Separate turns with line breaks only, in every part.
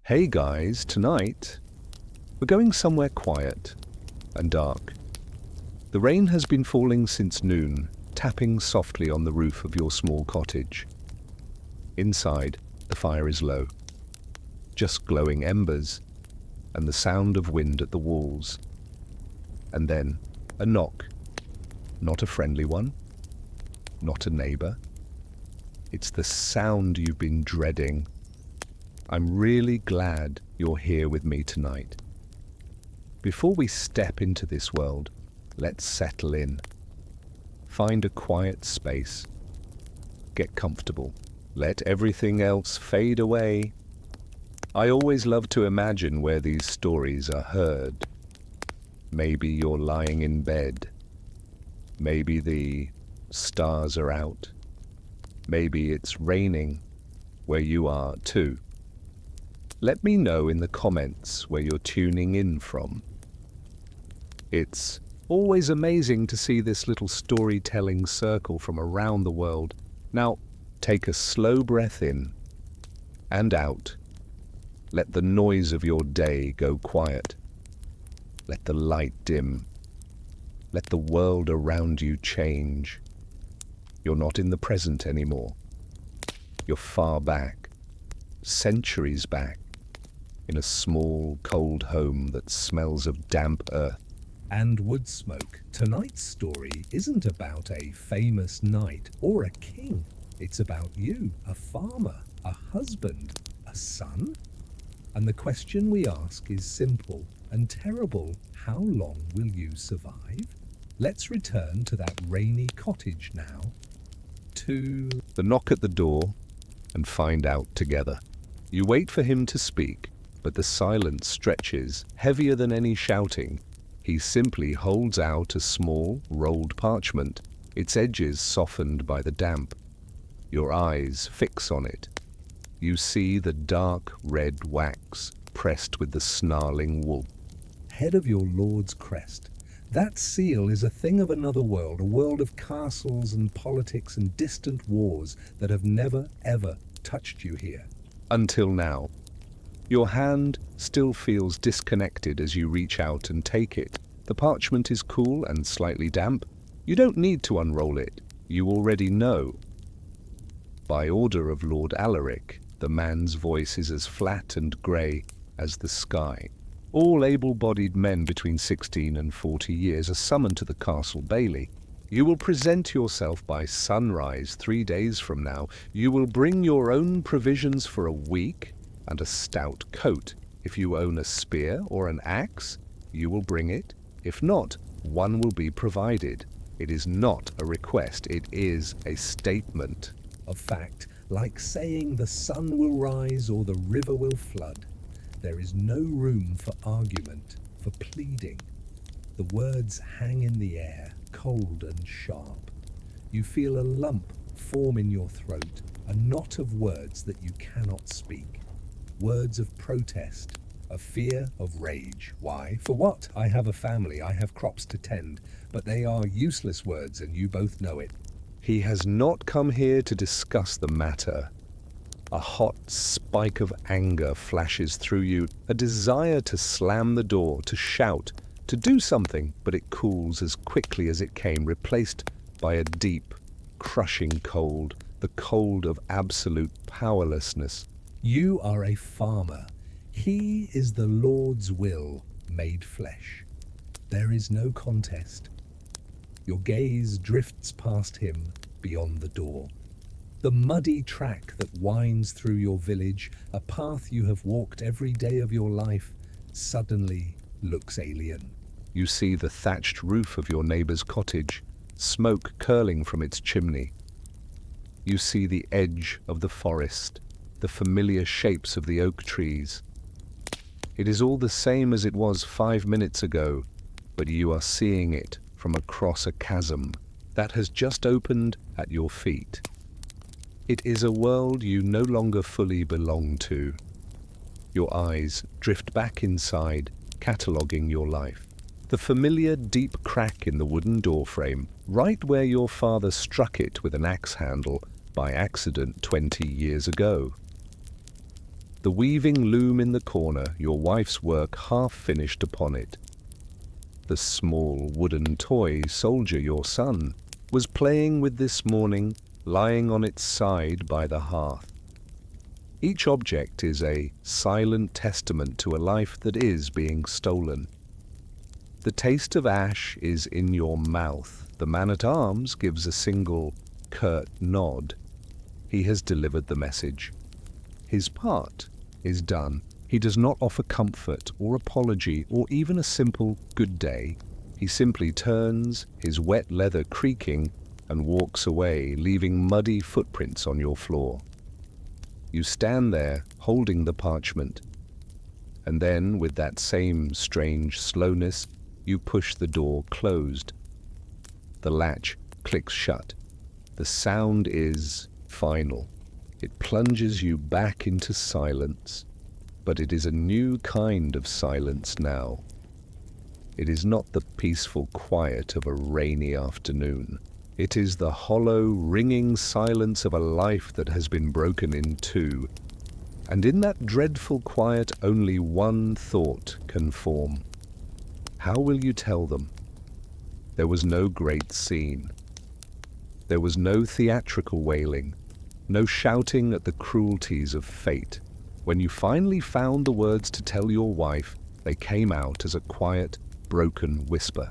Hey guys, tonight we're going somewhere quiet and dark. The rain has been falling since noon, tapping softly on the roof of your small cottage. Inside, the fire is low, just glowing embers and the sound of wind at the walls. And then a knock, not a friendly one, not a neighbor. It's the sound you've been dreading. I'm really glad you're here with me tonight. Before we step into this world, let's settle in. Find a quiet space. Get comfortable. Let everything else fade away. I always love to imagine where these stories are heard. Maybe you're lying in bed. Maybe the stars are out. Maybe it's raining where you are too. Let me know in the comments where you're tuning in from. It's always amazing to see this little storytelling circle from around the world. Now, take a slow breath in and out. Let the noise of your day go quiet. Let the light dim. Let the world around you change. You're not in the present anymore. You're far back, centuries back, in a small, cold home that smells of damp earth
and wood smoke. Tonight's story isn't about a famous knight or a king. It's about you, a farmer, a husband, a son. And the question we ask is simple and terrible. How long will you survive? Let's return to that rainy cottage now. To
the knock at the door and find out together. You wait for him to speak, but the silence stretches, heavier than any shouting. He simply holds out a small, rolled parchment, its edges softened by the damp. Your eyes fix on it. You see the dark red wax pressed with the snarling wool.
Head of your lord's crest. That seal is a thing of another world, a world of castles and politics and distant wars that have never, ever touched you here.
Until now. Your hand still feels disconnected as you reach out and take it. The parchment is cool and slightly damp. You don't need to unroll it. You already know. By order of Lord Alaric, the man's voice is as flat and grey as the sky. All able-bodied men between 16 and 40 years are summoned to the castle bailey. You will present yourself by sunrise 3 days from now. You will bring your own provisions for a week and a stout coat. If you own a spear or an axe, you will bring it. If not, one will be provided. It is not a request, it is a statement
of fact, like saying the sun will rise or the river will flood. There is no room for argument, for pleading. The words hang in the air, cold and sharp. You feel a lump form in your throat, a knot of words that you cannot speak. Words of protest, of fear, of rage. Why? For what? I have a family, I have crops to tend, but they are useless words and you both know it.
He has not come here to discuss the matter. A hot spike of anger flashes through you, a desire to slam the door, to shout, to do something, but it cools as quickly as it came, replaced by a deep, crushing cold, the cold of absolute powerlessness.
You are a farmer. He is the Lord's will made flesh. There is no contest. Your gaze drifts past him beyond the door. The muddy track that winds through your village, a path you have walked every day of your life, suddenly looks alien.
You see the thatched roof of your neighbor's cottage, smoke curling from its chimney. You see the edge of the forest, the familiar shapes of the oak trees. It is all the same as it was 5 minutes ago, but you are seeing it from across a chasm that has just opened at your feet. It is a world you no longer fully belong to. Your eyes drift back inside, cataloguing your life. The familiar deep crack in the wooden doorframe, right where your father struck it with an axe handle by accident 20 years ago. the weaving loom in the corner, your wife's work half finished upon it. The small wooden toy soldier, your son, was playing with this morning, lying on its side by the hearth. Each object is a silent testament to a life that is being stolen. The taste of ash is in your mouth. The man-at-arms gives a single, curt nod. He has delivered the message. His part is done. He does not offer comfort or apology or even a simple good day. He simply turns, his wet leather creaking, and walks away, leaving muddy footprints on your floor. You stand there, holding the parchment, and then, with that same strange slowness, you push the door closed. The latch clicks shut. The sound is final. It plunges you back into silence, but it is a new kind of silence now. It is not the peaceful quiet of a rainy afternoon. It is the hollow, ringing silence of a life that has been broken in two. And in that dreadful quiet, only one thought can form. How will you tell them? There was no great scene. There was no theatrical wailing, no shouting at the cruelties of fate. When you finally found the words to tell your wife, they came out as a quiet, broken whisper.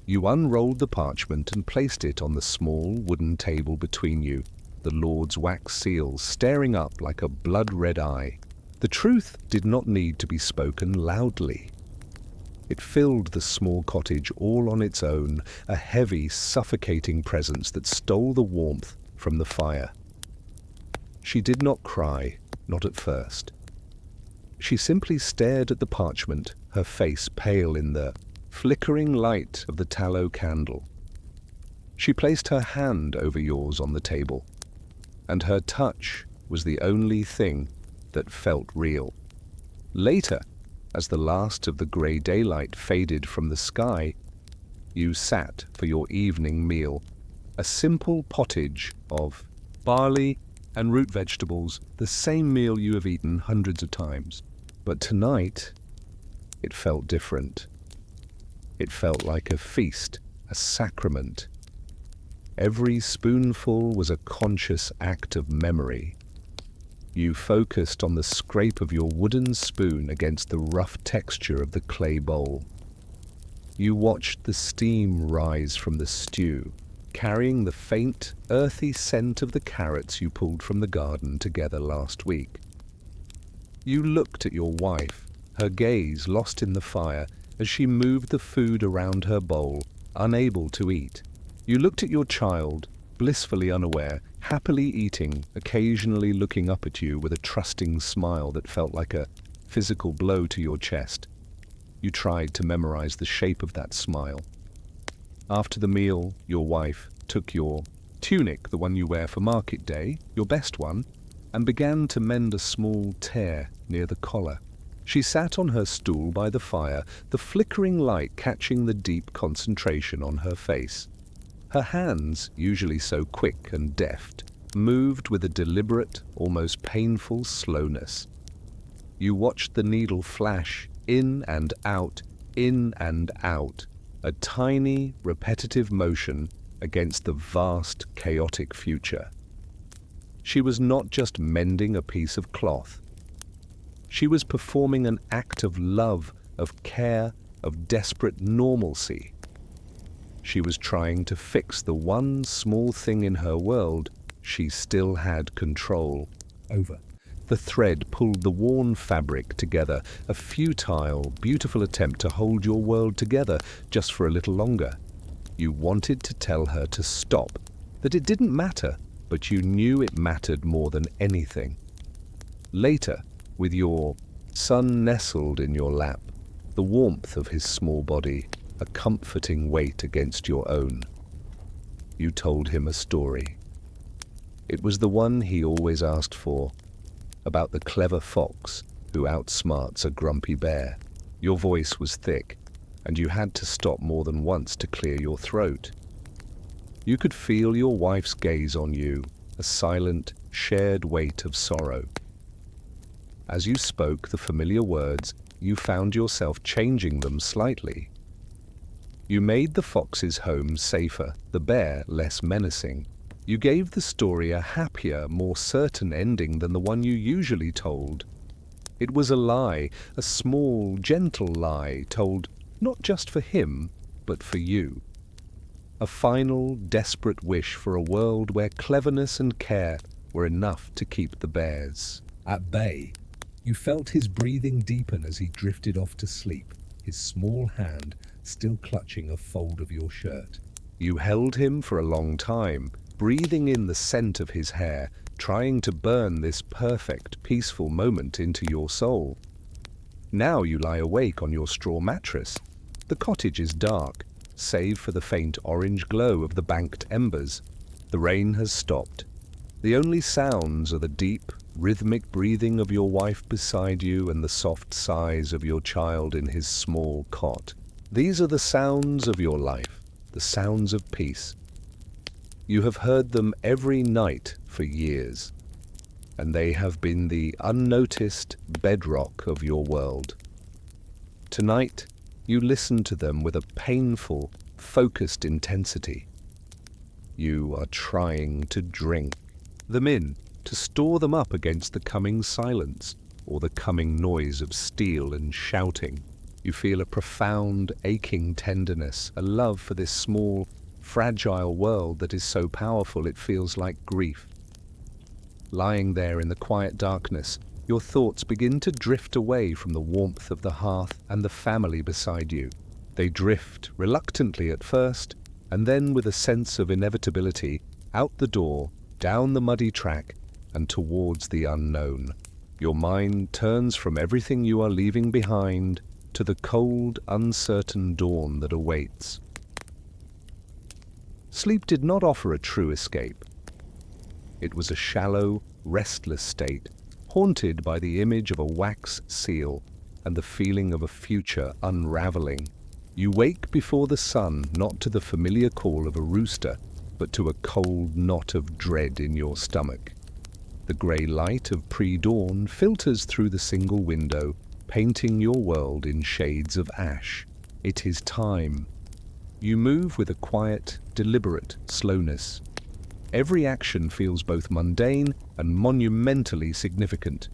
You unrolled the parchment and placed it on the small wooden table between you, the Lord's wax seal staring up like a blood-red eye. The truth did not need to be spoken loudly. It filled the small cottage all on its own, a heavy, suffocating presence that stole the warmth from the fire. She did not cry, not at first. She simply stared at the parchment, her face pale in the flickering light of the tallow candle. She placed her hand over yours on the table, and her touch was the only thing that felt real. Later, as the last of the grey daylight faded from the sky, you sat for your evening meal, a simple pottage of barley and root vegetables, the same meal you have eaten hundreds of times. But tonight, it felt different. It felt like a feast, a sacrament. Every spoonful was a conscious act of memory. You focused on the scrape of your wooden spoon against the rough texture of the clay bowl. You watched the steam rise from the stew, carrying the faint, earthy scent of the carrots you pulled from the garden together last week. You looked at your wife, her gaze lost in the fire as she moved the food around her bowl, unable to eat. You looked at your child, blissfully unaware, happily eating, occasionally looking up at you with a trusting smile that felt like a physical blow to your chest. You tried to memorize the shape of that smile. After the meal, your wife took your tunic, the one you wear for market day, your best one, and began to mend a small tear near the collar. She sat on her stool by the fire, the flickering light catching the deep concentration on her face. Her hands, usually so quick and deft, moved with a deliberate, almost painful slowness. You watched the needle flash in and out, a tiny, repetitive motion against the vast, chaotic future. She was not just mending a piece of cloth. She was performing an act of love, of care, of desperate normalcy. She was trying to fix the one small thing in her world she still had control over. The thread pulled the worn fabric together, a futile, beautiful attempt to hold your world together just for a little longer. You wanted to tell her to stop, that it didn't matter, but you knew it mattered more than anything. Later, with your son nestled in your lap, the warmth of his small body, a comforting weight against your own, you told him a story. It was the one he always asked for, about the clever fox who outsmarts a grumpy bear. Your voice was thick, and you had to stop more than once to clear your throat. You could feel your wife's gaze on you, a silent, shared weight of sorrow. As you spoke the familiar words, you found yourself changing them slightly. You made the fox's home safer, the bear less menacing. You gave the story a happier, more certain ending than the one you usually told. It was a lie, a small, gentle lie, told not just for him, but for you. A final, desperate wish for a world where cleverness and care were enough to keep the bears
At bay, you felt his breathing deepen as he drifted off to sleep, his small hand still clutching a fold of your shirt.
You held him for a long time, breathing in the scent of his hair, trying to burn this perfect, peaceful moment into your soul. Now you lie awake on your straw mattress. The cottage is dark, save for the faint orange glow of the banked embers. The rain has stopped. The only sounds are the deep, rhythmic breathing of your wife beside you and the soft sighs of your child in his small cot. These are the sounds of your life, the sounds of peace. You have heard them every night for years, and they have been the unnoticed bedrock of your world. Tonight, you listen to them with a painful, focused intensity. You are trying to drink them in, to store them up against the coming silence or the coming noise of steel and shouting. You feel a profound, aching tenderness, a love for this small, fragile world that is so powerful it feels like grief. Lying there in the quiet darkness, your thoughts begin to drift away from the warmth of the hearth and the family beside you. They drift reluctantly at first, and then with a sense of inevitability, out the door, down the muddy track, and towards the unknown. Your mind turns from everything you are leaving behind to the cold, uncertain dawn that awaits. Sleep did not offer a true escape. It was a shallow, restless state, haunted by the image of a wax seal and the feeling of a future unraveling. You wake before the sun, not to the familiar call of a rooster, but to a cold knot of dread in your stomach. The grey light of pre-dawn filters through the single window, painting your world in shades of ash. It is time. You move with a quiet, deliberate slowness. Every action feels both mundane and monumentally significant.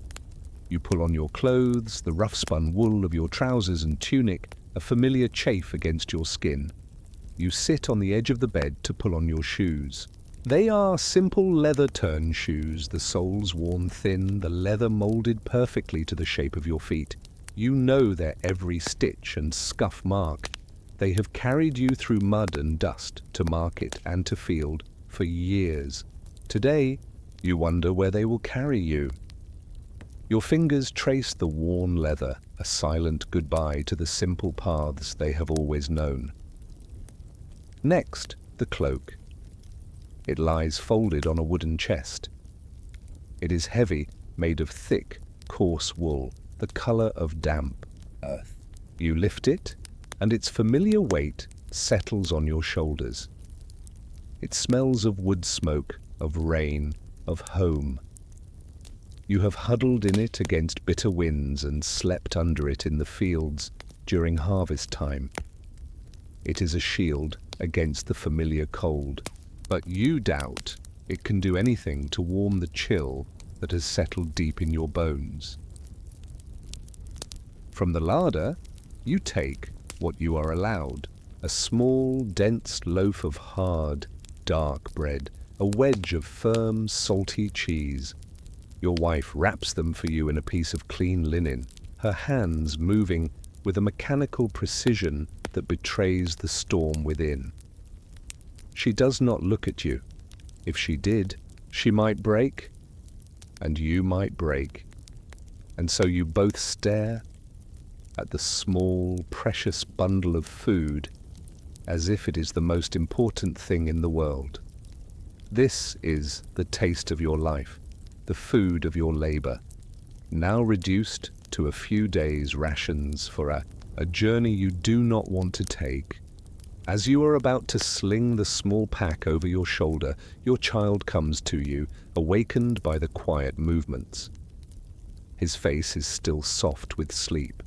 You pull on your clothes, the rough-spun wool of your trousers and tunic, a familiar chafe against your skin. You sit on the edge of the bed to pull on your shoes. They are simple leather turn shoes, the soles worn thin, the leather molded perfectly to the shape of your feet. You know their every stitch and scuff mark. They have carried you through mud and dust, to market and to field, for years. Today, you wonder where they will carry you. Your fingers trace the worn leather, a silent goodbye to the simple paths they have always known. Next, the cloak. It lies folded on a wooden chest. It is heavy, made of thick, coarse wool, the color of damp earth. You lift it, and its familiar weight settles on your shoulders. It smells of wood smoke, of rain, of home. You have huddled in it against bitter winds and slept under it in the fields during harvest time. It is a shield against the familiar cold, but you doubt it can do anything to warm the chill that has settled deep in your bones. From the larder, you take what you are allowed, a small, dense loaf of hard, dark bread, a wedge of firm, salty cheese. Your wife wraps them for you in a piece of clean linen, her hands moving with a mechanical precision that betrays the storm within. She does not look at you. If she did, she might break, and you might break. And so you both stare at the small, precious bundle of food as if it is the most important thing in the world. This is the taste of your life, the food of your labor, now reduced to a few days' rations for a journey you do not want to take. As you are about to sling the small pack over your shoulder, your child comes to you, awakened by the quiet movements. His face is still soft with sleep.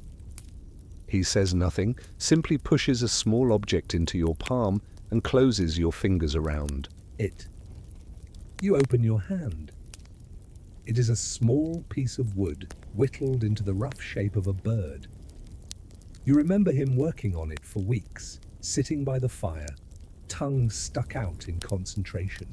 He says nothing, simply pushes a small object into your palm and closes your fingers around
It. You open your hand. It is a small piece of wood whittled into the rough shape of a bird. You remember him working on it for weeks, sitting by the fire, tongue stuck out in concentration.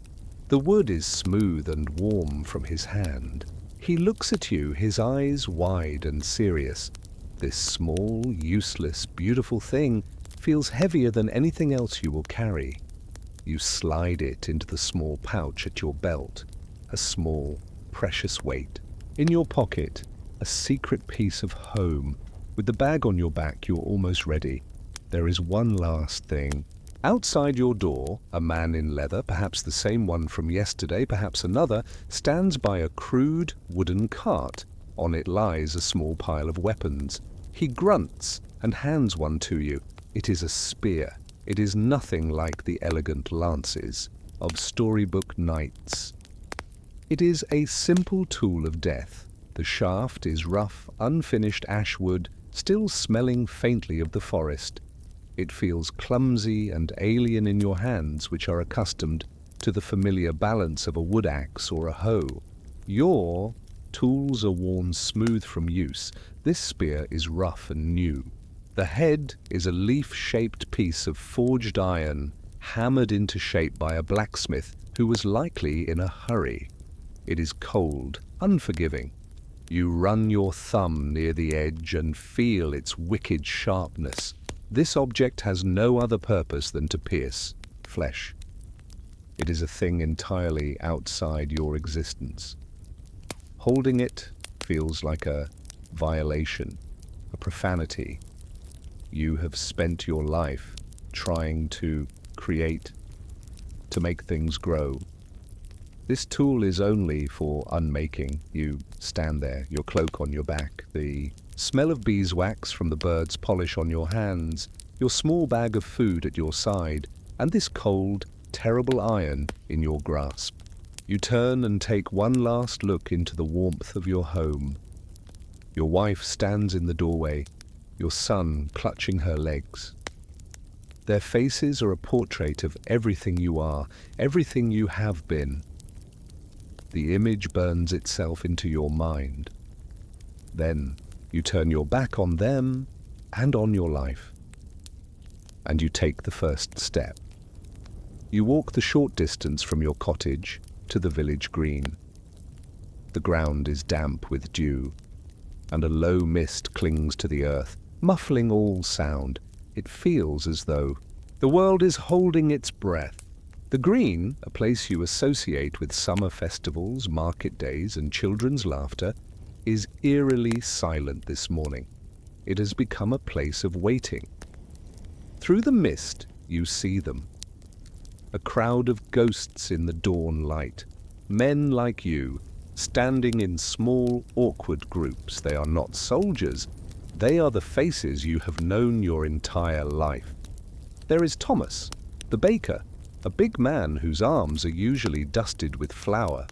The wood is smooth and warm from his hand. He looks at you, his eyes wide and serious. This small, useless, beautiful thing feels heavier than anything else you will carry. You slide it into the small pouch at your belt, a small, precious weight. In your pocket, a secret piece of home. With the bag on your back, you're almost ready. There is one last thing. Outside your door, a man in leather, perhaps the same one from yesterday, perhaps another, stands by a crude wooden cart. On it lies a small pile of weapons. He grunts and hands one to you. It is a spear. It is nothing like the elegant lances of storybook knights. It is a simple tool of death. The shaft is rough, unfinished ash wood, still smelling faintly of the forest. It feels clumsy and alien in your hands, which are accustomed to the familiar balance of a wood axe or a hoe. Your tools are worn smooth from use. This spear is rough and new. The head is a leaf-shaped piece of forged iron, hammered into shape by a blacksmith who was likely in a hurry. It is cold, unforgiving. You run your thumb near the edge and feel its wicked sharpness. This object has no other purpose than to pierce flesh. It is a thing entirely outside your existence. Holding it feels like a violation, a profanity. You have spent your life trying to create, to make things grow. This tool is only for unmaking. You stand there, your cloak on your back, the smell of beeswax from the bird's polish on your hands, your small bag of food at your side, and this cold, terrible iron in your grasp. You turn and take one last look into the warmth of your home. Your wife stands in the doorway, your son clutching her legs. Their faces are a portrait of everything you are, everything you have been. The image burns itself into your mind. Then you turn your back on them and on your life. And you take the first step. You walk the short distance from your cottage to the village green. The ground is damp with dew, and a low mist clings to the earth, muffling all sound. It feels as though the world is holding its breath. The green, a place you associate with summer festivals, market days, and children's laughter, is eerily silent this morning. It has become a place of waiting. Through the mist, you see them. A crowd of ghosts in the dawn light. Men like you, standing in small, awkward groups. They are not soldiers. They are the faces you have known your entire life. There is Thomas, the baker, a big man whose arms are usually dusted with flour.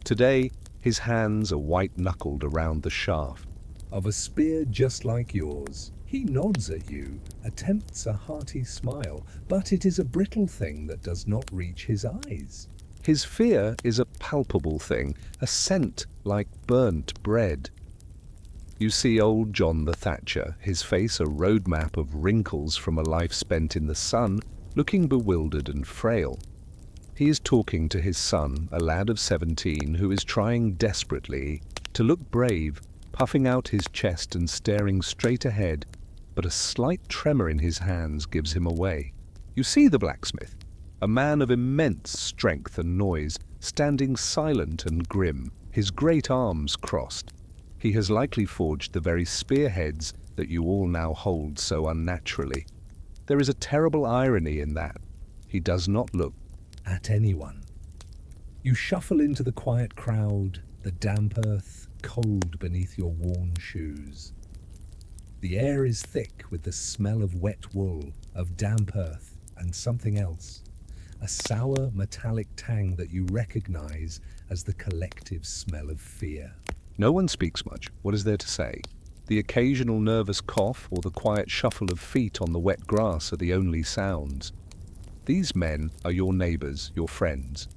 Today, his hands are white-knuckled around the shaft
Of a spear just like yours. He nods at you, attempts a hearty smile, but it is a brittle thing that does not reach his eyes.
His fear is a palpable thing, a scent like burnt bread. You see old John the Thatcher, his face a roadmap of wrinkles from a life spent in the sun, looking bewildered and frail. He is talking to his son, a lad of 17, who is trying desperately to look brave, puffing out his chest and staring straight ahead, but a slight tremor in his hands gives him away. You see the blacksmith, a man of immense strength and noise, standing silent and grim, his great arms crossed. He has likely forged the very spearheads that you all now hold so unnaturally. There is a terrible irony in that. He does not look
At anyone. You shuffle into the quiet crowd, the damp earth cold beneath your worn shoes. The air is thick with the smell of wet wool, of damp earth, and something else. A sour, metallic tang that you recognize as the collective smell of fear.
No one speaks much. What is there to say? The occasional nervous cough or the quiet shuffle of feet on the wet grass are the only sounds. These men are your neighbors, your friends.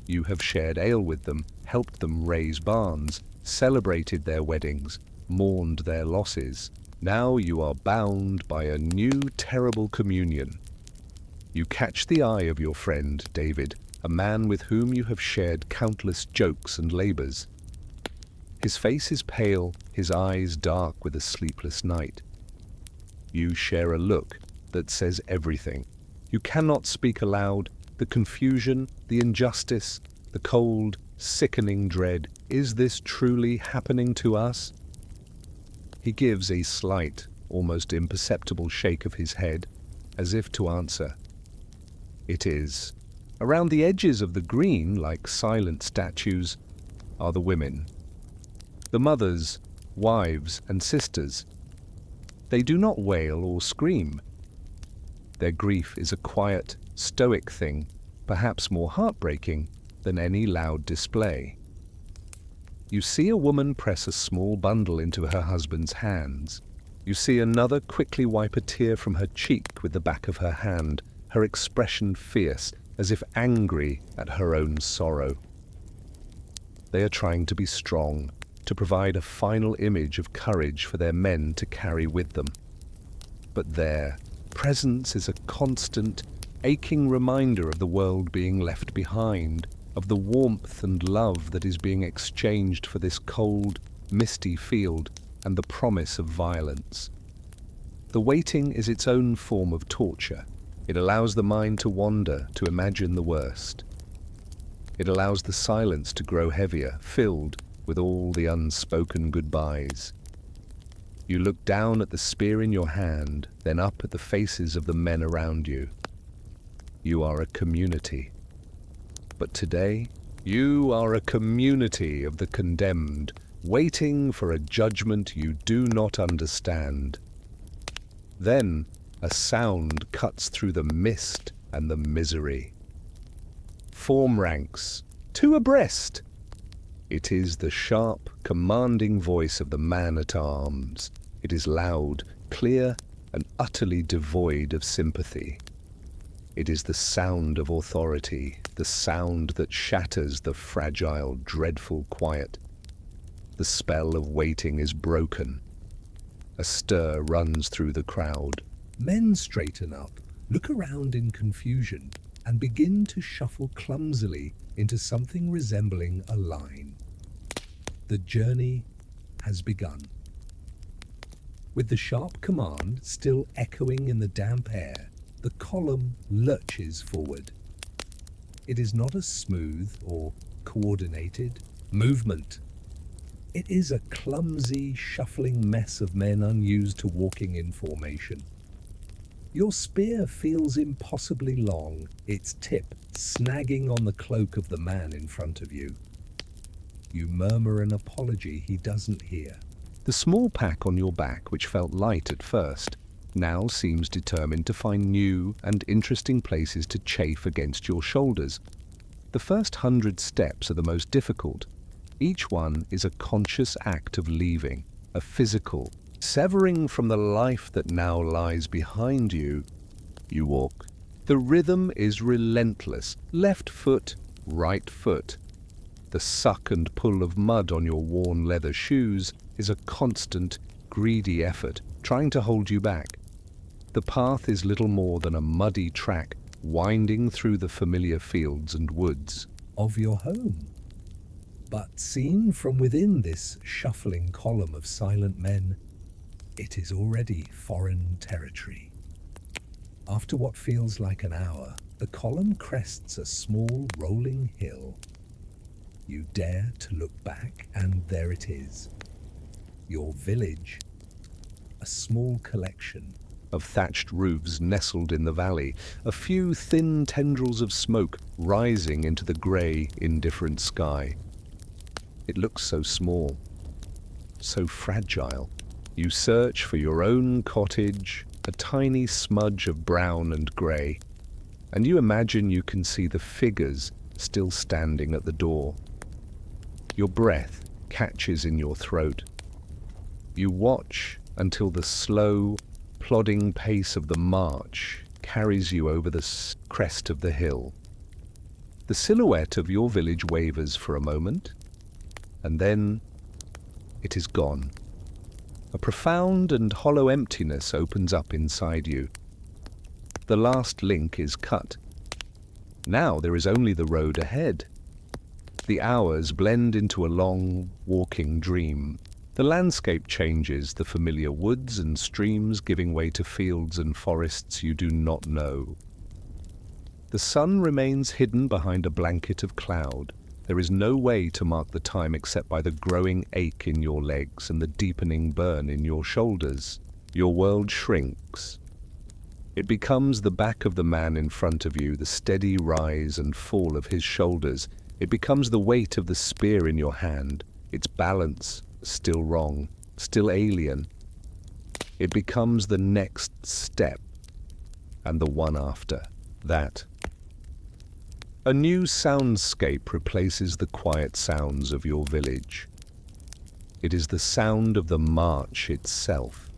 You have shared ale with them, helped them raise barns, celebrated their weddings, mourned their losses. Now you are bound by a new terrible communion. You catch the eye of your friend, David, a man with whom you have shared countless jokes and labors. His face is pale, his eyes dark with a sleepless night. You share a look that says everything. You cannot speak aloud. The confusion, the injustice, the cold, sickening dread. Is this truly happening to us? He gives a slight, almost imperceptible shake of his head, as if to answer. It is. Around the edges of the green, like silent statues, are the women. The mothers, wives, and sisters. They do not wail or scream. Their grief is a quiet, stoic thing, perhaps more heartbreaking than any loud display. You see a woman press a small bundle into her husband's hands. You see another quickly wipe a tear from her cheek with the back of her hand, her expression fierce, as if angry at her own sorrow. They are trying to be strong, to provide a final image of courage for their men to carry with them. But their presence is a constant, aching reminder of the world being left behind, of the warmth and love that is being exchanged for this cold, misty field and the promise of violence. The waiting is its own form of torture. It allows the mind to wander, to imagine the worst. It allows the silence to grow heavier, filled with all the unspoken goodbyes. You look down at the spear in your hand, then up at the faces of the men around you. You are a community. But today, you are a community of the condemned, waiting for a judgment you do not understand. Then, a sound cuts through the mist and the misery. Form ranks, two abreast. It is the sharp, commanding voice of the man-at-arms. It is loud, clear, and utterly devoid of sympathy. It is the sound of authority, the sound that shatters the fragile, dreadful quiet. The spell of waiting is broken. A stir runs through the crowd.
Men straighten up, look around in confusion, and begin to shuffle clumsily into something resembling a line. The journey has begun. With the sharp command still echoing in the damp air, the column lurches forward. It is not a smooth or coordinated movement. It is a clumsy, shuffling mess of men unused to walking in formation. Your spear feels impossibly long, its tip snagging on the cloak of the man in front of you. You murmur an apology he doesn't hear.
The small pack on your back, which felt light at first, now seems determined to find new and interesting places to chafe against your shoulders. The first 100 steps are the most difficult. Each one is a conscious act of leaving, a physical, severing from the life that now lies behind you. You walk. The rhythm is relentless. Left foot, right foot. The suck and pull of mud on your worn leather shoes is a constant, greedy effort, trying to hold you back. The path is little more than a muddy track, winding through the familiar fields and woods
of your home. But seen from within this shuffling column of silent men, it is already foreign territory. After what feels like an hour, the column crests a small rolling hill. You dare to look back, and there it is. Your village, a small collection
of thatched roofs nestled in the valley, a few thin tendrils of smoke rising into the grey, indifferent sky. It looks so small, so fragile. You search for your own cottage, a tiny smudge of brown and grey, and you imagine you can see the figures still standing at the door. Your breath catches in your throat. You watch until the slow, plodding pace of the march carries you over the crest of the hill. The silhouette of your village wavers for a moment, and then it is gone. A profound and hollow emptiness opens up inside you. The last link is cut. Now there is only the road ahead. The hours blend into a long, walking dream. The landscape changes, the familiar woods and streams giving way to fields and forests you do not know. The sun remains hidden behind a blanket of cloud. There is no way to mark the time except by the growing ache in your legs and the deepening burn in your shoulders. Your world shrinks. It becomes the back of the man in front of you, the steady rise and fall of his shoulders. It becomes the weight of the spear in your hand, its balance still wrong, still alien. It becomes the next step, and the one after that. A new soundscape replaces the quiet sounds of your village. It is the sound of the march itself.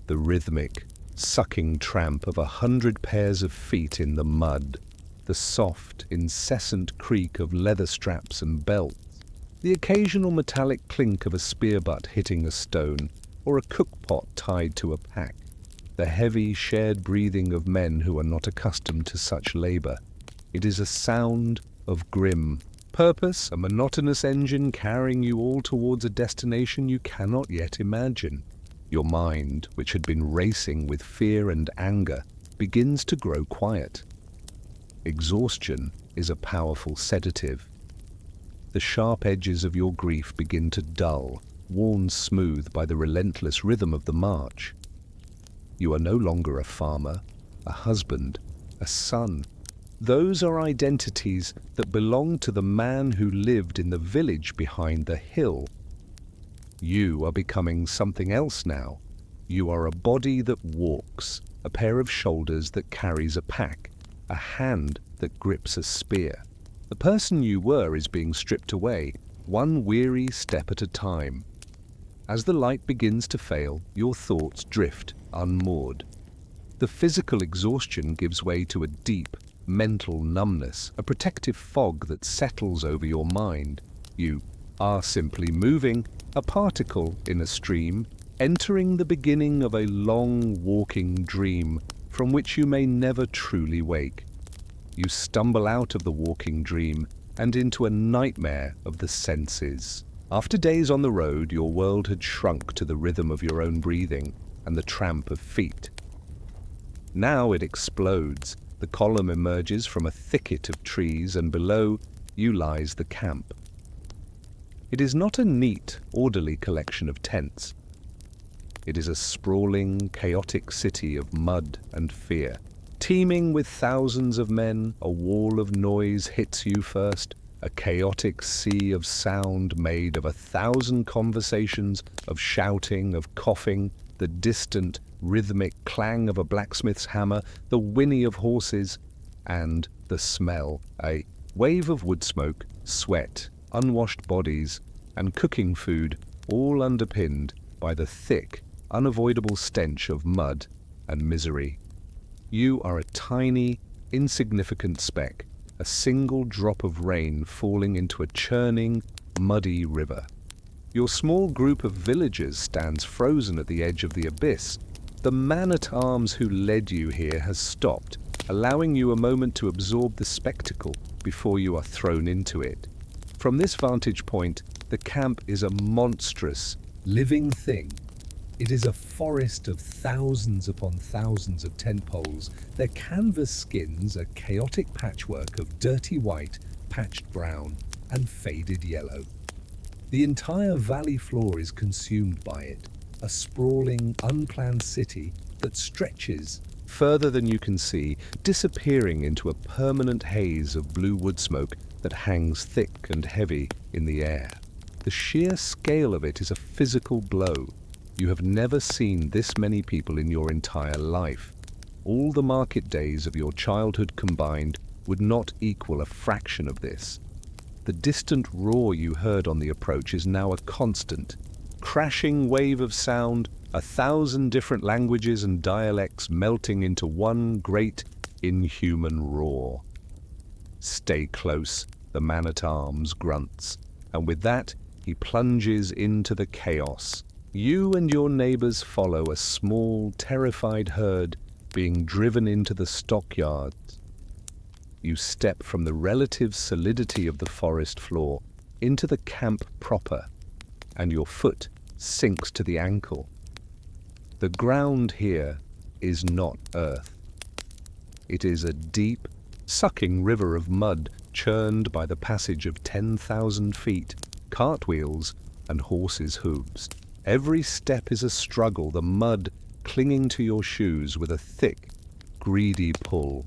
The rhythmic, sucking tramp of 100 pairs of feet in the mud. The soft, incessant creak of leather straps and belts. The occasional metallic clink of a spear butt hitting a stone, or a cookpot tied to a pack. The heavy, shared breathing of men who are not accustomed to such labor. It is a sound of grim purpose, a monotonous engine carrying you all towards a destination you cannot yet imagine. Your mind, which had been racing with fear and anger, begins to grow quiet. Exhaustion is a powerful sedative. The sharp edges of your grief begin to dull, worn smooth by the relentless rhythm of the march. You are no longer a farmer, a husband, a son. Those are identities that belong to the man who lived in the village behind the hill. You are becoming something else now. You are a body that walks, a pair of shoulders that carries a pack, a hand that grips a spear. The person you were is being stripped away, one weary step at a time. As the light begins to fail, your thoughts drift unmoored. The physical exhaustion gives way to a deep, mental numbness, a protective fog that settles over your mind. You are simply moving, a particle in a stream, entering the beginning of a long walking dream from which you may never truly wake. You stumble out of the walking dream and into a nightmare of the senses. After days on the road, your world had shrunk to the rhythm of your own breathing and the tramp of feet. Now it explodes. The column emerges from a thicket of trees, and below you lies the camp. It is not a neat, orderly collection of tents. It is a sprawling, chaotic city of mud and fear. Teeming with thousands of men, a wall of noise hits you first, a chaotic sea of sound made of 1,000 conversations, of shouting, of coughing, the distant, rhythmic clang of a blacksmith's hammer, the whinny of horses, and the smell, a wave of wood smoke, sweat, unwashed bodies, and cooking food, all underpinned by the thick, unavoidable stench of mud and misery. You are a tiny, insignificant speck, a single drop of rain falling into a churning, muddy river. Your small group of villagers stands frozen at the edge of the abyss. The man-at-arms who led you here has stopped, allowing you a moment to absorb the spectacle before you are thrown into it. From this vantage point, the camp is a monstrous, living thing. It is a forest of thousands upon thousands of tent poles, their canvas skins a chaotic patchwork of dirty white, patched brown, and faded yellow. The entire valley floor is consumed by it, a sprawling, unplanned city that stretches further than you can see, disappearing into a permanent haze of blue wood smoke that hangs thick and heavy in the air. The sheer scale of it is a physical blow. You have never seen this many people in your entire life. All the market days of your childhood combined would not equal a fraction of this. The distant roar you heard on the approach is now a constant, crashing wave of sound, 1,000 different languages and dialects melting into one great, inhuman roar. "Stay close," the man-at-arms grunts, and with that, he plunges into the chaos. You and your neighbors follow a small, terrified herd being driven into the stockyards. You step from the relative solidity of the forest floor into the camp proper, and your foot sinks to the ankle. The ground here is not earth. It is a deep, sucking river of mud churned by the passage of 10,000 feet, cartwheels, and horses' hooves. Every step is a struggle, the mud clinging to your shoes with a thick, greedy pull.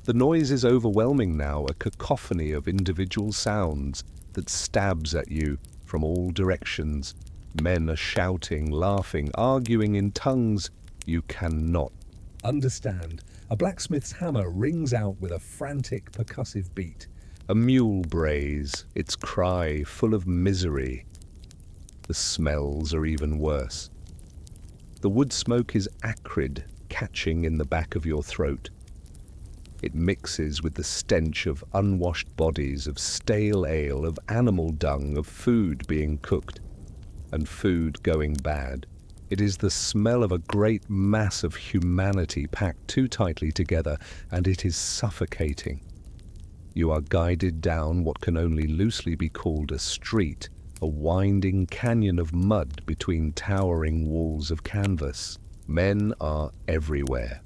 The noise is overwhelming now, a cacophony of individual sounds that stabs at you from all directions. Men are shouting, laughing, arguing in tongues you cannot
understand. A blacksmith's hammer rings out with a frantic, percussive beat.
A mule brays, its cry full of misery. The smells are even worse. The wood smoke is acrid, catching in the back of your throat. It mixes with the stench of unwashed bodies, of stale ale, of animal dung, of food being cooked, and food going bad. It is the smell of a great mass of humanity packed too tightly together, and it is suffocating. You are guided down what can only loosely be called a street, a winding canyon of mud between towering walls of canvas. Men are everywhere.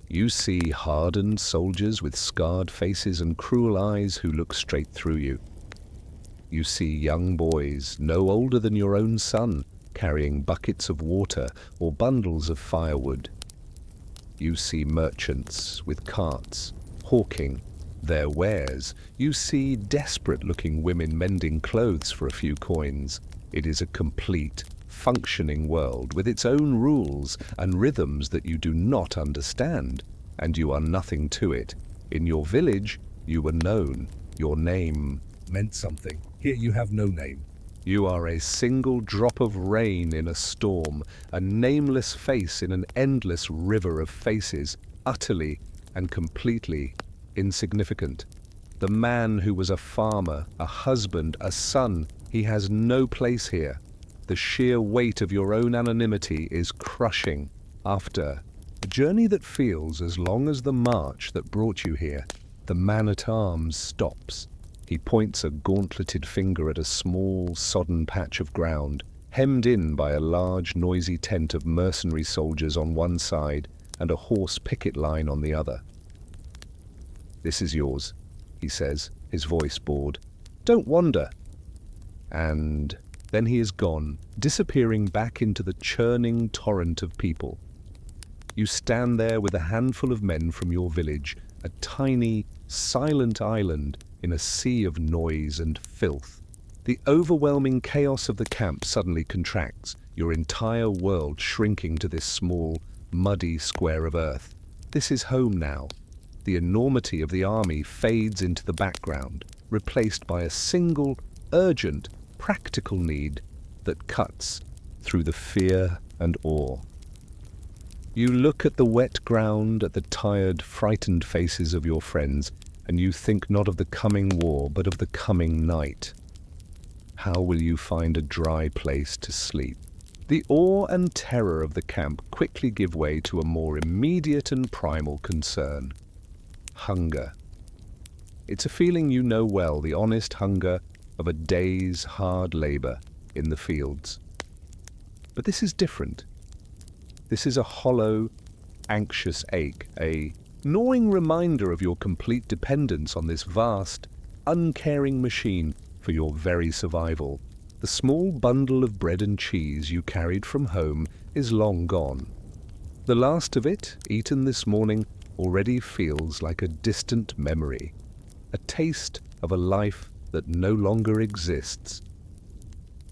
You see hardened soldiers with scarred faces and cruel eyes who look straight through you. You see young boys, no older than your own son, carrying buckets of water or bundles of firewood. You see merchants with carts, hawking their wares. You see desperate-looking women mending clothes for a few coins. It is a complete, functioning world with its own rules and rhythms that you do not understand, and you are nothing to it. In your village, you were known. Your name
meant something. Here you have no name.
You are a single drop of rain in a storm, a nameless face in an endless river of faces, utterly and completely insignificant. The man who was a farmer, a husband, a son, he has no place here. The sheer weight of your own anonymity is crushing. After a journey that feels as long as the march that brought you here, the man-at-arms stops. He points a gauntleted finger at a small, sodden patch of ground, hemmed in by a large, noisy tent of mercenary soldiers on one side and a horse picket line on the other. "This is yours," he says, his voice bored. "Don't wander." And then he is gone, disappearing back into the churning torrent of people. You stand there with a handful of men from your village, a tiny, silent island in a sea of noise and filth. The overwhelming chaos of the camp suddenly contracts, your entire world shrinking to this small, muddy square of earth. This is home now. The enormity of the army fades into the background, replaced by a single, urgent, practical need that cuts through the fear and awe. You look at the wet ground, at the tired, frightened faces of your friends, and you think not of the coming war, but of the coming night. How will you find a dry place to sleep? The awe and terror of the camp quickly give way to a more immediate and primal concern. Hunger. It's a feeling you know well, the honest hunger of a day's hard labor in the fields. But this is different. This is a hollow, anxious ache, a gnawing reminder of your complete dependence on this vast, uncaring machine for your very survival. The small bundle of bread and cheese you carried from home is long gone. The last of it, eaten this morning, already feels like a distant memory, a taste of a life that no longer exists.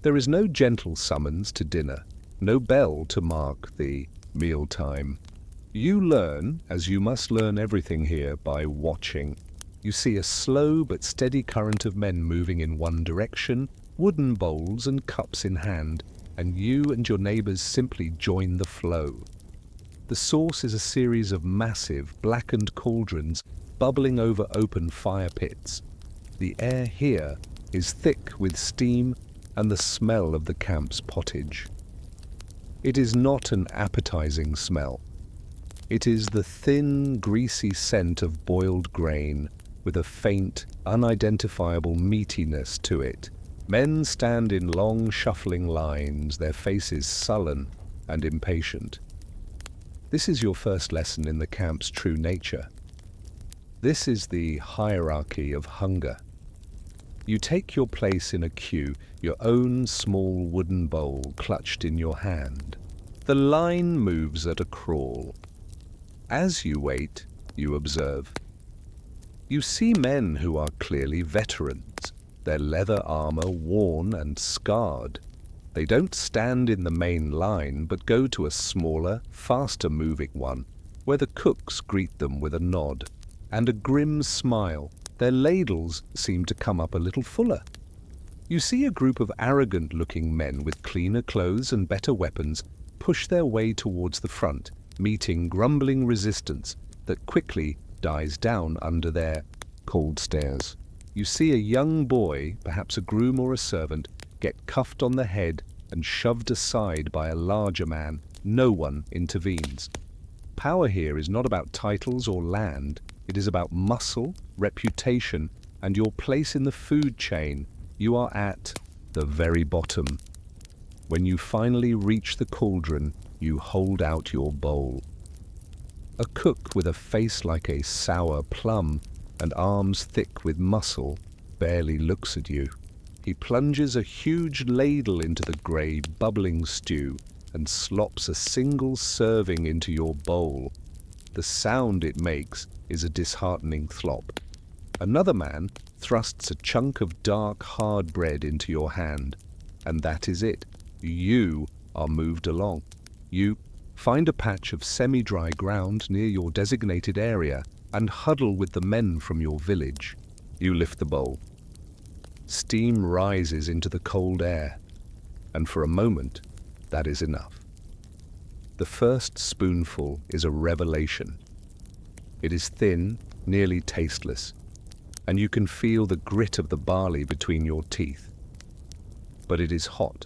There is no gentle summons to dinner, no bell to mark the mealtime. You learn, as you must learn everything here, by watching. You see a slow but steady current of men moving in one direction, wooden bowls and cups in hand, and you and your neighbors simply join the flow. The source is a series of massive, blackened cauldrons bubbling over open fire pits. The air here is thick with steam and the smell of the camp's pottage. It is not an appetizing smell. It is the thin, greasy scent of boiled grain with a faint, unidentifiable meatiness to it. Men stand in long, shuffling lines, their faces sullen and impatient. This is your first lesson in the camp's true nature. This is the hierarchy of hunger. You take your place in a queue, your own small wooden bowl clutched in your hand. The line moves at a crawl. As you wait, you observe. You see men who are clearly veterans, their leather armor worn and scarred. They don't stand in the main line, but go to a smaller, faster-moving one, where the cooks greet them with a nod and a grim smile. Their ladles seem to come up a little fuller. You see a group of arrogant-looking men with cleaner clothes and better weapons push their way towards the front, meeting grumbling resistance that quickly dies down under their cold stares. You see a young boy, perhaps a groom or a servant, get cuffed on the head and shoved aside by a larger man. No one intervenes. Power here is not about titles or land. It is about muscle, reputation, and your place in the food chain. You are at the very bottom. When you finally reach the cauldron, you hold out your bowl. A cook with a face like a sour plum and arms thick with muscle barely looks at you. He plunges a huge ladle into the grey, bubbling stew and slops a single serving into your bowl. The sound it makes is a disheartening thlop. Another man thrusts a chunk of dark, hard bread into your hand, and that is it. You are moved along. You find a patch of semi-dry ground near your designated area and huddle with the men from your village. You lift the bowl. Steam rises into the cold air, and for a moment, that is enough. The first spoonful is a revelation. It is thin, nearly tasteless, and you can feel the grit of the barley between your teeth. But it is hot.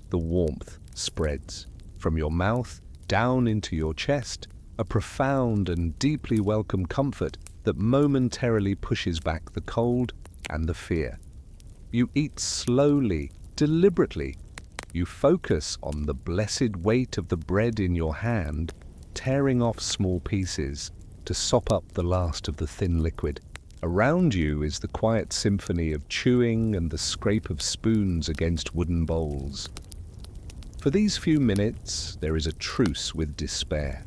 The warmth spreads from your mouth down into your chest, a profound and deeply welcome comfort that momentarily pushes back the cold and the fear. You eat slowly, deliberately. You focus on the blessed weight of the bread in your hand, tearing off small pieces to sop up the last of the thin liquid. Around you is the quiet symphony of chewing and the scrape of spoons against wooden bowls. For these few minutes, there is a truce with despair.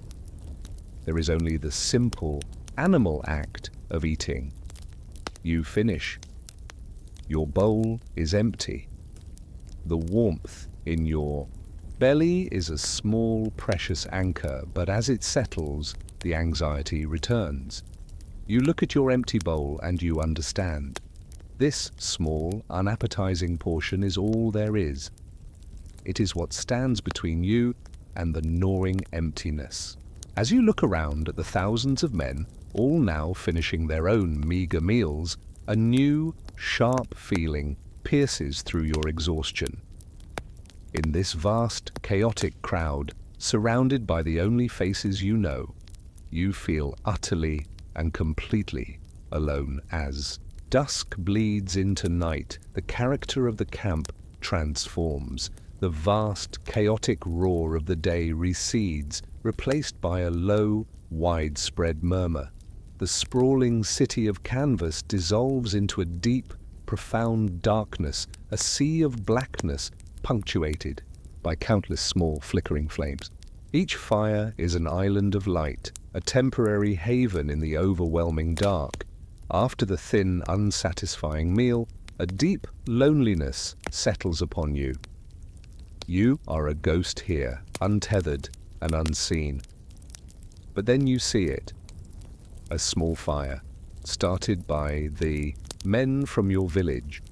There is only the simple, animal act of eating. You finish. Your bowl is empty. The warmth in your belly is a small, precious anchor, but as it settles, the anxiety returns. You look at your empty bowl and you understand. This small, unappetizing portion is all there is. It is what stands between you and the gnawing emptiness. As you look around at the thousands of men, all now finishing their own meager meals, a new, sharp feeling pierces through your exhaustion. In this vast, chaotic crowd, surrounded by the only faces you know, you feel utterly and completely alone. As dusk bleeds into night, the character of the camp transforms. The vast, chaotic roar of the day recedes, replaced by a low, widespread murmur. The sprawling city of canvas dissolves into a deep, profound darkness, a sea of blackness punctuated by countless small flickering flames. Each fire is an island of light, a temporary haven in the overwhelming dark. After the thin, unsatisfying meal, a deep loneliness settles upon you. You are a ghost here, untethered and unseen. But then you see it. A small fire, started by the men from your village.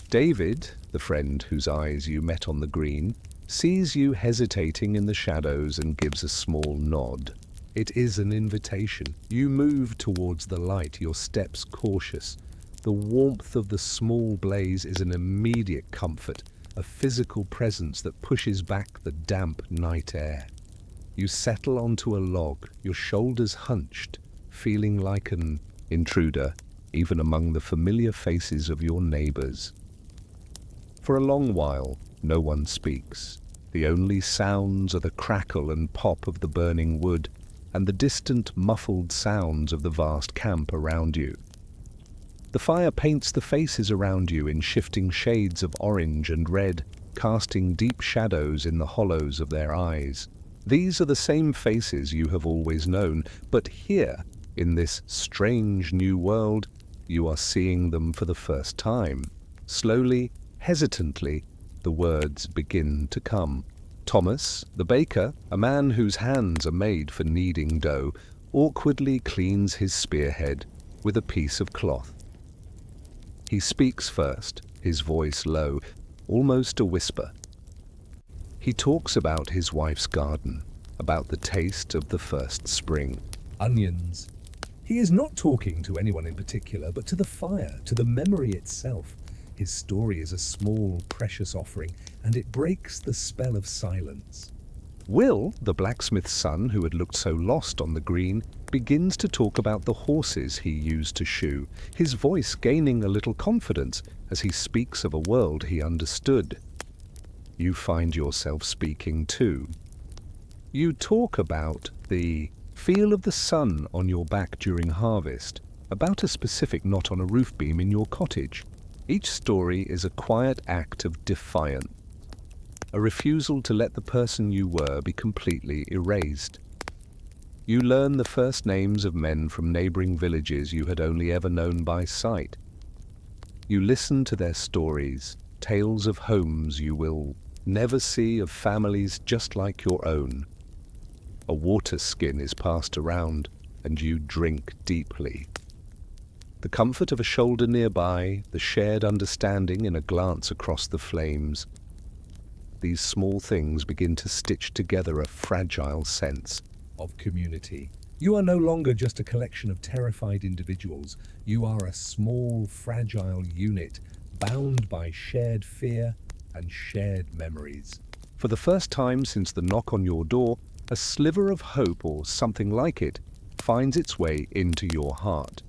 David, the friend whose eyes you met on the green, sees you hesitating in the shadows and gives a small nod. It is an invitation. You move towards the light, your steps cautious. The warmth of the small blaze is an immediate comfort, a physical presence that pushes back the damp night air. You settle onto a log, your shoulders hunched, feeling like an intruder, even among the familiar faces of your neighbors. For a long while, no one speaks. The only sounds are the crackle and pop of the burning wood and the distant muffled sounds of the vast camp around you. The fire paints the faces around you in shifting shades of orange and red, casting deep shadows in the hollows of their eyes. These are the same faces you have always known, but here, in this strange new world, you are seeing them for the first time. Slowly, hesitantly, the words begin to come. Thomas, the baker, a man whose hands are made for kneading dough, awkwardly cleans his spearhead with a piece of cloth. He speaks first, his voice low, almost a whisper. He talks about his wife's garden, about the taste of the first spring.
Onions. He is not talking to anyone in particular, but to the fire, to the memory itself. His story is a small, precious offering, and it breaks the spell of silence.
Will, the blacksmith's son who had looked so lost on the green, begins to talk about the horses he used to shoe, his voice gaining a little confidence as he speaks of a world he understood. You find yourself speaking too. You talk about the feel of the sun on your back during harvest, about a specific knot on a roof beam in your cottage. Each story is a quiet act of defiance, a refusal to let the person you were be completely erased. You learn the first names of men from neighboring villages you had only ever known by sight. You listen to their stories, tales of homes you will never see, of families just like your own. A water skin is passed around, and you drink deeply. The comfort of a shoulder nearby, the shared understanding in a glance across the flames. These small things begin to stitch together a fragile sense
Of community. You are no longer just a collection of terrified individuals. You are a small, fragile unit, bound by shared fear and shared memories.
For the first time since the knock on your door, a sliver of hope, or something like it, finds its way into your heart.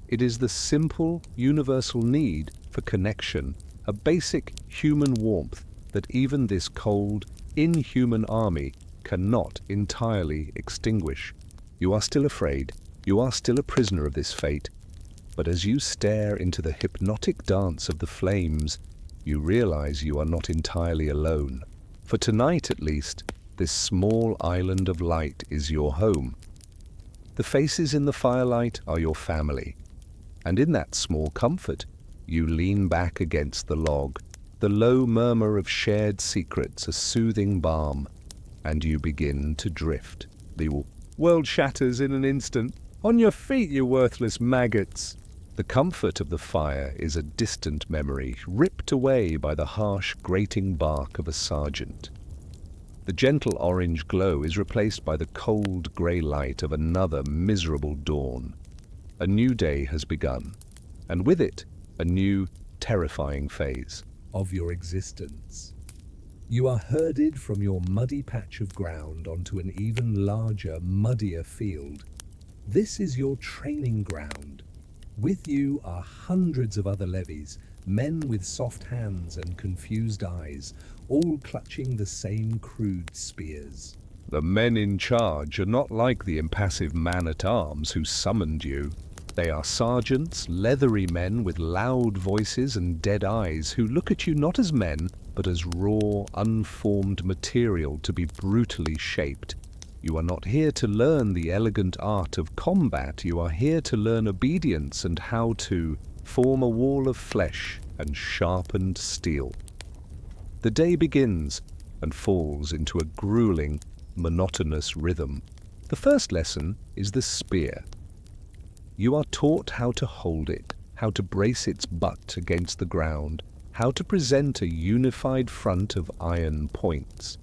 It is the simple, universal need for connection, a basic human warmth that even this cold, inhuman army cannot entirely extinguish. You are still afraid, you are still a prisoner of this fate, but as you stare into the hypnotic dance of the flames, you realize you are not entirely alone. For tonight, at least, this small island of light is your home. The faces in the firelight are your family, and in that small comfort, you lean back against the log, the low murmur of shared secrets a soothing balm, and you begin to drift. The world shatters in an instant. On your feet, you worthless maggots! The comfort of the fire is a distant memory, ripped away by the harsh, grating bark of a sergeant. The gentle orange glow is replaced by the cold grey light of another miserable dawn. A new day has begun, and with it, a new, terrifying phase
Of your existence. You are herded from your muddy patch of ground onto an even larger, muddier field. This is your training ground. With you are hundreds of other levies, men with soft hands and confused eyes, all clutching the same crude spears.
The men in charge are not like the impassive man-at-arms who summoned you. They are sergeants, leathery men with loud voices and dead eyes who look at you not as men, but as raw, unformed material to be brutally shaped. You are not here to learn the elegant art of combat. You are here to learn obedience and how to form a wall of flesh and sharpened steel. The day begins and falls into a grueling, monotonous rhythm. The first lesson is the spear. You are taught how to hold it, how to brace its butt against the ground, how to present a unified front of iron points.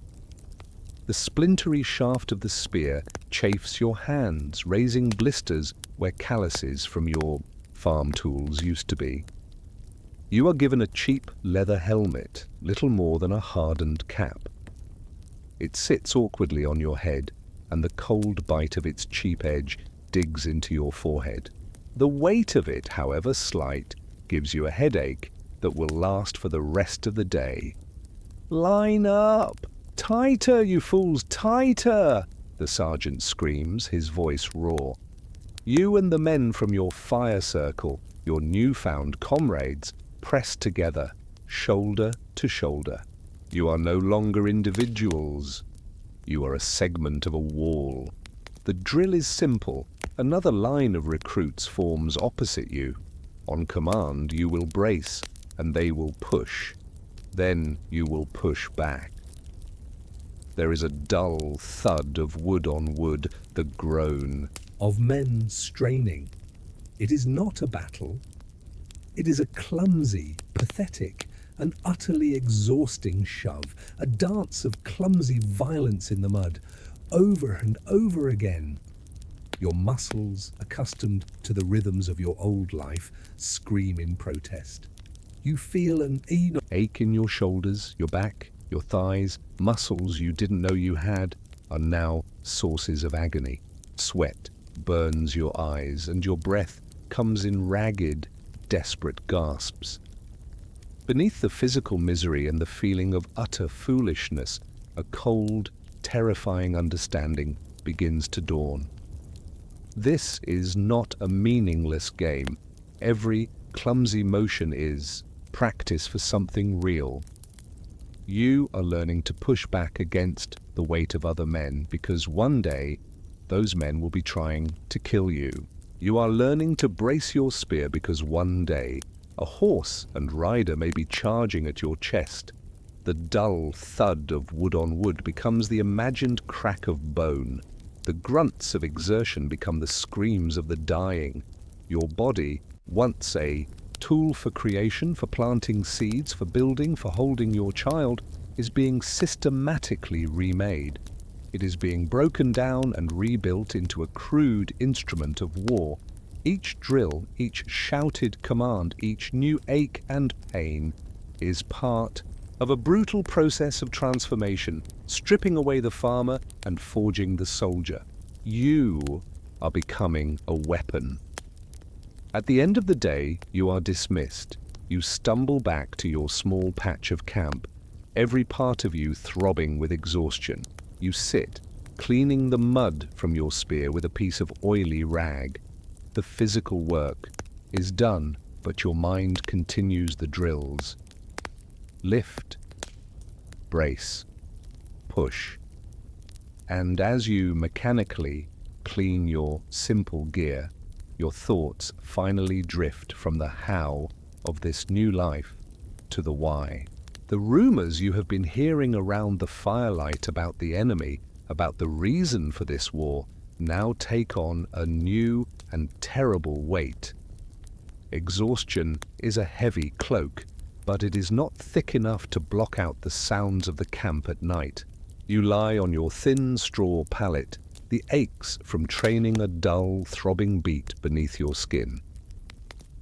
The splintery shaft of the spear chafes your hands, raising blisters where calluses from your farm tools used to be. You are given a cheap leather helmet, little more than a hardened cap. It sits awkwardly on your head, and the cold bite of its cheap edge digs into your forehead. The weight of it, however slight, gives you a headache that will last for the rest of the day. "Line up! Tighter, you fools, tighter!" the sergeant screams, his voice raw. You and the men from your fire circle, your newfound comrades, press together, shoulder to shoulder. You are no longer individuals. You are a segment of a wall. The drill is simple. Another line of recruits forms opposite you. On command, you will brace, and they will push. Then you will push back. There is a dull thud of wood on wood, the groan
of men straining. It is not a battle. It is a clumsy, pathetic, and utterly exhausting shove, a dance of clumsy violence in the mud, over and over again. Your muscles, accustomed to the rhythms of your old life, scream in protest. You feel an
ache in your shoulders, your back, your thighs. Muscles you didn't know you had are now sources of agony. Sweat burns your eyes, and your breath comes in ragged, desperate gasps. Beneath the physical misery and the feeling of utter foolishness, a cold, terrifying understanding begins to dawn. This is not a meaningless game. Every clumsy motion is practice for something real. You are learning to push back against the weight of other men, because one day those men will be trying to kill you. You are learning to brace your spear because one day a horse and rider may be charging at your chest. The dull thud of wood on wood becomes the imagined crack of bone. The grunts of exertion become the screams of the dying. Your body, once a tool for creation, for planting seeds, for building, for holding your child, is being systematically remade. It is being broken down and rebuilt into a crude instrument of war. Each drill, each shouted command, each new ache and pain is part of a brutal process of transformation, stripping away the farmer and forging the soldier. You are becoming a weapon. At the end of the day, you are dismissed. You stumble back to your small patch of camp, every part of you throbbing with exhaustion. You sit, cleaning the mud from your spear with a piece of oily rag. The physical work is done, but your mind continues the drills. Lift, brace, push. And as you mechanically clean your simple gear, your thoughts finally drift from the how of this new life to the why. The rumors you have been hearing around the firelight about the enemy, about the reason for this war, now take on a new and terrible weight. Exhaustion is a heavy cloak, but it is not thick enough to block out the sounds of the camp at night. You lie on your thin straw pallet, the aches from training a dull, throbbing beat beneath your skin.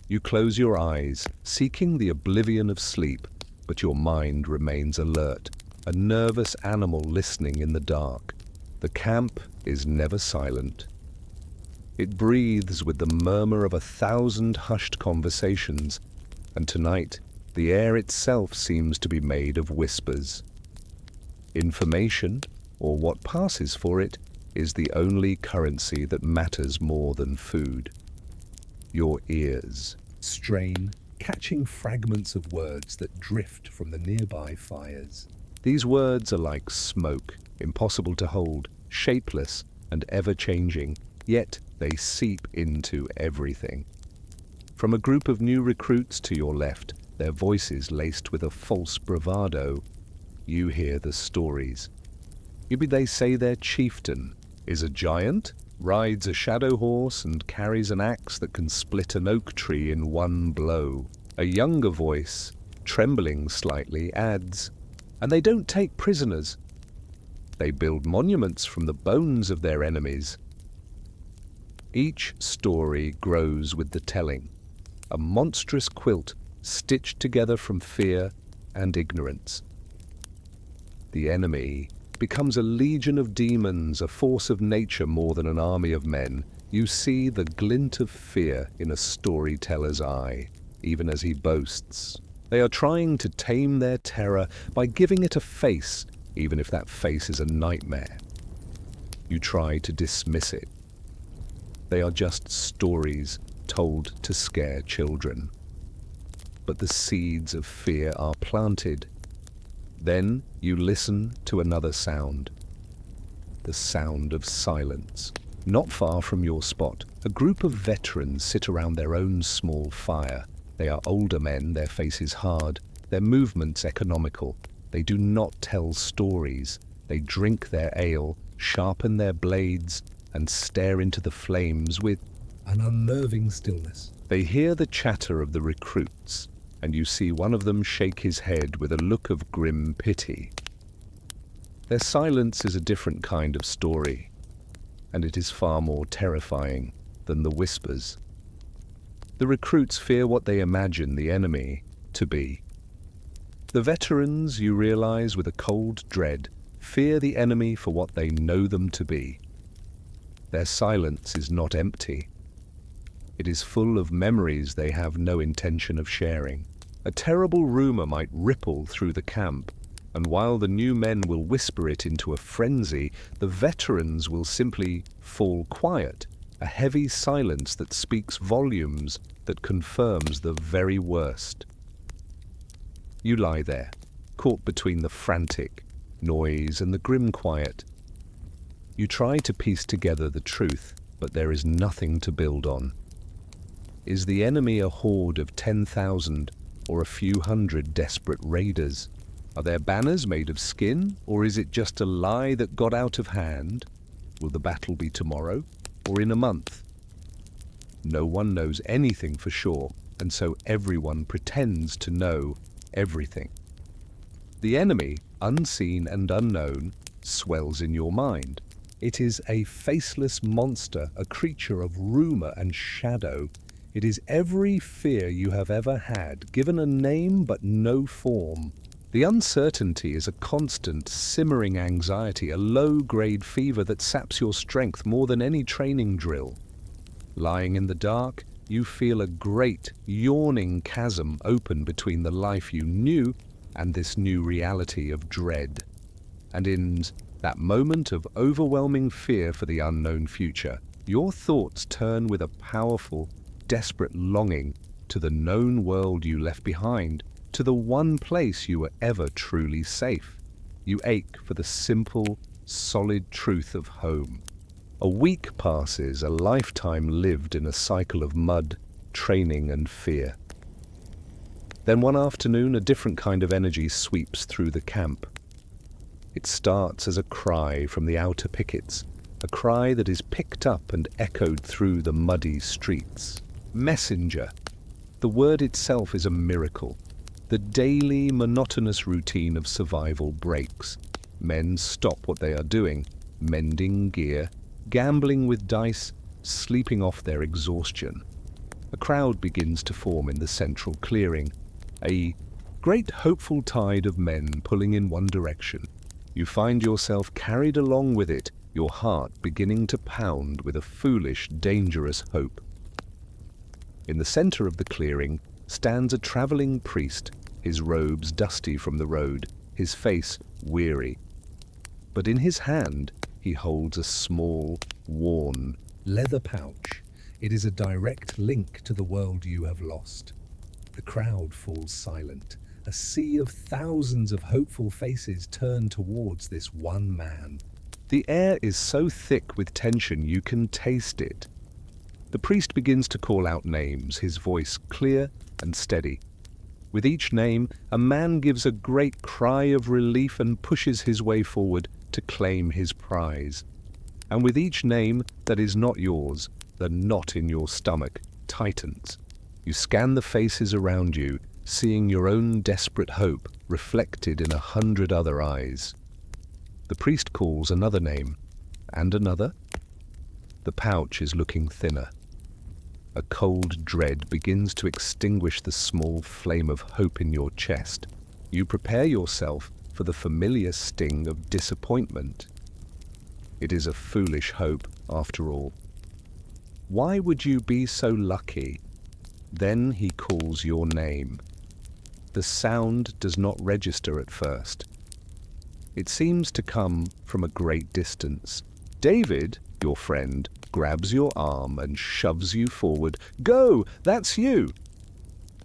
You close your eyes, seeking the oblivion of sleep, but your mind remains alert, a nervous animal listening in the dark. The camp is never silent. It breathes with the murmur of 1,000 hushed conversations, and tonight the air itself seems to be made of whispers. Information, or what passes for it, is the only currency that matters more than food. Your ears strain, catching fragments of words that drift from the nearby fires. These words are like smoke, impossible to hold, shapeless and ever-changing, yet they seep into everything. From a group of new recruits to your left, their voices laced with a false bravado, you hear the stories. Maybe they say their chieftain is a giant, rides a shadow horse, and carries an axe that can split an oak tree in one blow. A younger voice, trembling slightly, adds, "And they don't take prisoners. They build monuments from the bones of their enemies." Each story grows with the telling, a monstrous quilt stitched together from fear and ignorance. The enemy becomes a legion of demons, a force of nature more than an army of men. You see the glint of fear in a storyteller's eye, even as he boasts. They are trying to tame their terror by giving it a face, even if that face is a nightmare. You try to dismiss it. They are just stories told to scare children. But the seeds of fear are planted. Then you listen to another sound. The sound of silence. Not far from your spot, a group of veterans sit around their own small fire. They are older men, their faces hard, their movements economical. They do not tell stories. They drink their ale, sharpen their blades, and stare into the flames with
an unnerving stillness.
They hear the chatter of the recruits, and you see one of them shake his head with a look of grim pity. Their silence is a different kind of story, and it is far more terrifying than the whispers. The recruits fear what they imagine the enemy to be. The veterans, you realize with a cold dread, fear the enemy for what they know them to be. Their silence is not empty. It is full of memories they have no intention of sharing. A terrible rumor might ripple through the camp, and while the new men will whisper it into a frenzy, the veterans will simply fall quiet, a heavy silence that speaks volumes, that confirms the very worst. You lie there, caught between the frantic noise and the grim quiet. You try to piece together the truth, but there is nothing to build on. Is the enemy a horde of 10,000 or a few hundred desperate raiders? Are their banners made of skin, or is it just a lie that got out of hand? Will the battle be tomorrow or in a month? No one knows anything for sure, and so everyone pretends to know everything. The enemy, unseen and unknown, swells in your mind. It is a faceless monster, a creature of rumor and shadow. It is every fear you have ever had, given a name but no form. The uncertainty is a constant, simmering anxiety, a low-grade fever that saps your strength more than any training drill. Lying in the dark, you feel a great, yawning chasm open between the life you knew and this new reality of dread. And in that moment of overwhelming fear for the unknown future, your thoughts turn with a powerful, desperate longing to the known world you left behind, to the one place you were ever truly safe. You ache for the simple, solid truth of home. A week passes, a lifetime lived in a cycle of mud, training and fear. Then one afternoon, a different kind of energy sweeps through the camp. It starts as a cry from the outer pickets, a cry that is picked up and echoed through the muddy streets. Messenger. The word itself is a miracle. The daily, monotonous routine of survival breaks. Men stop what they are doing, mending gear, gambling with dice, sleeping off their exhaustion. A crowd begins to form in the central clearing, a great hopeful tide of men pulling in one direction. You find yourself carried along with it, your heart beginning to pound with a foolish, dangerous hope. In the center of the clearing stands a traveling priest, his robes dusty from the road, his face weary. But in his hand he holds a small, worn
leather pouch. It is a direct link to the world you have lost. The crowd falls silent. A sea of thousands of hopeful faces turn towards this one man.
The air is so thick with tension you can taste it. The priest begins to call out names, his voice clear and steady. With each name, a man gives a great cry of relief and pushes his way forward to claim his prize. And with each name that is not yours, the knot in your stomach tightens. You scan the faces around you, seeing your own desperate hope reflected in 100 other eyes. The priest calls another name, and another. The pouch is looking thinner. A cold dread begins to extinguish the small flame of hope in your chest. You prepare yourself for the familiar sting of disappointment. It is a foolish hope, after all. Why would you be so lucky? Then he calls your name. The sound does not register at first. It seems to come from a great distance. David, your friend, grabs your arm and shoves you forward. Go, that's you!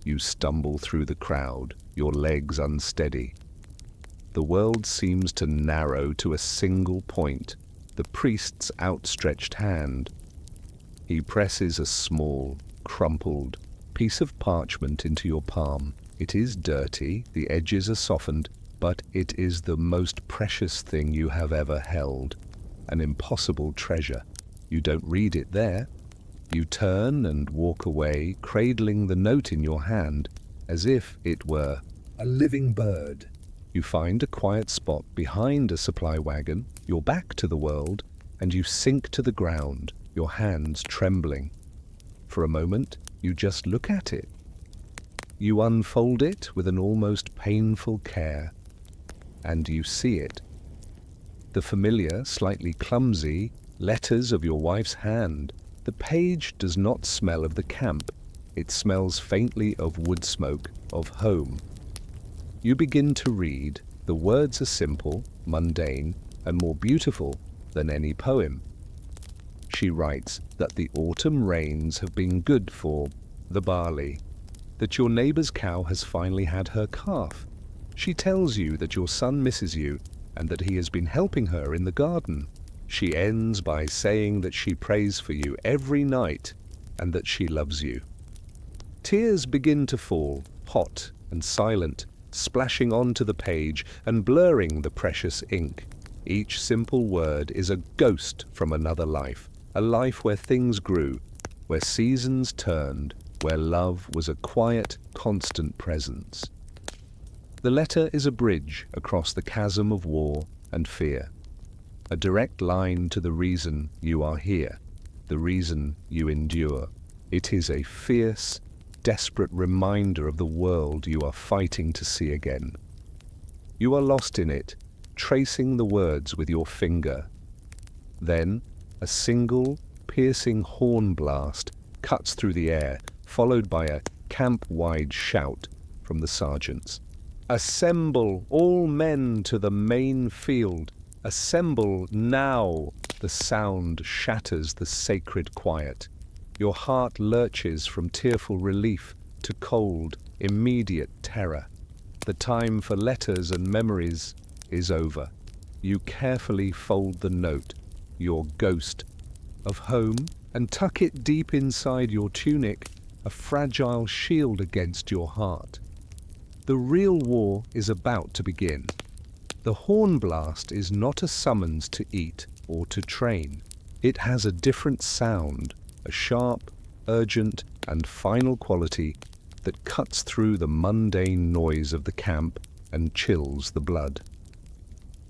You stumble through the crowd, your legs unsteady. The world seems to narrow to a single point, the priest's outstretched hand. He presses a small, crumpled piece of parchment into your palm. It is dirty, the edges are softened, but it is the most precious thing you have ever held. An impossible treasure. You don't read it there. You turn and walk away, cradling the note in your hand, as if it were
a living bird.
You find a quiet spot behind a supply wagon, your back to the world, and you sink to the ground, your hands trembling. For a moment, you just look at it. You unfold it with an almost painful care, and you see it. The familiar, slightly clumsy letters of your wife's hand. The page does not smell of the camp. It smells faintly of wood smoke, of home. You begin to read. The words are simple, mundane, and more beautiful than any poem. She writes that the autumn rains have been good for the barley, that your neighbor's cow has finally had her calf. She tells you that your son misses you and that he has been helping her in the garden. She ends by saying that she prays for you every night and that she loves you. Tears begin to fall, hot and silent, splashing onto the page and blurring the precious ink. Each simple word is a ghost from another life, a life where things grew, where seasons turned, where love was a quiet, constant presence. The letter is a bridge across the chasm of war and fear, a direct line to the reason you are here, the reason you endure. It is a fierce, desperate reminder of the world you are fighting to see again. You are lost in it, tracing the words with your finger. Then, a single, piercing horn blast cuts through the air, followed by a camp-wide shout from the sergeants. "Assemble, all men to the main field! Assemble now!" The sound shatters the sacred quiet. Your heart lurches from tearful relief to cold, immediate terror. The time for letters and memories is over. You carefully fold the note, your ghost of home, and tuck it deep inside your tunic, a fragile shield against your heart. The real war is about to begin. The horn blast is not a summons to eat or to train. It has a different sound, a sharp, urgent, and final quality that cuts through the mundane noise of the camp and chills the blood.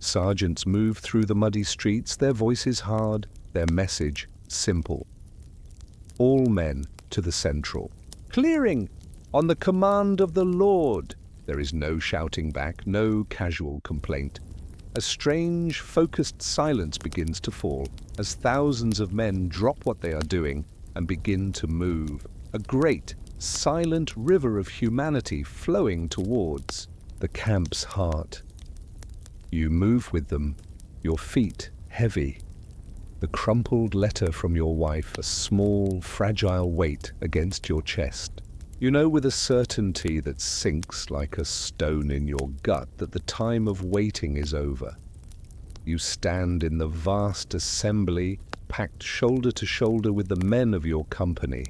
Sergeants move through the muddy streets, their voices hard, their message simple. All men to the central. Clearing! On the command of the Lord! There is no shouting back, no casual complaint. A strange, focused silence begins to fall as thousands of men drop what they are doing and begin to move. A great, silent river of humanity flowing towards the camp's heart. You move with them, your feet heavy. The crumpled letter from your wife, a small, fragile weight against your chest. You know with a certainty that sinks like a stone in your gut that the time of waiting is over. You stand in the vast assembly, packed shoulder to shoulder with the men of your company.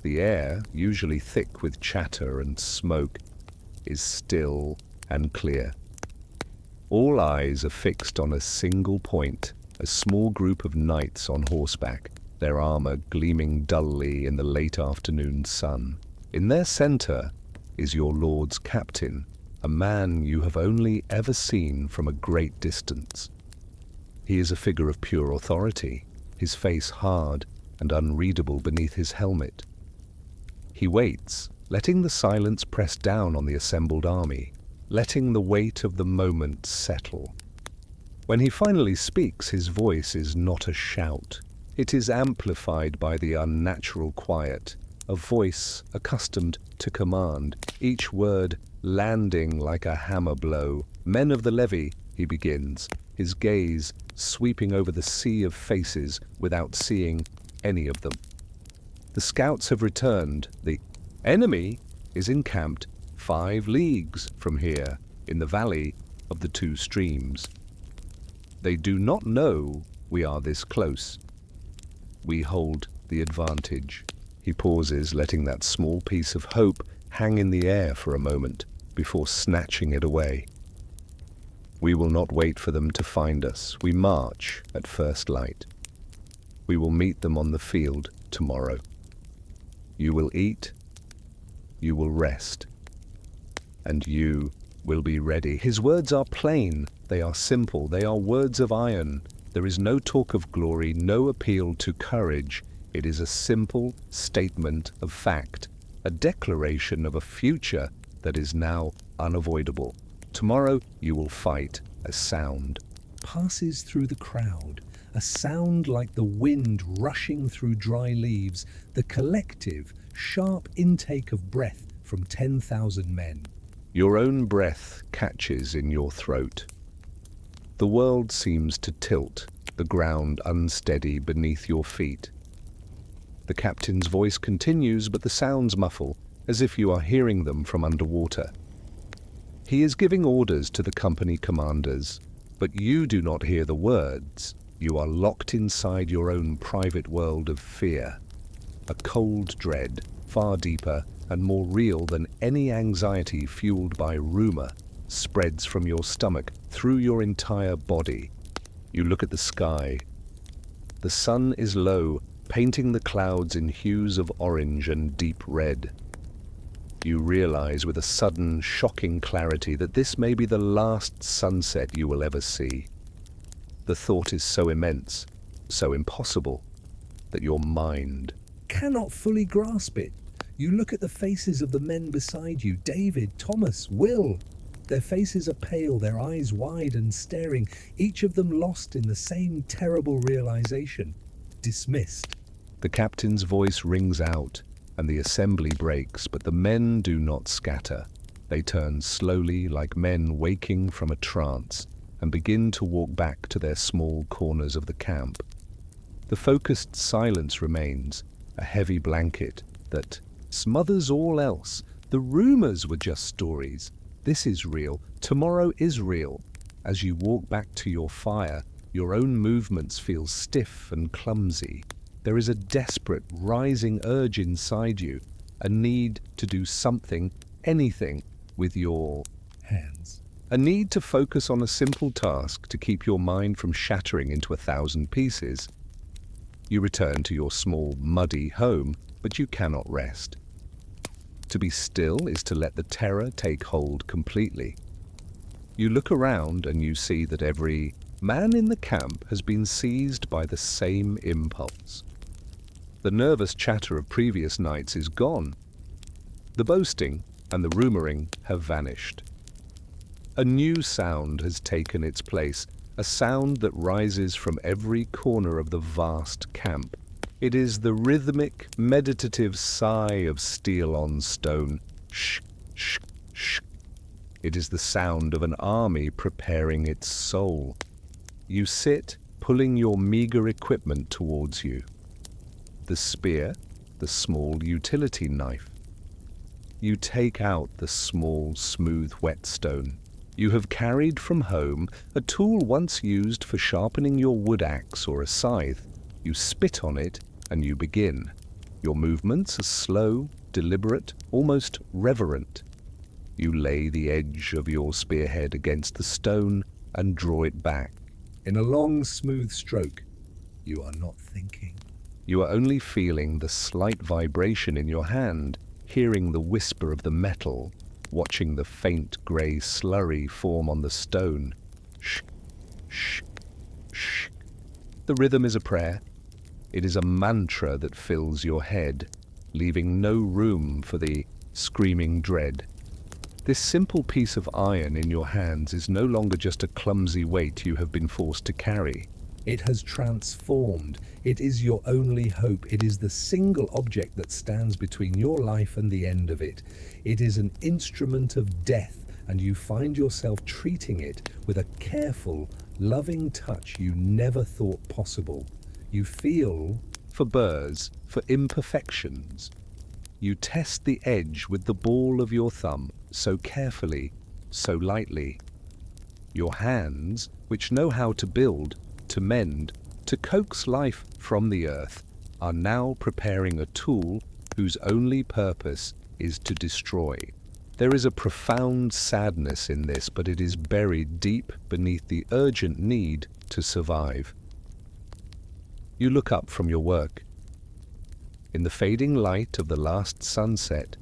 The air, usually thick with chatter and smoke, is still and clear. All eyes are fixed on a single point, a small group of knights on horseback, their armor gleaming dully in the late afternoon sun. In their center is your lord's captain, a man you have only ever seen from a great distance. He is a figure of pure authority, his face hard and unreadable beneath his helmet. He waits, letting the silence press down on the assembled army, letting the weight of the moment settle. When he finally speaks, his voice is not a shout. It is amplified by the unnatural quiet, a voice accustomed to command, each word landing like a hammer blow. "Men of the levy," he begins, his gaze sweeping over the sea of faces without seeing any of them. The scouts have returned. The enemy is encamped 5 leagues from here, in the valley of the 2 streams. They do not know we are this close. We hold the advantage. He pauses, letting that small piece of hope hang in the air for a moment before snatching it away. We will not wait for them to find us. We march at first light. We will meet them on the field tomorrow. You will eat, you will rest, and you will be ready. His words are plain, they are simple, they are words of iron. There is no talk of glory, no appeal to courage. It is a simple statement of fact, a declaration of a future that is now unavoidable. Tomorrow you will fight. A sound
passes through the crowd, a sound like the wind rushing through dry leaves, the collective, sharp intake of breath from 10,000 men.
Your own breath catches in your throat. The world seems to tilt, the ground unsteady beneath your feet. The captain's voice continues, but the sounds muffle, as if you are hearing them from underwater. He is giving orders to the company commanders, but you do not hear the words. You are locked inside your own private world of fear. A cold dread, far deeper and more real than any anxiety fueled by rumor, spreads from your stomach through your entire body. You look at the sky. The sun is low, painting the clouds in hues of orange and deep red. You realize with a sudden, shocking clarity that this may be the last sunset you will ever see. The thought is so immense, so impossible, that your mind
cannot fully grasp it. You look at the faces of the men beside you, David, Thomas, Will. Their faces are pale, their eyes wide and staring, each of them lost in the same terrible realization. Dismissed.
The captain's voice rings out, and the assembly breaks, but the men do not scatter. They turn slowly, like men waking from a trance, and begin to walk back to their small corners of the camp. The focused silence remains, a heavy blanket that smothers all else. The rumors were just stories. This is real. Tomorrow is real. As you walk back to your fire, your own movements feel stiff and clumsy. There is a desperate, rising urge inside you, a need to do something, anything, with your
hands.
A need to focus on a simple task to keep your mind from shattering into 1,000 pieces. You return to your small, muddy home, but you cannot rest. To be still is to let the terror take hold completely. You look around and you see that every man in the camp has been seized by the same impulse. The nervous chatter of previous nights is gone. The boasting and the rumoring have vanished. A new sound has taken its place, a sound that rises from every corner of the vast camp. It is the rhythmic, meditative sigh of steel on stone. Shh, shh, shh. It is the sound of an army preparing its soul. You sit, pulling your meager equipment towards you. The spear, the small utility knife. You take out the small, smooth whetstone. You have carried from home a tool once used for sharpening your wood axe or a scythe. You spit on it and you begin. Your movements are slow, deliberate, almost reverent. You lay the edge of your spearhead against the stone and draw it back.
In a long, smooth stroke, you are not thinking.
You are only feeling the slight vibration in your hand, hearing the whisper of the metal, watching the faint grey slurry form on the stone. Shh, shh, shh. The rhythm is a prayer. It is a mantra that fills your head, leaving no room for the screaming dread. This simple piece of iron in your hands is no longer just a clumsy weight you have been forced to carry.
It has transformed. It is your only hope. It is the single object that stands between your life and the end of it. It is an instrument of death, and you find yourself treating it with a careful, loving touch you never thought possible. You feel
For burrs, for imperfections. You test the edge with the ball of your thumb, so carefully, so lightly. Your hands, which know how to build, to mend, to coax life from the earth, are now preparing a tool whose only purpose is to destroy. There is a profound sadness in this, but it is buried deep beneath the urgent need to survive. You look up from your work. In the fading light of the last sunset,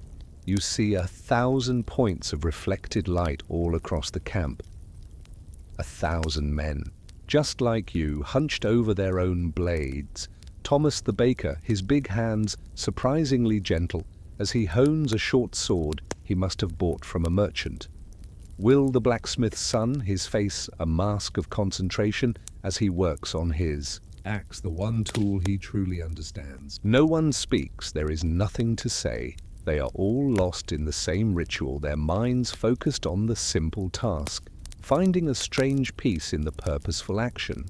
you see 1,000 points of reflected light all across the camp. 1,000 men, just like you, hunched over their own blades. Thomas the baker, his big hands surprisingly gentle, as he hones a short sword he must have bought from a merchant. Will the blacksmith's son, his face a mask of concentration as he works on his
axe, the one tool he truly understands.
No one speaks, there is nothing to say. They are all lost in the same ritual, their minds focused on the simple task, finding a strange peace in the purposeful action.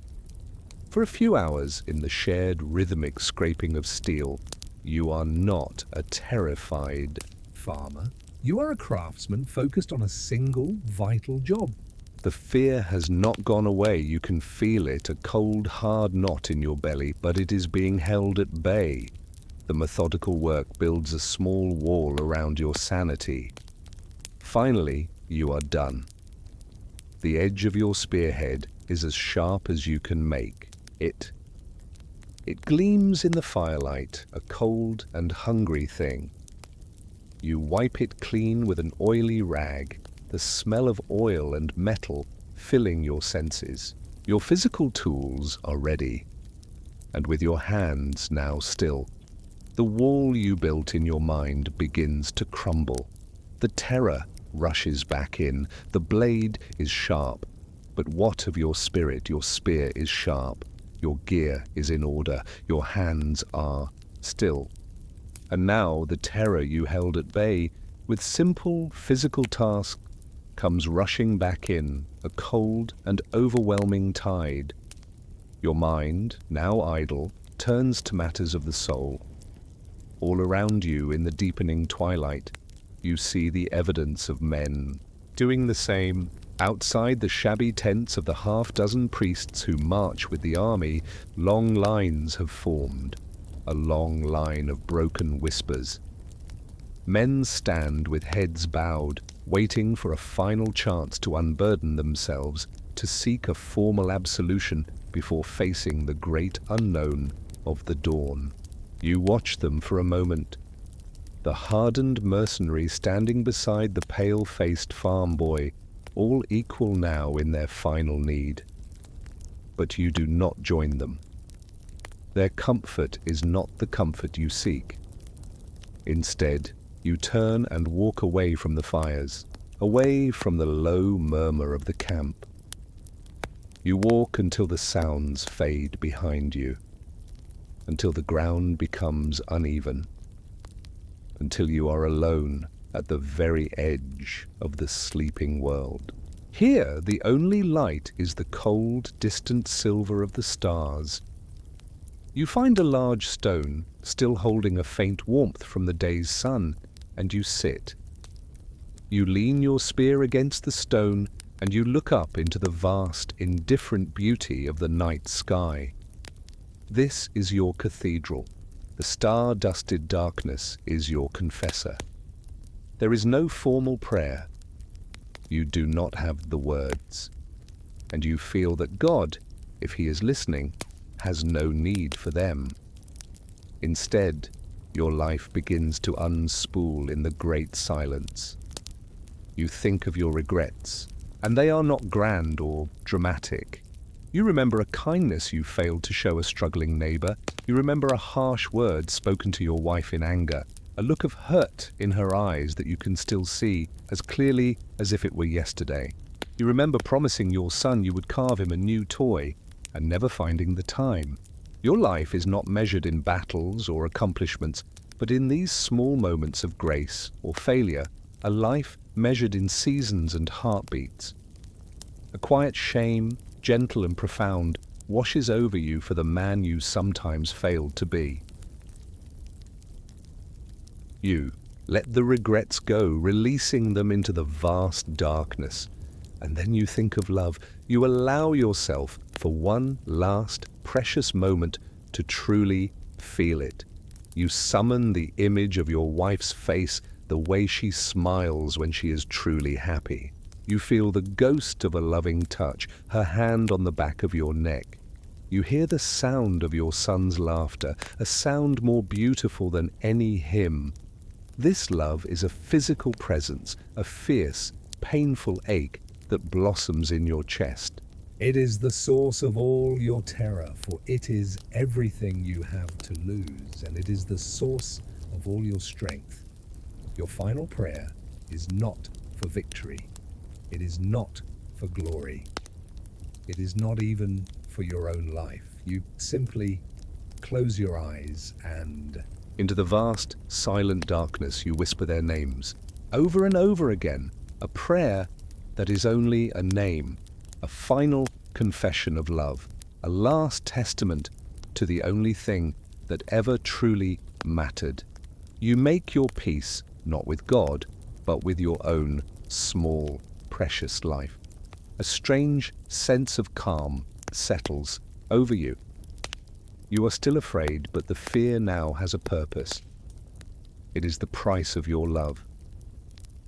For a few hours, in the shared rhythmic scraping of steel, you are not a terrified
Farmer, you are a craftsman focused on a single, vital job.
The fear has not gone away. You can feel it, a cold, hard knot in your belly, but it is being held at bay. The methodical work builds a small wall around your sanity. Finally, you are done. The edge of your spearhead is as sharp as you can make it. It gleams in the firelight, a cold and hungry thing. You wipe it clean with an oily rag, the smell of oil and metal filling your senses. Your physical tools are ready, and with your hands now still, the wall you built in your mind begins to crumble. The terror rushes back in. The blade is sharp, but what of your spirit? Your spear is sharp. Your gear is in order. Your hands are still. And now the terror you held at bay with simple physical tasks comes rushing back in, a cold and overwhelming tide. Your mind, now idle, turns to matters of the soul. All around you in the deepening twilight, you see the evidence of men doing the same. Outside the shabby tents of the half-dozen priests who march with the army, long lines have formed, a long line of broken whispers. Men stand with heads bowed, waiting for a final chance to unburden themselves, to seek a formal absolution before facing the great unknown of the dawn. You watch them for a moment. The hardened mercenary standing beside the pale-faced farm boy, all equal now in their final need. But you do not join them. Their comfort is not the comfort you seek. Instead, you turn and walk away from the fires, away from the low murmur of the camp. You walk until the sounds fade behind you, until the ground becomes uneven, until you are alone at the very edge of the sleeping world. Here, the only light is the cold, distant silver of the stars. You find a large stone, still holding a faint warmth from the day's sun, and you sit. You lean your spear against the stone, and you look up into the vast, indifferent beauty of the night sky. This is your cathedral. The star-dusted darkness is your confessor. There is no formal prayer. You do not have the words. And you feel that God if he is listening, has no need for them. Instead, your life begins to unspool in the great silence. You think of your regrets, and they are not grand or dramatic. You remember a kindness you failed to show a struggling neighbor. You remember a harsh word spoken to your wife in anger, a look of hurt in her eyes that you can still see as clearly as if it were yesterday. You remember promising your son you would carve him a new toy and never finding the time. Your life is not measured in battles or accomplishments, but in these small moments of grace or failure, a life measured in seasons and heartbeats. A quiet shame, gentle and profound, washes over you for the man you sometimes failed to be. You let the regrets go, releasing them into the vast darkness. And then you think of love. You allow yourself for one last precious moment to truly feel it. You summon the image of your wife's face, the way she smiles when she is truly happy. You feel the ghost of a loving touch, her hand on the back of your neck. You hear the sound of your son's laughter, a sound more beautiful than any hymn. This love is a physical presence, a fierce, painful ache that blossoms in your chest.
It is the source of all your terror, for it is everything you have to lose, and it is the source of all your strength. Your final prayer is not for victory. It is not for glory. It is not even for your own life. You simply close your eyes and...
Into the vast, silent darkness you whisper their names, over and over again, a prayer that is only a name, a final confession of love, a last testament to the only thing that ever truly mattered. You make your peace not with God, but with your own small, precious life. A strange sense of calm settles over you. You are still afraid, but the fear now has a purpose. It is the price of your love.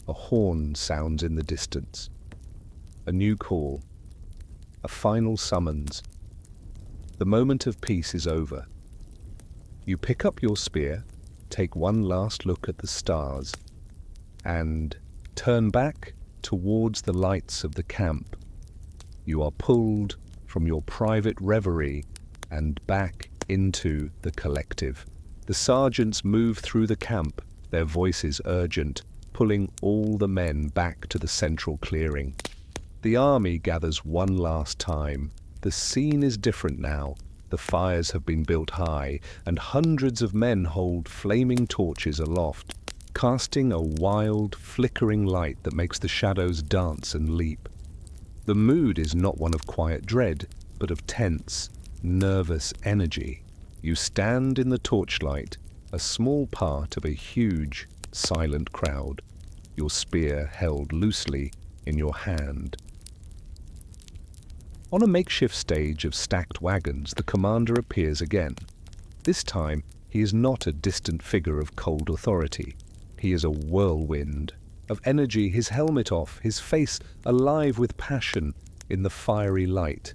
A horn sounds in the distance. A new call. A final summons. The moment of peace is over. You pick up your spear, take one last look at the stars, and turn back towards the lights of the camp. You are pulled from your private reverie and back into the collective. The sergeants move through the camp, their voices urgent, pulling all the men back to the central clearing. The army gathers one last time. The scene is different now. The fires have been built high, and hundreds of men hold flaming torches aloft, casting a wild, flickering light that makes the shadows dance and leap. The mood is not one of quiet dread, but of tense, nervous energy. You stand in the torchlight, a small part of a huge, silent crowd, your spear held loosely in your hand. On a makeshift stage of stacked wagons, the commander appears again. This time, he is not a distant figure of cold authority. He is a whirlwind of energy, his helmet off, his face alive with passion in the fiery light.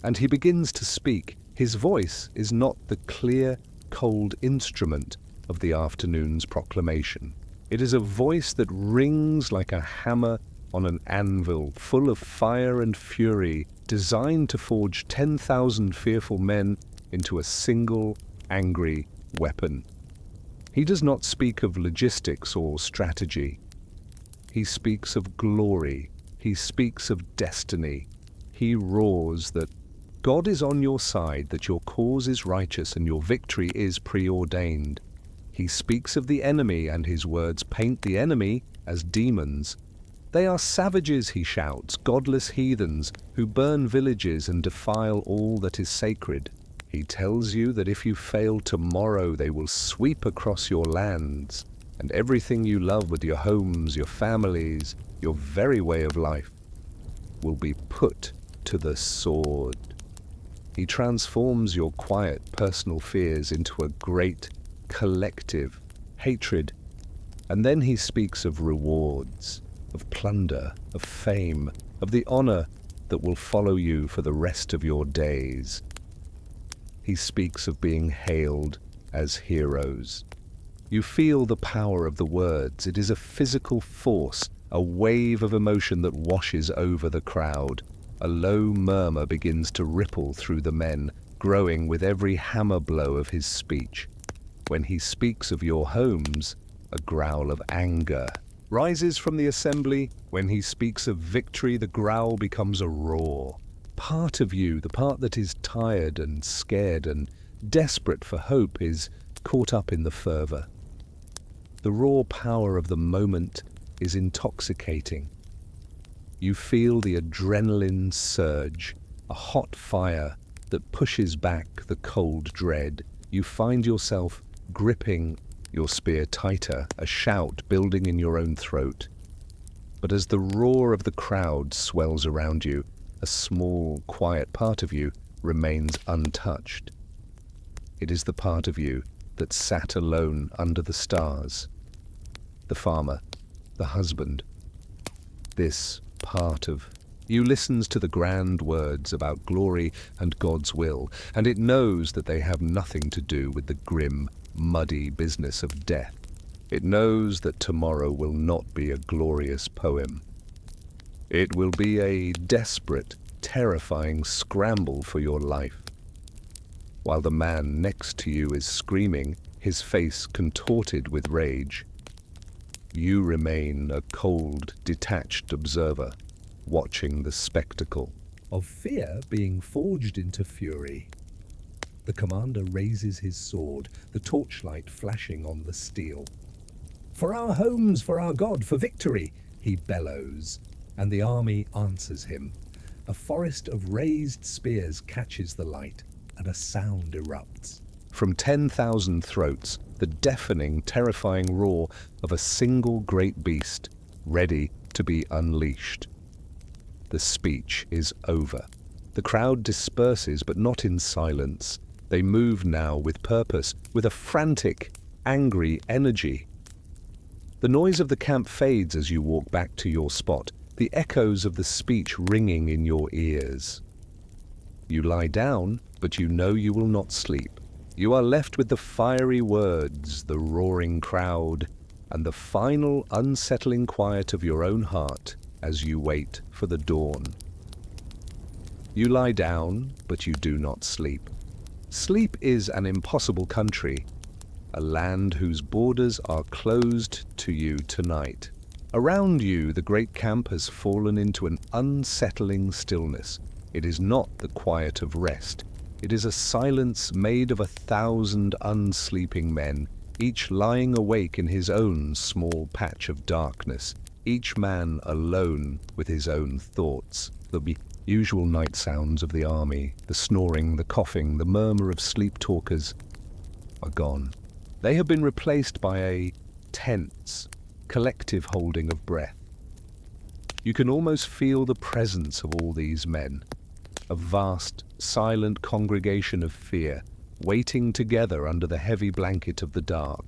And he begins to speak. His voice is not the clear, cold instrument of the afternoon's proclamation. It is a voice that rings like a hammer on an anvil, full of fire and fury, designed to forge 10,000 fearful men into a single, angry weapon. He does not speak of logistics or strategy. He speaks of glory. He speaks of destiny. He roars that God is on your side, that your cause is righteous and your victory is preordained. He speaks of the enemy, and his words paint the enemy as demons. They are savages, he shouts, godless heathens who burn villages and defile all that is sacred. He tells you that if you fail tomorrow, they will sweep across your lands, and everything you love with your homes, your families, your very way of life, will be put to the sword. He transforms your quiet personal fears into a great collective hatred, and then he speaks of rewards, of plunder, of fame, of the honor that will follow you for the rest of your days. He speaks of being hailed as heroes. You feel the power of the words. It is a physical force, a wave of emotion that washes over the crowd. A low murmur begins to ripple through the men, growing with every hammer blow of his speech. When he speaks of your homes, a growl of anger rises from the assembly. When he speaks of victory, the growl becomes a roar. Part of you, the part that is tired and scared and desperate for hope, is caught up in the fervor. The raw power of the moment is intoxicating. You feel the adrenaline surge, a hot fire that pushes back the cold dread. You find yourself gripping your spear tighter, a shout building in your own throat. But as the roar of the crowd swells around you, a small, quiet part of you remains untouched. It is the part of you that sat alone under the stars. The farmer, the husband. This part of you listens to the grand words about glory and God's will, and it knows that they have nothing to do with the grim, muddy business of death. It knows that tomorrow will not be a glorious poem. It will be a desperate, terrifying scramble for your life. While the man next to you is screaming, his face contorted with rage, you remain a cold, detached observer, watching the spectacle.
Of fear being forged into fury. The commander raises his sword, the torchlight flashing on the steel. "For our homes, for our God, for victory!" he bellows, and the army answers him. A forest of raised spears catches the light, and a sound erupts.
From 10,000 throats, the deafening, terrifying roar of a single great beast, ready to be unleashed. The speech is over. The crowd disperses, but not in silence. They move now with purpose, with a frantic, angry energy. The noise of the camp fades as you walk back to your spot, the echoes of the speech ringing in your ears. You lie down, but you know you will not sleep. You are left with the fiery words, the roaring crowd, and the final unsettling quiet of your own heart as you wait for the dawn. You lie down, but you do not sleep. Sleep is an impossible country, a land whose borders are closed to you tonight. Around you, the great camp has fallen into an unsettling stillness. It is not the quiet of rest. It is a silence made of 1,000 unsleeping men, each lying awake in his own small patch of darkness, each man alone with his own thoughts. The usual night sounds of the army, the snoring, the coughing, the murmur of sleep talkers, are gone. They have been replaced by a tense, collective holding of breath. You can almost feel the presence of all these men, a vast, silent congregation of fear, waiting together under the heavy blanket of the dark.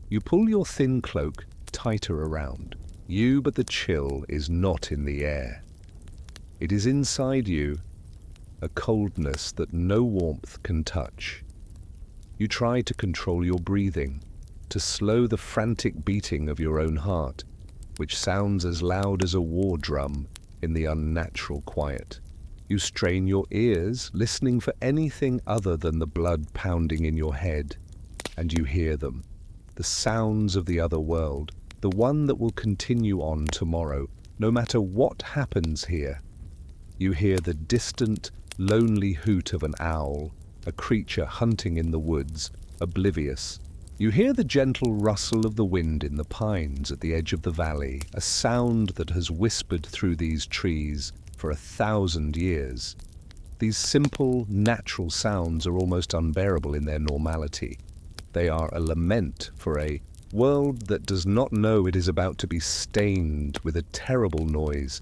You pull your thin cloak tighter around you, but the chill is not in the air. It is inside you, a coldness that no warmth can touch. You try to control your breathing, to slow the frantic beating of your own heart, which sounds as loud as a war drum in the unnatural quiet. You strain your ears, listening for anything other than the blood pounding in your head, and you hear them, the sounds of the other world, the one that will continue on tomorrow, no matter what happens here. You hear the distant, lonely hoot of an owl, a creature hunting in the woods, oblivious. You hear the gentle rustle of the wind in the pines at the edge of the valley, a sound that has whispered through these trees for 1,000 years. These simple, natural sounds are almost unbearable in their normality. They are a lament for a world that does not know it is about to be stained with a terrible noise.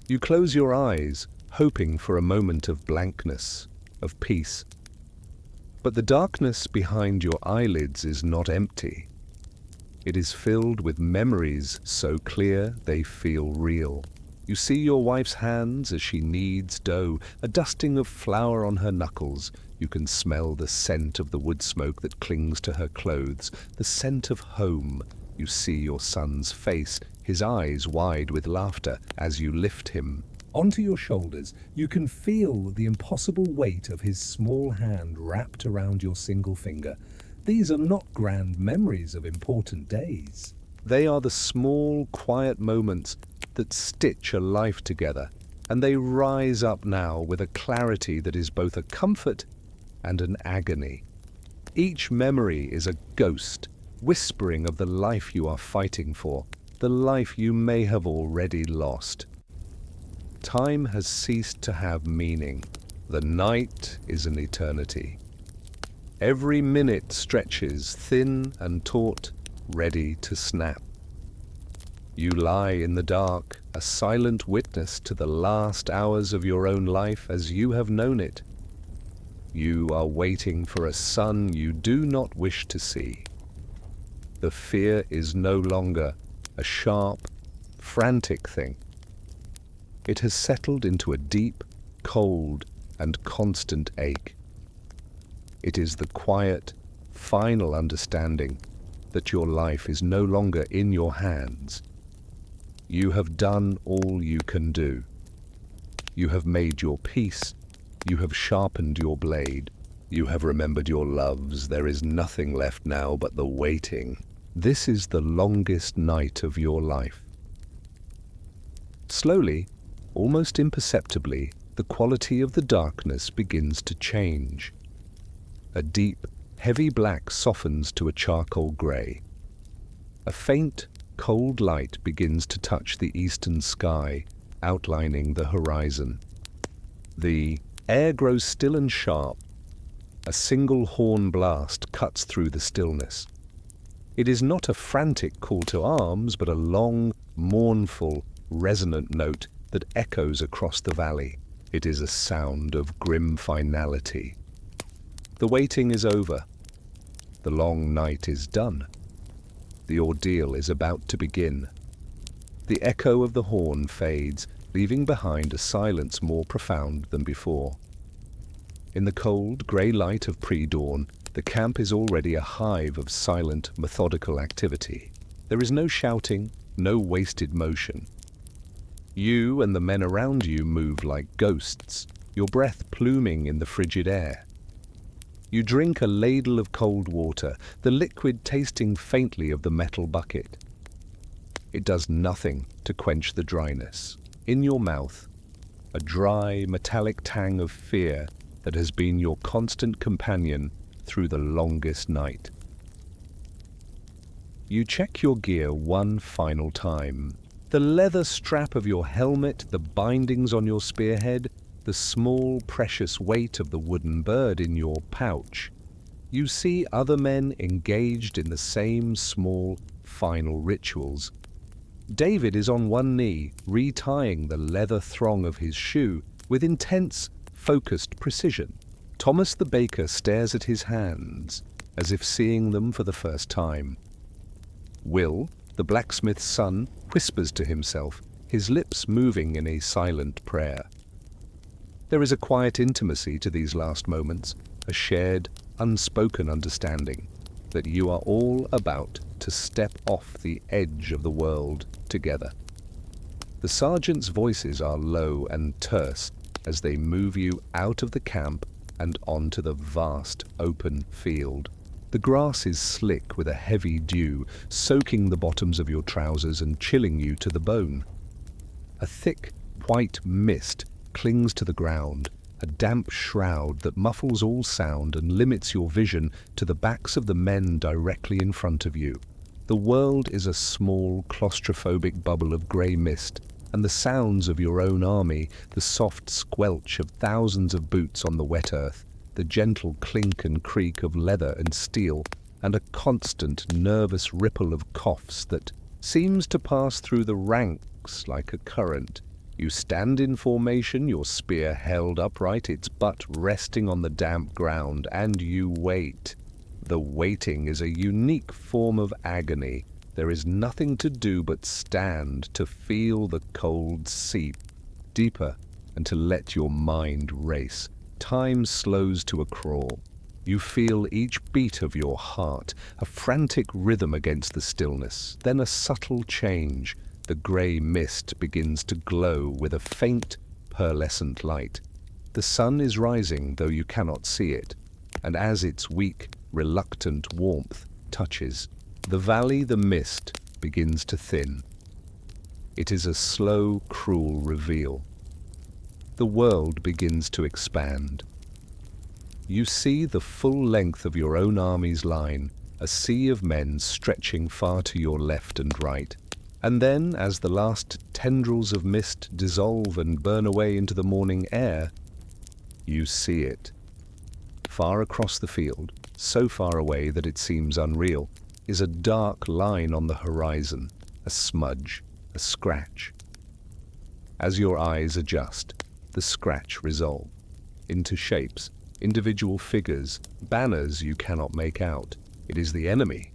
You close your eyes, hoping for a moment of blankness, of peace. But the darkness behind your eyelids is not empty. It is filled with memories so clear they feel real. You see your wife's hands as she kneads dough, a dusting of flour on her knuckles. You can smell the scent of the wood smoke that clings to her clothes, the scent of home. You see your son's face, his eyes wide with laughter, as you lift him
onto your shoulders. You can feel the impossible weight of his small hand wrapped around your single finger. These are not grand memories of important days.
They are the small, quiet moments that stitch a life together, and they rise up now with a clarity that is both a comfort and an agony. Each memory is a ghost, whispering of the life you are fighting for, the life you may have already lost. Time has ceased to have meaning. The night is an eternity. Every minute stretches thin and taut, ready to snap. You lie in the dark, a silent witness to the last hours of your own life as you have known it. You are waiting for a sun you do not wish to see. The fear is no longer a sharp, frantic thing. It has settled into a deep, cold, and constant ache. It is the quiet, final understanding that your life is no longer in your hands. You have done all you can do. You have made your peace. You have sharpened your blade. You have remembered your loves. There is nothing left now but the waiting. This is the longest night of your life. Slowly, almost imperceptibly, the quality of the darkness begins to change. A deep, heavy black softens to a charcoal grey. A faint, cold light begins to touch the eastern sky, outlining the horizon. The air grows still and sharp. A single horn blast cuts through the stillness. It is not a frantic call to arms, but a long, mournful, resonant note that echoes across the valley. It is a sound of grim finality. The waiting is over. The long night is done. The ordeal is about to begin. The echo of the horn fades, leaving behind a silence more profound than before. In the cold, grey light of pre-dawn, the camp is already a hive of silent, methodical activity. There is no shouting, no wasted motion. You and the men around you move like ghosts, your breath pluming in the frigid air. You drink a ladle of cold water, the liquid tasting faintly of the metal bucket. It does nothing to quench the dryness. In your mouth, a dry, metallic tang of fear that has been your constant companion through the longest night. You check your gear one final time. The leather strap of your helmet, the bindings on your spearhead, the small, precious weight of the wooden bird in your pouch. You see other men engaged in the same small, final rituals. David is on one knee, retying the leather thong of his shoe with intense, focused precision. Thomas the baker stares at his hands, as if seeing them for the first time. Will, the blacksmith's son, whispers to himself, his lips moving in a silent prayer. There is a quiet intimacy to these last moments, a shared, unspoken understanding that you are all about to step off the edge of the world together. The sergeants' voices are low and terse as they move you out of the camp and onto the vast open field. The grass is slick with a heavy dew, soaking the bottoms of your trousers and chilling you to the bone. A thick, white mist clings to the ground, a damp shroud that muffles all sound and limits your vision to the backs of the men directly in front of you. The world is a small, claustrophobic bubble of grey mist, and the sounds of your own army, the soft squelch of thousands of boots on the wet earth, the gentle clink and creak of leather and steel, and a constant, nervous ripple of coughs that seems to pass through the ranks like a current. You stand in formation, your spear held upright, its butt resting on the damp ground, and you wait. The waiting is a unique form of agony, There is nothing to do but stand to feel the cold seep deeper and to let your mind race. Time slows to a crawl. You feel each beat of your heart, a frantic rhythm against the stillness. Then a subtle change. The grey mist begins to glow with a faint, pearlescent light. The sun is rising, though you cannot see it, and as its weak, reluctant warmth touches the valley, the mist begins to thin. It is a slow, cruel reveal. The world begins to expand. You see the full length of your own army's line, a sea of men stretching far to your left and right. And then, as the last tendrils of mist dissolve and burn away into the morning air, you see it. Far across the field, so far away that it seems unreal, is a dark line on the horizon, a smudge, a scratch. As your eyes adjust, the scratch resolves into shapes, individual figures, banners you cannot make out. It is the enemy.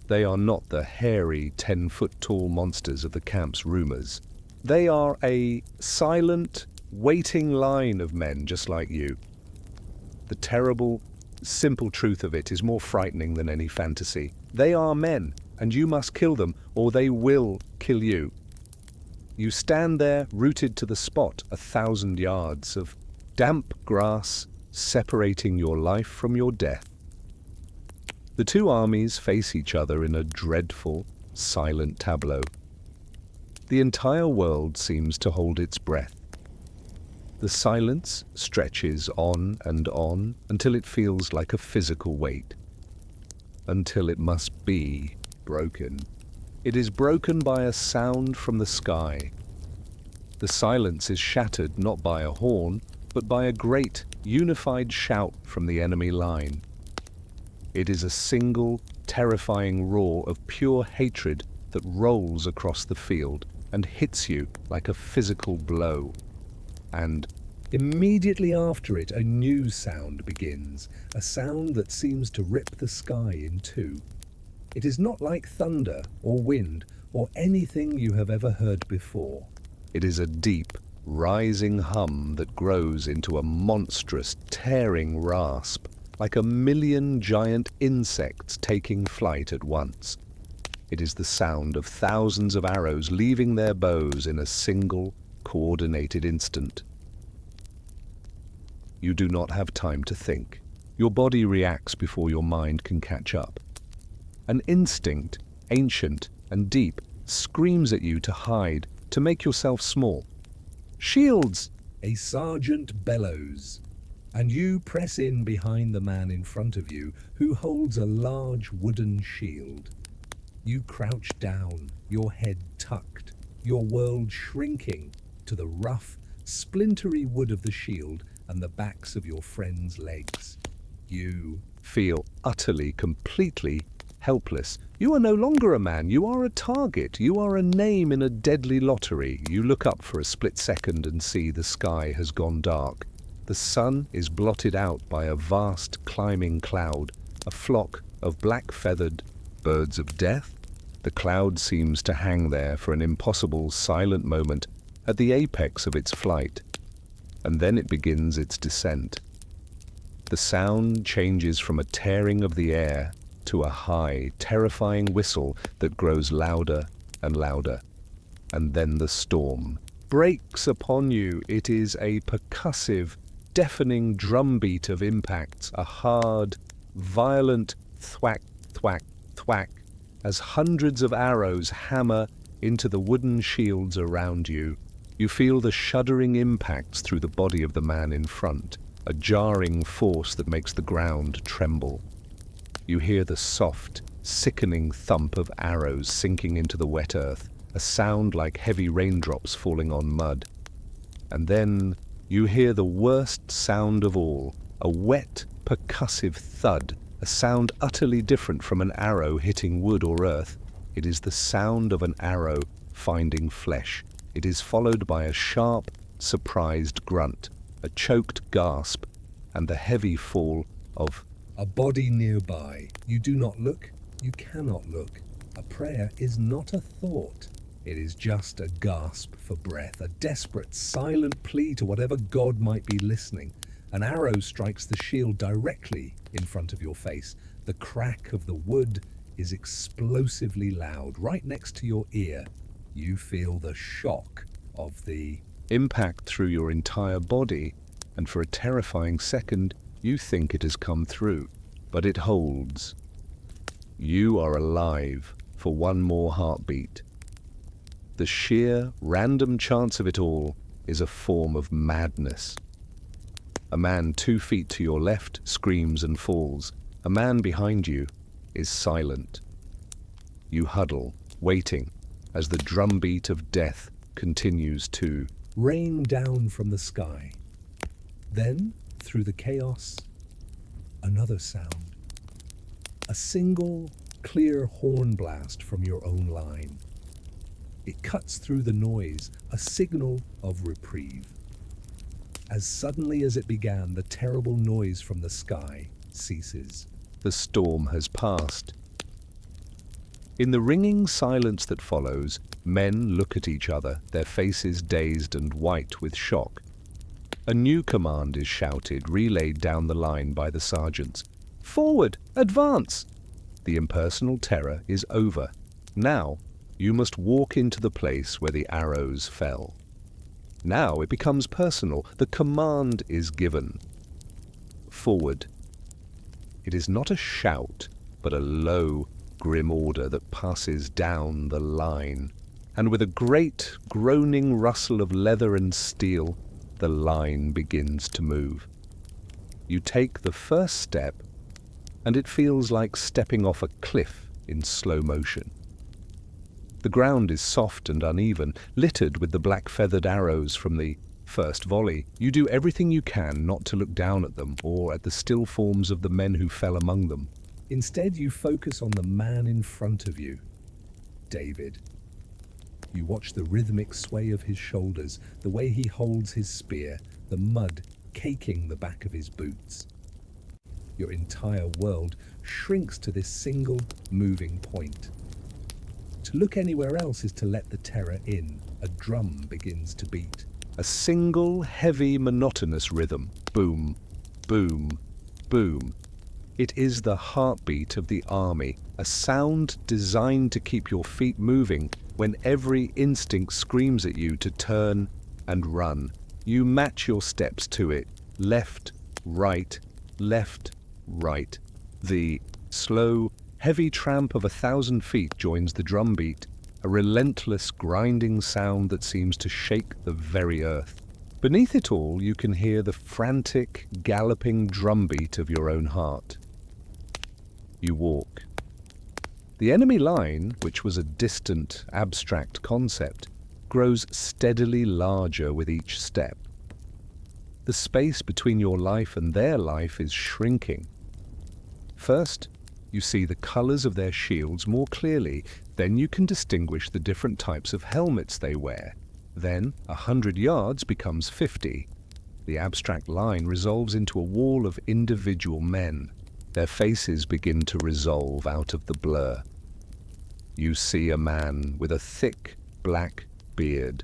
They are not the hairy, 10-foot-tall monsters of the camp's rumors. They are a silent, waiting line of men just like you. The terrible, simple truth of it is more frightening than any fantasy. They are men, and you must kill them, or they will kill you. You stand there, rooted to the spot, 1,000 yards of damp grass separating your life from your death. The two armies face each other in a dreadful, silent tableau. The entire world seems to hold its breath. The silence stretches on and on until it feels like a physical weight. Until it must be broken. It is broken by a sound from the sky. The silence is shattered not by a horn, but by a great, unified shout from the enemy line. It is a single, terrifying roar of pure hatred that rolls across the field and hits you like a physical blow. And immediately after it, a new sound begins, a sound that seems to rip the sky in two. It is not like thunder or wind or anything you have ever heard before. It is a deep, rising hum that grows into a monstrous, tearing rasp, like a million giant insects taking flight at once. It is the sound of thousands of arrows leaving their bows in a single, coordinated instant. You do not have time to think. Your body reacts before your mind can catch up. An instinct, ancient and deep, screams at you to hide, to make yourself small. Shields! A sergeant bellows, and you press in behind the man in front of you who holds a large wooden shield. You crouch down, your head tucked, your world shrinking to the rough, splintery wood of the shield and the backs of your friends' legs. You feel utterly, completely helpless. You are no longer a man, you are a target, you are a name in a deadly lottery. You look up for a split second and see the sky has gone dark. The sun is blotted out by a vast climbing cloud, a flock of black-feathered birds of death. The cloud seems to hang there for an impossible silent moment at the apex of its flight, and then it begins its descent. The sound changes from a tearing of the air to a high, terrifying whistle that grows louder and louder. And then the storm breaks upon you. It is a percussive, deafening drumbeat of impacts, a hard, violent thwack, thwack, thwack, as hundreds of arrows hammer into the wooden shields around you. You feel the shuddering impacts through the body of the man in front, a jarring force that makes the ground tremble. You hear the soft, sickening thump of arrows sinking into the wet earth, a sound like heavy raindrops falling on mud. And then you hear the worst sound of all, a wet, percussive thud, a sound utterly different from an arrow hitting wood or earth. It is the sound of an arrow finding flesh. It is followed by a sharp, surprised grunt, a choked gasp, and the heavy fall of a body nearby. You do not look, you cannot look.
A prayer is not a thought. It is just a gasp for breath, a desperate, silent plea to whatever god might be listening. An arrow strikes the shield directly in front of your face. The crack of the wood is explosively loud, right next to your ear. You feel the shock of the
impact through your entire body, and for a terrifying second, you think it has come through. But it holds. You are alive for one more heartbeat. The sheer, random chance of it all is a form of madness. A man 2 feet to your left screams and falls. A man behind you is silent. You huddle, waiting, as the drumbeat of death continues to
rain down from the sky. Then, through the chaos, another sound. A single, clear horn blast from your own line. It cuts through the noise, a signal of reprieve. As suddenly as it began, the terrible noise from the sky ceases.
the storm has passed. In the ringing silence that follows, men look at each other, their faces dazed and white with shock. A new command is shouted, relayed down the line by the sergeants. "Forward! Advance!" The impersonal terror is over. Now, you must walk into the place where the arrows fell. Now it becomes personal. The command is given. Forward. It is not a shout, but a low, grim order that passes down the line. And with a great, groaning rustle of leather and steel, the line begins to move. You take the first step, and it feels like stepping off a cliff in slow motion. The ground is soft and uneven, littered with the black-feathered arrows from the first volley. You do everything you can not to look down at them or at the still forms of the men who fell among them.
Instead, you focus on the man in front of you, David. You watch the rhythmic sway of his shoulders, the way he holds his spear, the mud caking the back of his boots. Your entire world shrinks to this single moving point. To look anywhere else is to let the terror in. A drum begins to beat.
A single, heavy, monotonous rhythm. Boom, boom, boom. It is the heartbeat of the army, a sound designed to keep your feet moving when every instinct screams at you to turn and run. You match your steps to it. Left, right, left, right. The slow, heavy tramp of 1,000 feet joins the drumbeat, a relentless, grinding sound that seems to shake the very earth. Beneath it all, you can hear the frantic, galloping drumbeat of your own heart. You walk. The enemy line, which was a distant, abstract concept, grows steadily larger with each step. The space between your life and their life is shrinking. First, you see the colors of their shields more clearly. Then you can distinguish the different types of helmets they wear. Then 100 yards becomes 50. The abstract line resolves into a wall of individual men. Their faces begin to resolve out of the blur. You see a man with a thick, black beard.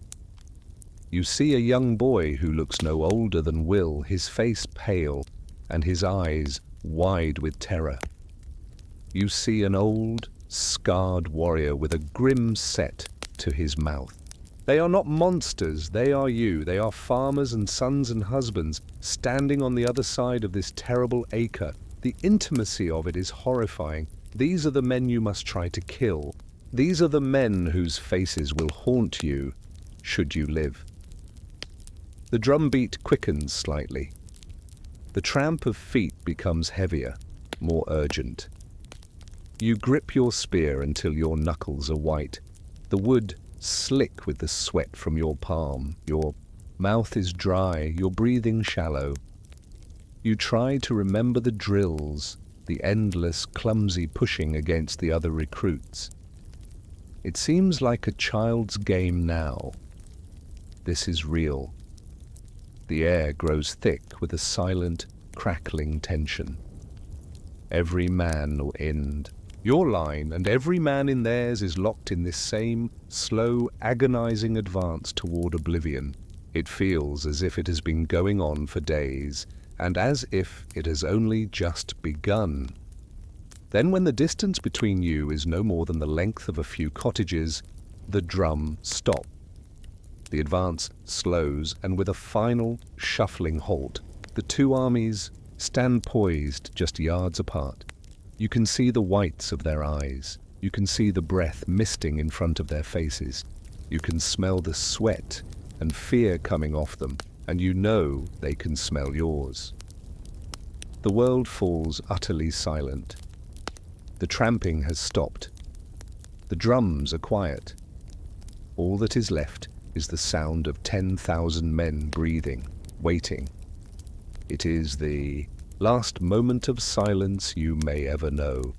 You see a young boy who looks no older than Will, his face pale and his eyes wide with terror. You see an old, scarred warrior with a grim set to his mouth. They are not monsters, they are you. They are farmers and sons and husbands standing on the other side of this terrible acre. The intimacy of it is horrifying. These are the men you must try to kill. These are the men whose faces will haunt you, should you live. The drumbeat quickens slightly. The tramp of feet becomes heavier, more urgent. You grip your spear until your knuckles are white, the wood slick with the sweat from your palm. Your mouth is dry, your breathing shallow. You try to remember the drills, the endless, clumsy pushing against the other recruits. It seems like a child's game now. This is real. The air grows thick with a silent, crackling tension. Every man will end Your line and every man in theirs is locked in this same, slow, agonizing advance toward oblivion. It feels as if it has been going on for days, and as if it has only just begun. Then when the distance between you is no more than the length of a few cottages, the drum stops. The advance slows, and with a final, shuffling halt, the two armies stand poised just yards apart. You can see the whites of their eyes. You can see the breath misting in front of their faces. You can smell the sweat and fear coming off them, and you know they can smell yours. The world falls utterly silent. The tramping has stopped. The drums are quiet. All that is left is the sound of 10,000 men breathing, waiting. It is the last moment of silence you may ever know.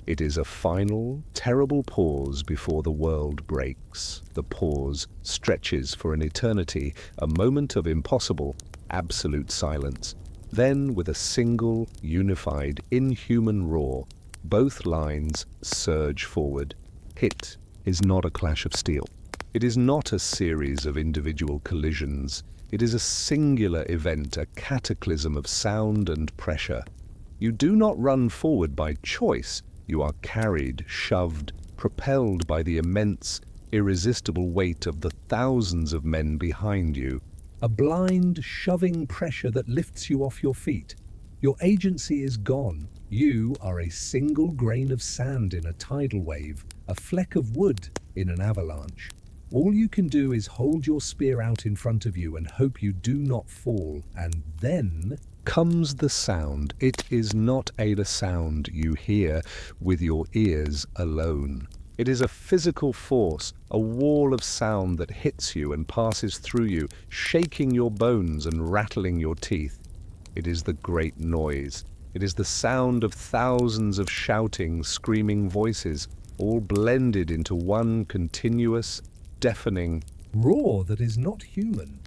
It is a final, terrible pause before the world breaks. The pause stretches for an eternity, a moment of impossible, absolute silence. Then, with a single, unified, inhuman roar, both lines surge forward. Hit is not a clash of steel. It is not a series of individual collisions. It is a singular event, a cataclysm of sound and pressure. You do not run forward by choice. You are carried, shoved, propelled by the immense, irresistible weight of the thousands of men behind you. A blind, shoving pressure that lifts you off your feet. Your agency is gone. You are a single grain of sand in a tidal wave, a fleck of wood in an avalanche. All you can do is hold your spear out in front of you and hope you do not fall. And then comes the sound. It is not a sound you hear with your ears alone. It is a physical force, a wall of sound that hits you and passes through you, shaking your bones and rattling your teeth. It is the great noise. It is the sound of thousands of shouting, screaming voices, all blended into one continuous, deafening roar that is not human.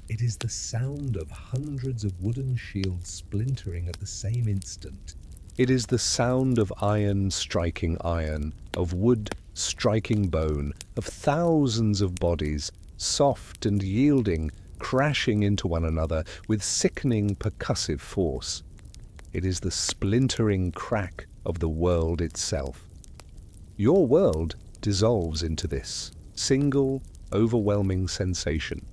It is the sound of hundreds of wooden shields splintering at the same instant. It is the sound of iron striking iron, of wood striking bone, of thousands of bodies, soft and yielding, crashing into one another with sickening percussive force. It is the splintering crack of the world itself. Your world dissolves into this single, overwhelming sensation.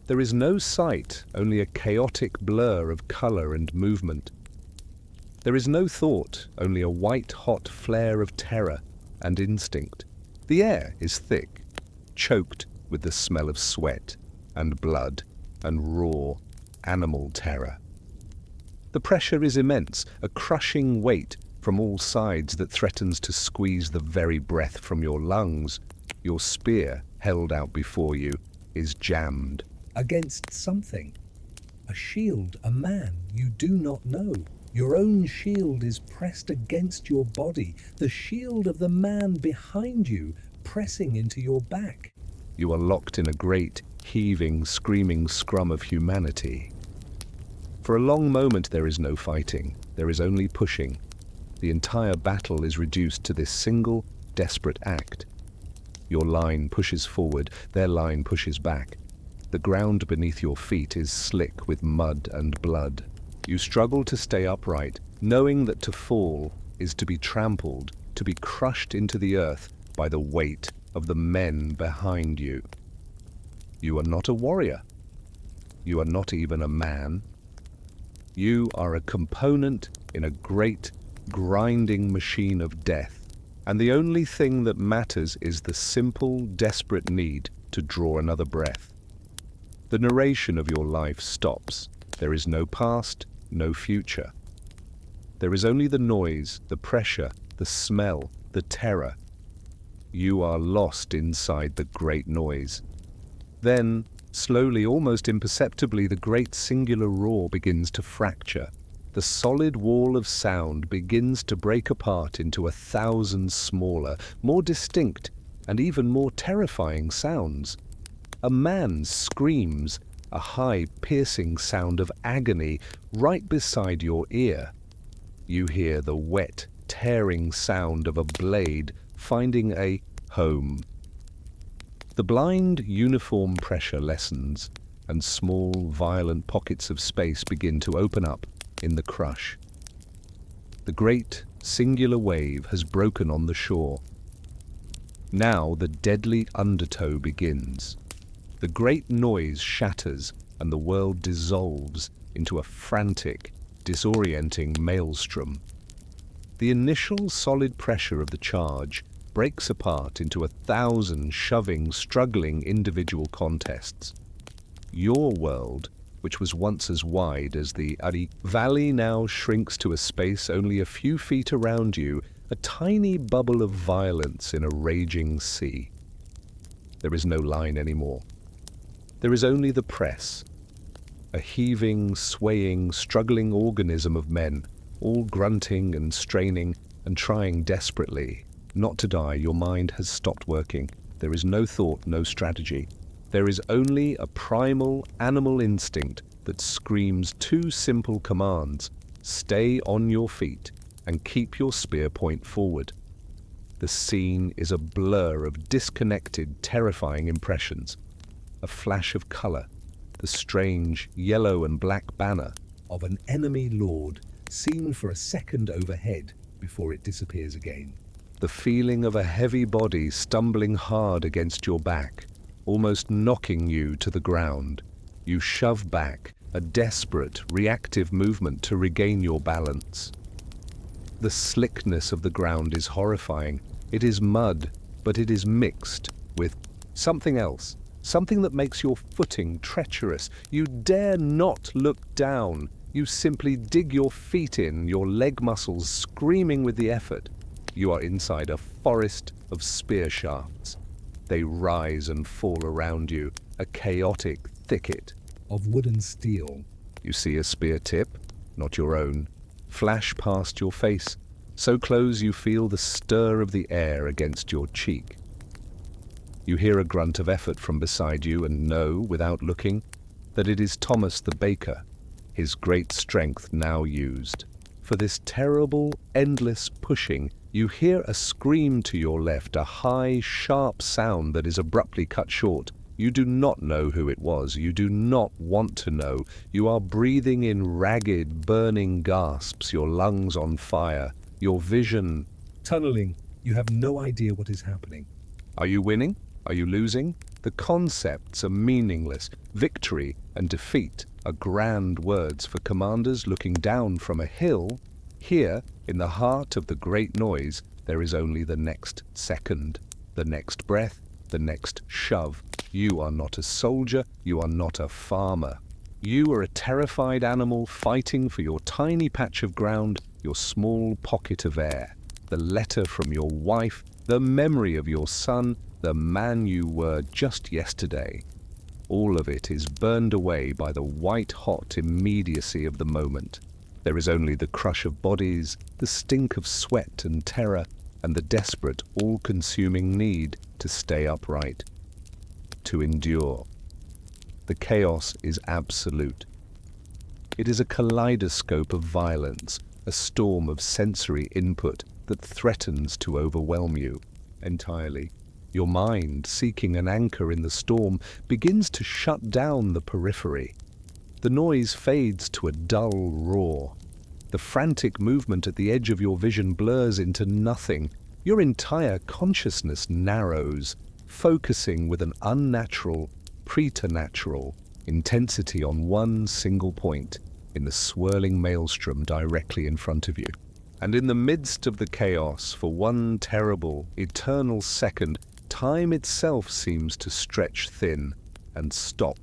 There is no sight, only a chaotic blur of color and movement. There is no thought, only a white-hot flare of terror and instinct. The air is thick, choked with the smell of sweat and blood and raw animal terror. The pressure is immense, a crushing weight from all sides that threatens to squeeze the very breath from your lungs. Your spear, held out before you, is jammed against something. A shield, a man you do not know. Your own shield is pressed against your body, the shield of the man behind you pressing into your back. You are locked in a great, heaving, screaming scrum of humanity. For a long moment there is no fighting, there is only pushing. The entire battle is reduced to this single, desperate act. Your line pushes forward, their line pushes back. The ground beneath your feet is slick with mud and blood. You struggle to stay upright, knowing that to fall is to be trampled, to be crushed into the earth by the weight of the men behind you. You are not a warrior. You are not even a man. You are a component in a great, grinding machine of death. And the only thing that matters is the simple, desperate need to draw another breath. The narration of your life stops. There is no past, no future. There is only the noise, the pressure, the smell, the terror. You are lost inside the great noise. Then, slowly, almost imperceptibly, the great singular roar begins to fracture. The solid wall of sound begins to break apart into 1,000 smaller, more distinct, and even more terrifying sounds. A man screams, a high, piercing sound of agony right beside your ear. You hear the wet, tearing sound of a blade finding a home. The blind uniform pressure lessens, and small, violent pockets of space begin to open up in the crush. The great, singular wave has broken on the shore. Now the deadly undertow begins. The great noise shatters, and the world dissolves into a frantic, disorienting maelstrom. The initial solid pressure of the charge breaks apart into 1,000 shoving, struggling individual contests. Your world, which was once as wide as the Ari Valley, now shrinks to a space only a few feet around you, a tiny bubble of violence in a raging sea. There is no line anymore. There is only the press, a heaving, swaying, struggling organism of men, all grunting and straining and trying desperately not to die. Your mind has stopped working. There is no thought, no strategy. There is only a primal animal instinct that screams two simple commands: stay on your feet and keep your spear point forward. The scene is a blur of disconnected, terrifying impressions. A flash of color, the strange yellow and black banner
of an enemy lord seen for a second overhead before it disappears again.
the feeling of a heavy body stumbling hard against your back, almost knocking you to the ground. You shove back, a desperate, reactive movement to regain your balance. The slickness of the ground is horrifying. It is mud, but it is mixed with something else, something that makes your footing treacherous. You dare not look down. You simply dig your feet in, your leg muscles screaming with the effort. You are inside a forest of spear shafts. They rise and fall around you, a chaotic thicket
of wood and steel.
You see a spear tip, not your own, flash past your face, so close you feel the stir of the air against your cheek. You hear a grunt of effort from beside you and know, without looking, that it is Thomas the baker, his great strength now used. For this terrible, endless pushing, you hear a scream to your left, a high, sharp sound that is abruptly cut short. You do not know who it was. You do not want to know. You are breathing in ragged, burning gasps, your lungs on fire, your vision
tunneling. You have no idea what is happening.
Are you winning? Are you losing? The concepts are meaningless. Victory and defeat are grand words for commanders looking down from a hill. Here, in the heart of the great noise, there is only the next second, the next breath, the next shove. You are not a soldier, you are not a farmer. You are a terrified animal fighting for your tiny patch of ground, your small pocket of air. The letter from your wife, the memory of your son, the man you were just yesterday. All of it is burned away by the white-hot immediacy of the moment. There is only the crush of bodies, the stink of sweat and terror, and the desperate, all-consuming need to stay upright, to endure. The chaos is absolute. It is a kaleidoscope of violence, a storm of sensory input that threatens to overwhelm you entirely. Your mind, seeking an anchor in the storm, begins to shut down the periphery. The noise fades to a dull roar. The frantic movement at the edge of your vision blurs into nothing. Your entire consciousness narrows, focusing with an unnatural, preternatural intensity on one single point in the swirling maelstrom directly in front of you. And in the midst of the chaos, for one terrible, eternal second, time itself seems to stretch thin and stop.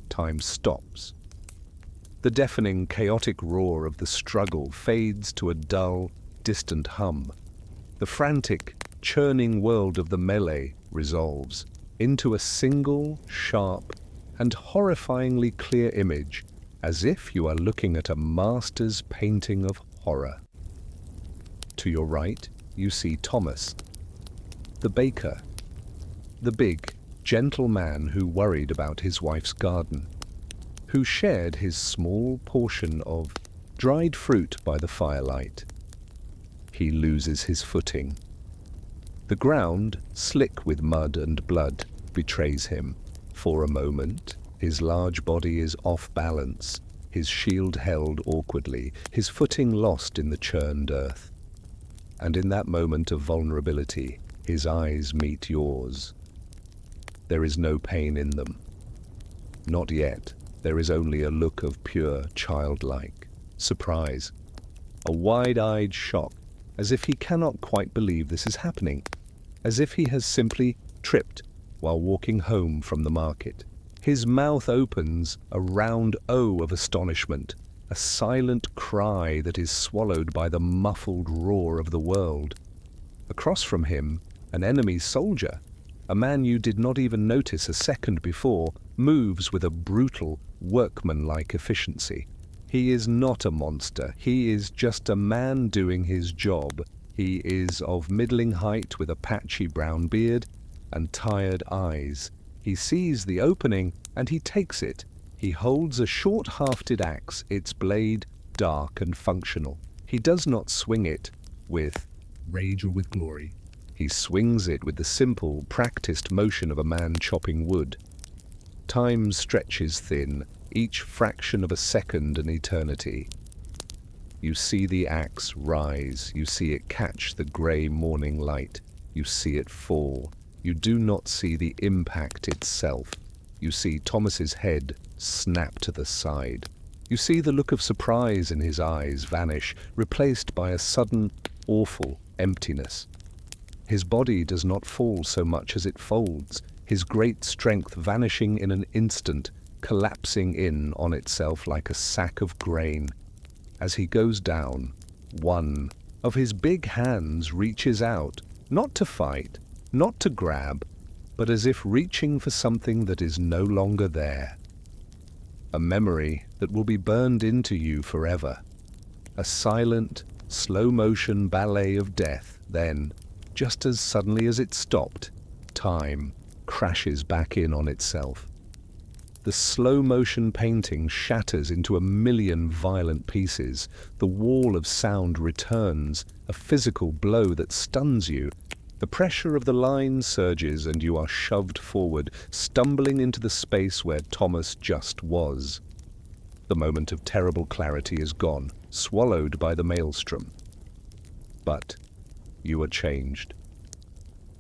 Time stops. The deafening, chaotic roar of the struggle fades to a dull, distant hum. The frantic, churning world of the melee resolves into a single, sharp, and horrifyingly clear image, as if you are looking at a master's painting of horror. To your right, you see Thomas, the baker, the big, gentle man who worried about his wife's garden, who shared his small portion of dried fruit by the firelight. He loses his footing. The ground, slick with mud and blood, betrays him. For a moment, his large body is off balance, his shield held awkwardly, his footing lost in the churned earth. And in that moment of vulnerability, his eyes meet yours. There is no pain in them. Not yet. There is only a look of pure childlike surprise, a wide-eyed shock, as if he cannot quite believe this is happening, as if he has simply tripped while walking home from the market. His mouth opens, a round O of astonishment, a silent cry that is swallowed by the muffled roar of the world. Across from him, an enemy soldier, a man you did not even notice a second before, moves with a brutal, workmanlike efficiency. He is not a monster. He is just a man doing his job. He is of middling height with a patchy brown beard and tired eyes. He sees the opening and he takes it. He holds a short-hafted axe, its blade dark and functional. He does not swing it with
Rage or with glory.
He swings it with the simple, practiced motion of a man chopping wood. Time stretches thin, each fraction of a second an eternity. You see the axe rise, you see it catch the grey morning light, you see it fall. You do not see the impact itself. You see Thomas's head snap to the side. You see the look of surprise in his eyes vanish, replaced by a sudden, awful emptiness. His body does not fall so much as it folds, his great strength vanishing in an instant, collapsing in on itself like a sack of grain. As he goes down, one of his big hands reaches out, not to fight, not to grab, but as if reaching for something that is no longer there. A memory that will be burned into you forever. A silent, slow-motion ballet of death, then, just as suddenly as it stopped, time crashes back in on itself. The slow-motion painting shatters into a million violent pieces. The wall of sound returns, a physical blow that stuns you. The pressure of the line surges and you are shoved forward, stumbling into the space where Thomas just was. The moment of terrible clarity is gone, swallowed by the maelstrom. But you are changed.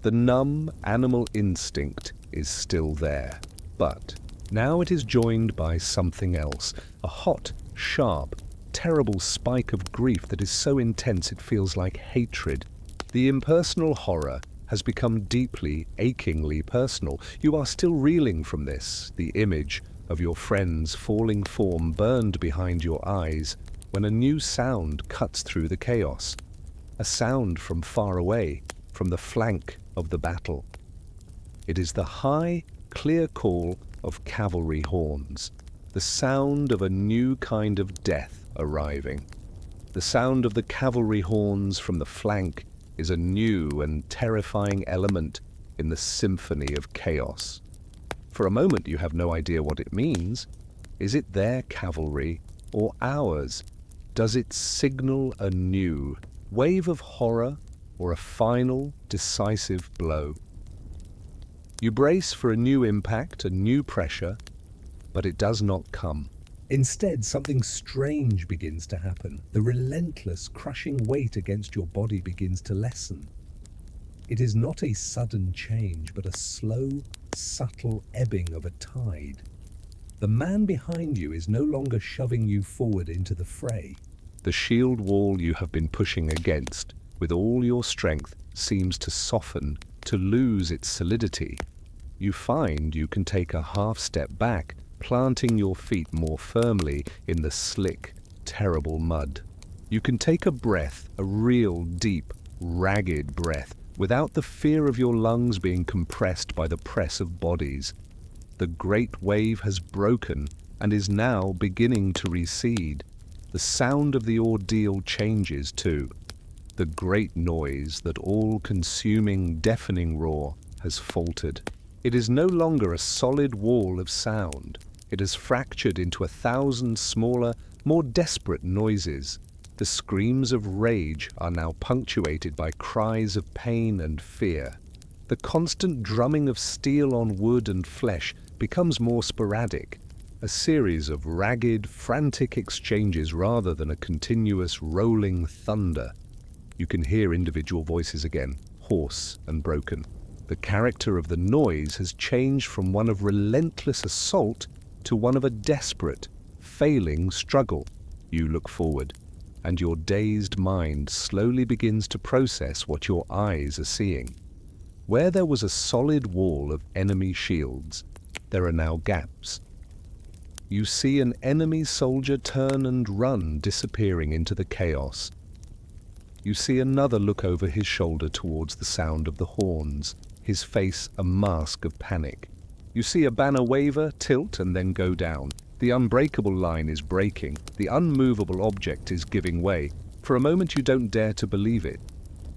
The numb animal instinct is still there, but now it is joined by something else, a hot, sharp, terrible spike of grief that is so intense it feels like hatred. The impersonal horror has become deeply, achingly personal. You are still reeling from this, the image of your friend's falling form burned behind your eyes, when a new sound cuts through the chaos. A sound from far away, from the flank of the battle. It is the high, clear call of cavalry horns, the sound of a new kind of death arriving. The sound of the cavalry horns from the flank is a new and terrifying element in the symphony of chaos. For a moment you have no idea what it means. Is it their cavalry or ours? Does it signal a new wave of horror or a final, decisive blow? You brace for a new impact, a new pressure, but it does not come.
Instead, something strange begins to happen. The relentless, crushing weight against your body begins to lessen. It is not a sudden change, but a slow, subtle ebbing of a tide. The man behind you is no longer shoving you forward into the fray.
The shield wall you have been pushing against with all your strength seems to soften, to lose its solidity. You find you can take a half step back, planting your feet more firmly in the slick, terrible mud. You can take a breath, a real, deep, ragged breath, without the fear of your lungs being compressed by the press of bodies. The great wave has broken and is now beginning to recede. The sound of the ordeal changes too. The great noise, that all-consuming, deafening roar, has faltered. It is no longer a solid wall of sound. It has fractured into 1,000 smaller, more desperate noises. The screams of rage are now punctuated by cries of pain and fear. The constant drumming of steel on wood and flesh becomes more sporadic, a series of ragged, frantic exchanges rather than a continuous rolling thunder. You can hear individual voices again, hoarse and broken. The character of the noise has changed from one of relentless assault to one of a desperate, failing struggle. You look forward, and your dazed mind slowly begins to process what your eyes are seeing. Where there was a solid wall of enemy shields, there are now gaps. You see an enemy soldier turn and run, disappearing into the chaos. You see another look over his shoulder towards the sound of the horns, his face a mask of panic. You see a banner waver, tilt, and then go down. The unbreakable line is breaking. The unmovable object is giving way. For a moment you don't dare to believe it.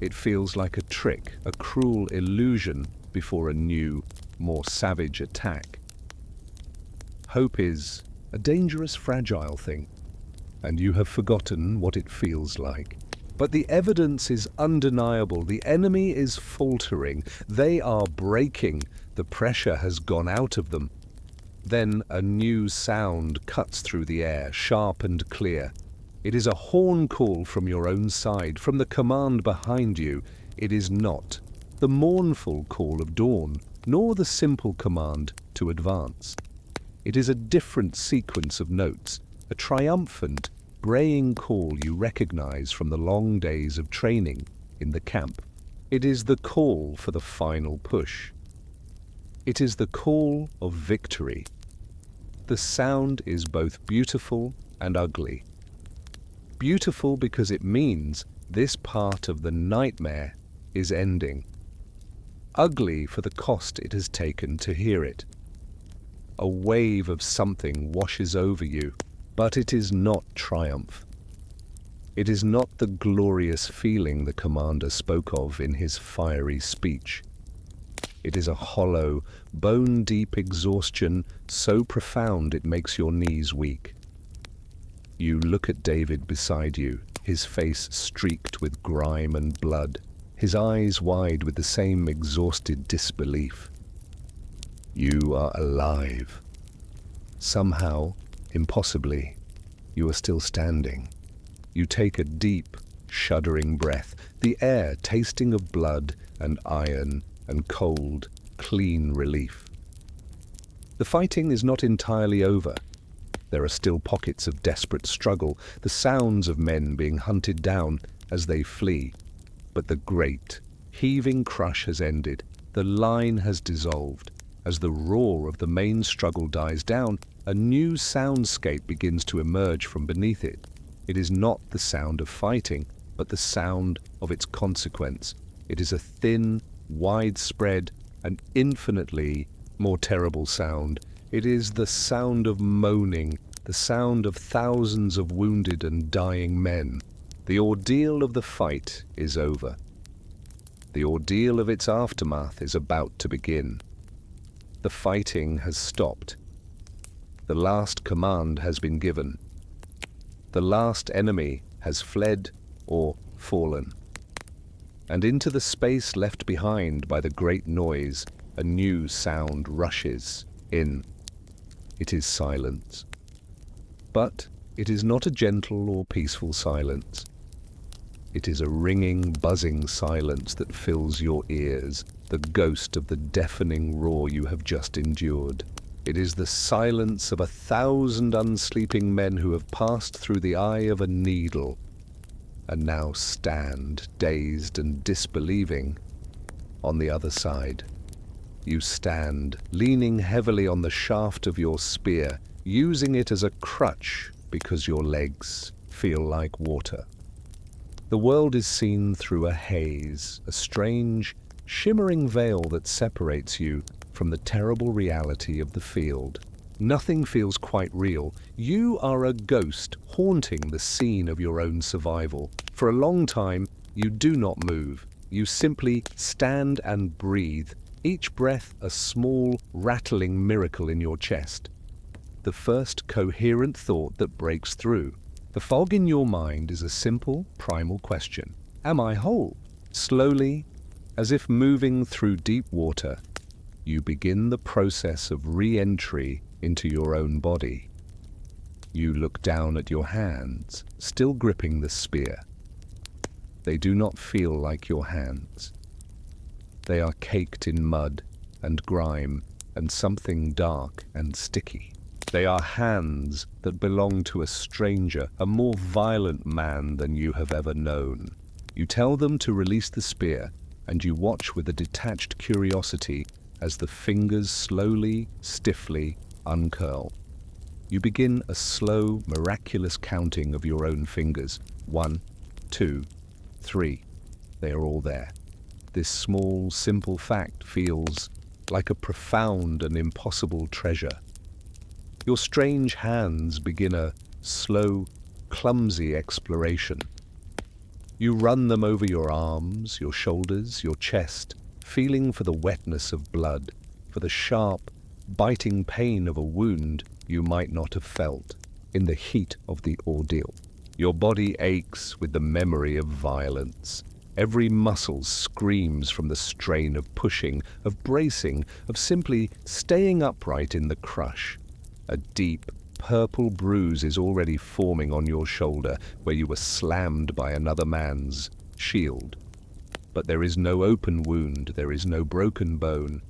It feels like a trick, a cruel illusion before a new, more savage attack. Hope is a dangerous, fragile thing, and you have forgotten what it feels like. But the evidence is undeniable. The enemy is faltering. They are breaking. The pressure has gone out of them. Then a new sound cuts through the air, sharp and clear. It is a horn call from your own side, from the command behind you. It is not the mournful call of dawn, nor the simple command to advance. It is a different sequence of notes, a triumphant, braying call you recognize from the long days of training in the camp. It is the call for the final push. It is the call of victory. The sound is both beautiful and ugly. Beautiful because it means this part of the nightmare is ending. Ugly for the cost it has taken to hear it. A wave of something washes over you, but it is not triumph. It is not the glorious feeling the commander spoke of in his fiery speech. It is a hollow, bone-deep exhaustion so profound it makes your knees weak. You look at David beside you, his face streaked with grime and blood, his eyes wide with the same exhausted disbelief. You are alive. Somehow, impossibly, you are still standing. You take a deep, shuddering breath, the air tasting of blood and iron and cold, clean relief. The fighting is not entirely over. There are still pockets of desperate struggle, the sounds of men being hunted down as they flee. But the great, heaving crush has ended. The line has dissolved. As the roar of the main struggle dies down, a new soundscape begins to emerge from beneath it. It is not the sound of fighting, but the sound of its consequence. It is a thin, widespread, and infinitely more terrible sound. It is the sound of moaning, the sound of thousands of wounded and dying men. The ordeal of the fight is over. The ordeal of its aftermath is about to begin. The fighting has stopped. The last command has been given. The last enemy has fled or fallen. And into the space left behind by the great noise, a new sound rushes in. It is silence. But it is not a gentle or peaceful silence. It is a ringing, buzzing silence that fills your ears, the ghost of the deafening roar you have just endured. It is the silence of 1,000 unsleeping men who have passed through the eye of a needle and now stand, dazed and disbelieving, on the other side. You stand, leaning heavily on the shaft of your spear, using it as a crutch because your legs feel like water. The world is seen through a haze, a strange, shimmering veil that separates you from the terrible reality of the field. Nothing feels quite real. You are a ghost haunting the scene of your own survival. For a long time, you do not move. You simply stand and breathe, each breath a small, rattling miracle in your chest. the first coherent thought that breaks through. The fog in your mind is a simple, primal question. Am I whole? Slowly, as if moving through deep water, you begin the process of re-entry into your own body. You look down at your hands, still gripping the spear. They do not feel like your hands. They are caked in mud and grime and something dark and sticky. They are hands that belong to a stranger, a more violent man than you have ever known. You tell them to release the spear, and you watch with a detached curiosity as the fingers slowly, stiffly uncurl. You begin a slow, miraculous counting of your own fingers. 1, 2, 3. They are all there. This small, simple fact feels like a profound and impossible treasure. Your strange hands begin a slow, clumsy exploration. You run them over your arms, your shoulders, your chest, feeling for the wetness of blood, for the sharp, biting pain of a wound you might not have felt in the heat of the ordeal. Your body aches with the memory of violence. Every muscle screams from the strain of pushing, of bracing, of simply staying upright in the crush. A deep, purple bruise is already forming on your shoulder where you were slammed by another man's shield. But there is no open wound, there is no broken bone.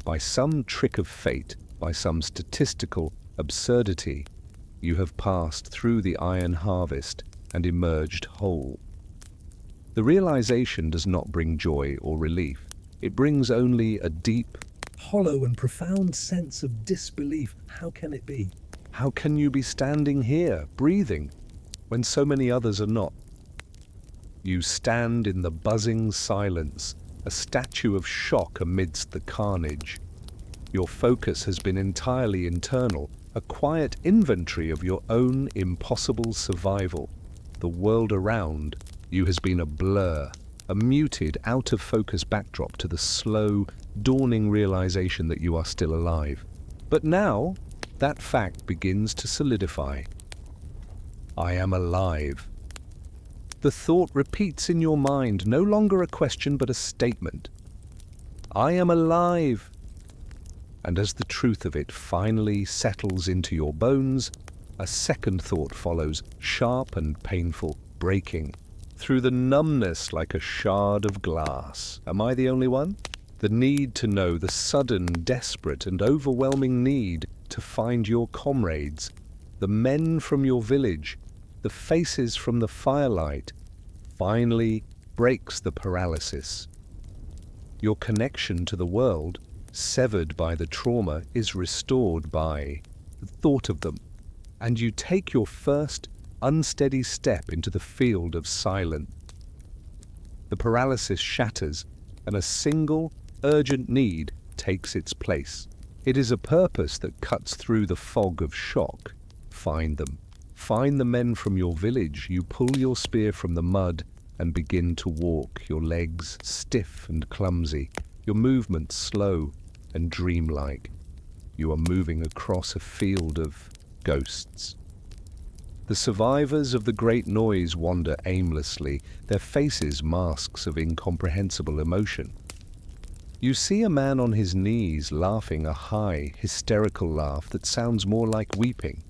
By some trick of fate, by some statistical absurdity, you have passed through the iron harvest and emerged whole. The realization does not bring joy or relief. It brings only a deep,
Hollow and profound sense of disbelief. How can it be?
how can you be standing here, breathing, when so many others are not? You stand in the buzzing silence, a statue of shock amidst the carnage. Your focus has been entirely internal, a quiet inventory of your own impossible survival. The world around you has been a blur, a muted, out-of-focus backdrop to the slow, dawning realization that you are still alive. But now, that fact begins to solidify. I am alive. The thought repeats in your mind, no longer a question but a statement. I am alive. And as the truth of it finally settles into your bones, a second thought follows, sharp and painful, breaking through the numbness like a shard of glass. Am I the only one? The need to know, the sudden, desperate and overwhelming need to find your comrades, the men from your village, the faces from the firelight, finally breaks the paralysis. Your connection to the world, severed by the trauma, is restored by the thought of them, and you take your first unsteady step into the field of silence. The paralysis shatters, and a single, urgent need takes its place. It is a purpose that cuts through the fog of shock. Find them. Find the men from your village. You pull your spear from the mud and begin to walk, your legs stiff and clumsy, your movements slow and dreamlike. You are moving across a field of ghosts. The survivors of the great noise wander aimlessly, their faces masks of incomprehensible emotion. You see a man on his knees laughing a high, hysterical laugh that sounds more like weeping.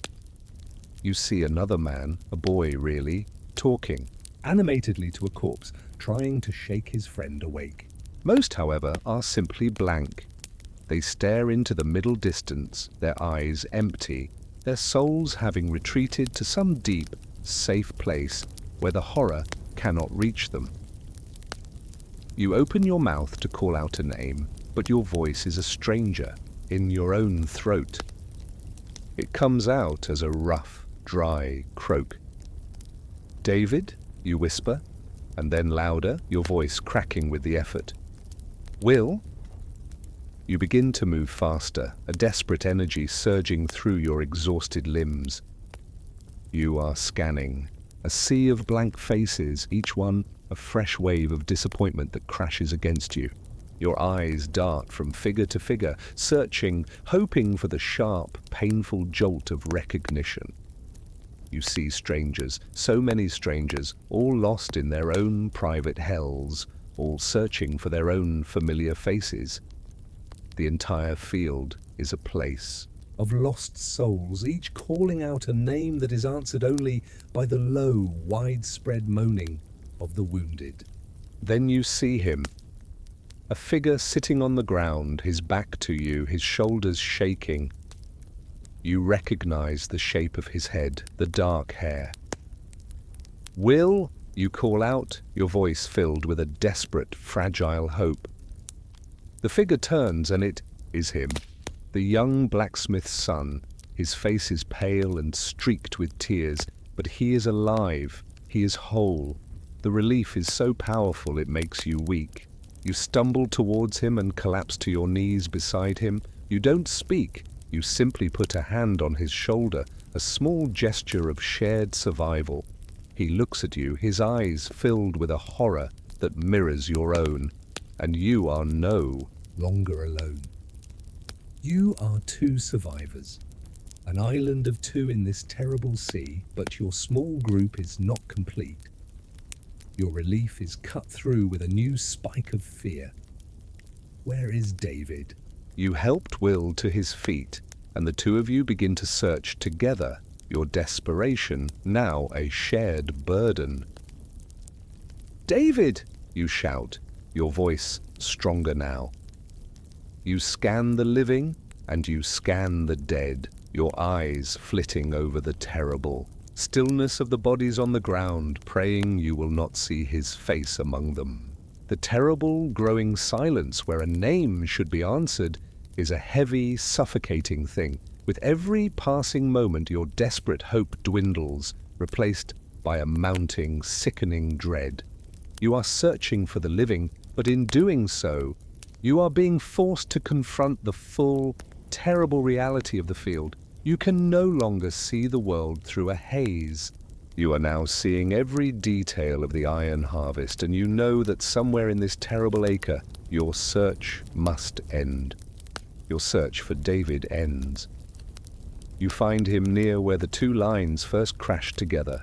You see another man, a boy really, talking
Animatedly to a corpse, trying to shake his friend awake.
Most, however, are simply blank. They stare into the middle distance, their eyes empty, their souls having retreated to some deep, safe place where the horror cannot reach them. You open your mouth to call out a name, but your voice is a stranger, in your own throat. It comes out as a rough, dry croak. David, you whisper, and then louder, your voice cracking with the effort. Will? You begin to move faster, a desperate energy surging through your exhausted limbs. You are scanning, a sea of blank faces, each one a fresh wave of disappointment that crashes against you. Your eyes dart from figure to figure, searching, hoping for the sharp, painful jolt of recognition. You see strangers, so many strangers, all lost in their own private hells, all searching for their own familiar faces. The entire field is a place
of lost souls, each calling out a name that is answered only by the low, widespread moaning of the wounded.
Then you see him, a figure sitting on the ground, his back to you, his shoulders shaking. You recognize the shape of his head, the dark hair. "Will," you call out, your voice filled with a desperate, fragile hope. The figure turns, and it is him, the young blacksmith's son. His face is pale and streaked with tears, but he is alive, he is whole. The relief is so powerful it makes you weak. You stumble towards him and collapse to your knees beside him. You don't speak, you simply put a hand on his shoulder, a small gesture of shared survival. He looks at you, his eyes filled with a horror that mirrors your own, and you are no
longer alone. You are two survivors, an island of two in this terrible sea, but your small group is not complete. Your relief is cut through with a new spike of fear. Where is David?
You helped Will to his feet, and the two of you begin to search together, your desperation now a shared burden. "David!" you shout, your voice stronger now. You scan the living, and you scan the dead, your eyes flitting over the terrible stillness of the bodies on the ground, praying you will not see his face among them. The terrible, growing silence where a name should be answered is a heavy, suffocating thing. With every passing moment, your desperate hope dwindles, replaced by a mounting, sickening dread. You are searching for the living, but in doing so, you are being forced to confront the full, terrible reality of the field. You can no longer see the world through a haze. You are now seeing every detail of the iron harvest, and you know that somewhere in this terrible acre, your search must end. Your search for David ends. You find him near where the two lines first crashed together.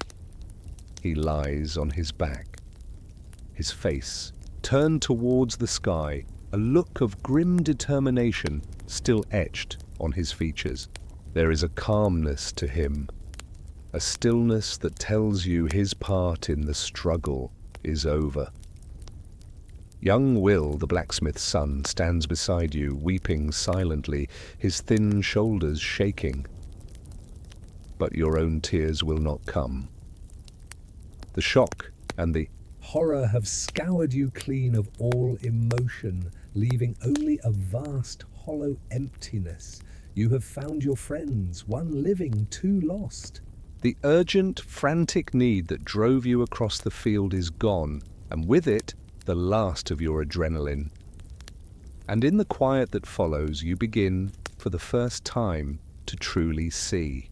He lies on his back, his face turned towards the sky, a look of grim determination still etched on his features. There is a calmness to him, a stillness that tells you his part in the struggle is over. Young Will, the blacksmith's son, stands beside you, weeping silently, his thin shoulders shaking. But your own tears will not come. The shock and the
horror have scoured you clean of all emotion, leaving only a vast, hollow emptiness. You have found your friends, one living, two lost.
The urgent, frantic need that drove you across the field is gone, and with it, the last of your adrenaline. And in the quiet that follows, you begin, for the first time, to truly see.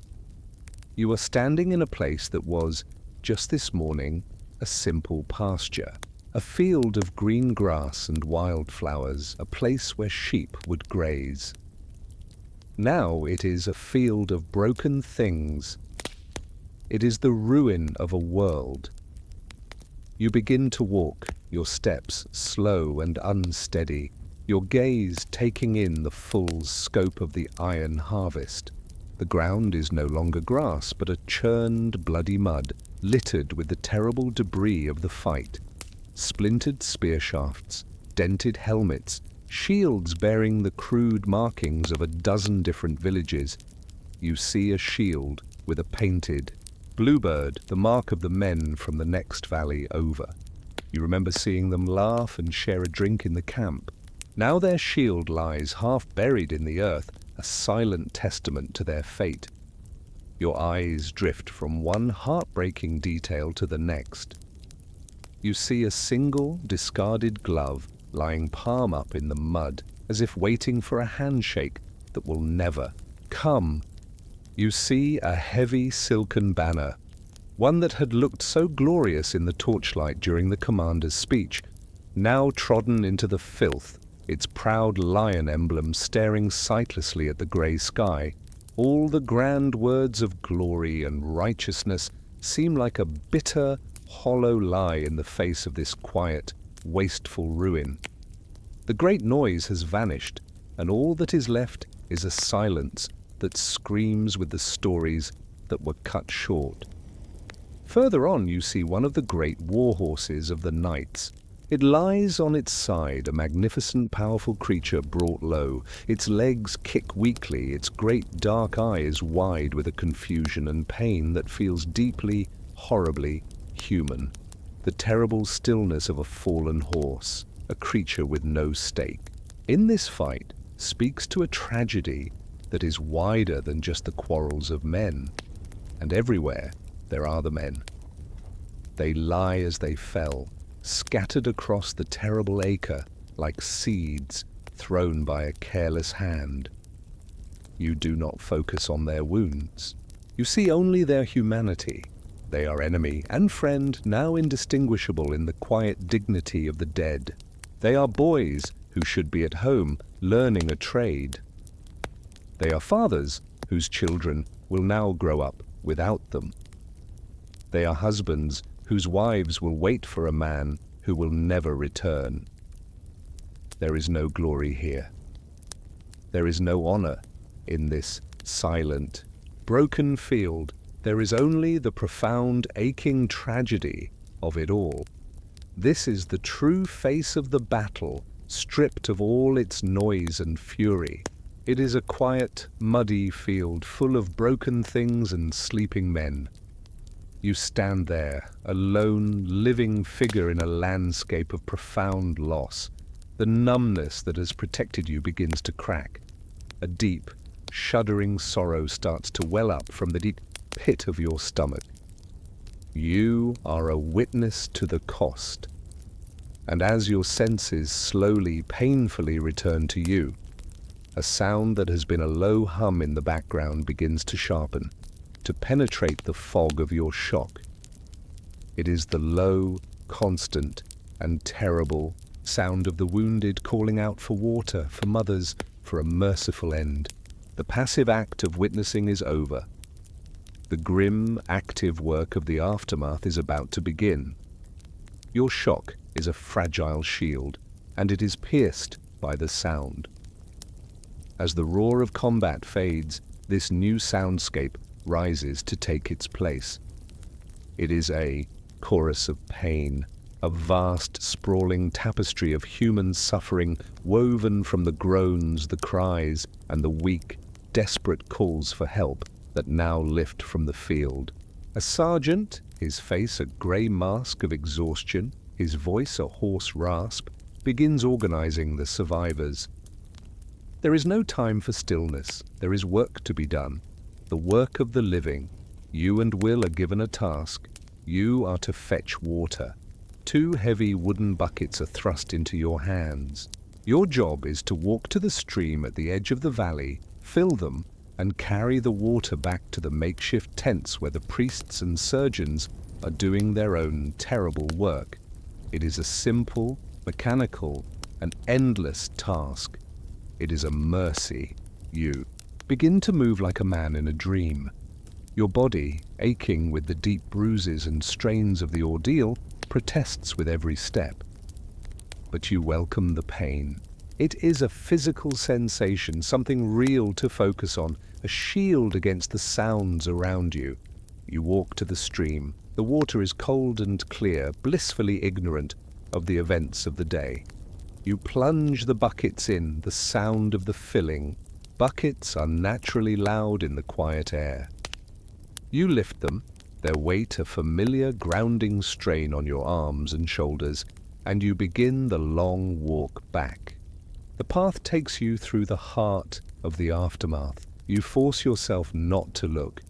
You are standing in a place that was, just this morning, a simple pasture, a field of green grass and wildflowers, a place where sheep would graze. Now it is a field of broken things. It is the ruin of a world. You begin to walk, your steps slow and unsteady, your gaze taking in the full scope of the iron harvest. The ground is no longer grass, but a churned, bloody mud, littered with the terrible debris of the fight. Splintered spear shafts, dented helmets, shields bearing the crude markings of a dozen different villages. You see a shield with a painted bluebird, the mark of the men from the next valley over. You remember seeing them laugh and share a drink in the camp. Now their shield lies half buried in the earth, a silent testament to their fate. Your eyes drift from one heartbreaking detail to the next. You see a single discarded glove lying palm up in the mud, as if waiting for a handshake that will never come. You see a heavy silken banner, one that had looked so glorious in the torchlight during the commander's speech, now trodden into the filth its proud lion emblem staring sightlessly at the grey sky. All the grand words of glory and righteousness seem like a bitter, hollow lie in the face of this quiet, wasteful ruin. The great noise has vanished, and all that is left is a silence that screams with the stories that were cut short. Further on you see one of the great war horses of the knights. It lies on its side, a magnificent, powerful creature brought low. Its legs kick weakly, its great dark eyes wide with a confusion and pain that feels deeply, horribly human. The terrible stillness of a fallen horse, a creature with no stake. In this fight speaks to a tragedy that is wider than just the quarrels of men. And everywhere there are the men. They lie as they fell, scattered across the terrible acre like seeds thrown by a careless hand. You do not focus on their wounds. You see only their humanity. They are enemy and friend, now indistinguishable in the quiet dignity of the dead. They are boys who should be at home learning a trade. They are fathers whose children will now grow up without them. They are husbands whose wives will wait for a man who will never return. There is no glory here. There is no honor in this silent, broken field. There is only the profound, aching tragedy of it all. This is the true face of the battle, stripped of all its noise and fury. It is a quiet, muddy field full of broken things and sleeping men. You stand there, a lone, living figure in a landscape of profound loss. The numbness that has protected you begins to crack. A deep, shuddering sorrow starts to well up from the deep pit of your stomach. You are a witness to the cost. And as your senses slowly, painfully return to you, a sound that has been a low hum in the background begins to sharpen, to penetrate the fog of your shock. It is the low, constant, and terrible sound of the wounded calling out for water, for mothers, for a merciful end. The passive act of witnessing is over. The grim, active work of the aftermath is about to begin. Your shock is a fragile shield, and it is pierced by the sound. As the roar of combat fades, this new soundscape rises to take its place. It is a chorus of pain, a vast, sprawling tapestry of human suffering woven from the groans, the cries, and the weak, desperate calls for help that now lift from the field. A sergeant, his face a grey mask of exhaustion, his voice a hoarse rasp, begins organizing the survivors. There is no time for stillness. There is work to be done. The work of the living. You and Will are given a task. You are to fetch water. 2 heavy wooden buckets are thrust into your hands. Your job is to walk to the stream at the edge of the valley, fill them, and carry the water back to the makeshift tents where the priests and surgeons are doing their own terrible work. It is a simple, mechanical, and endless task. It is a mercy. You begin to move like a man in a dream. Your body, aching with the deep bruises and strains of the ordeal, protests with every step. But you welcome the pain. It is a physical sensation, something real to focus on, a shield against the sounds around you. You walk to the stream. The water is cold and clear, blissfully ignorant of the events of the day. You plunge the buckets in, the sound of the filling. Buckets are naturally loud in the quiet air. You lift them, their weight a familiar grounding strain on your arms and shoulders, and you begin the long walk back. The path takes you through the heart of the aftermath. You force yourself not to look,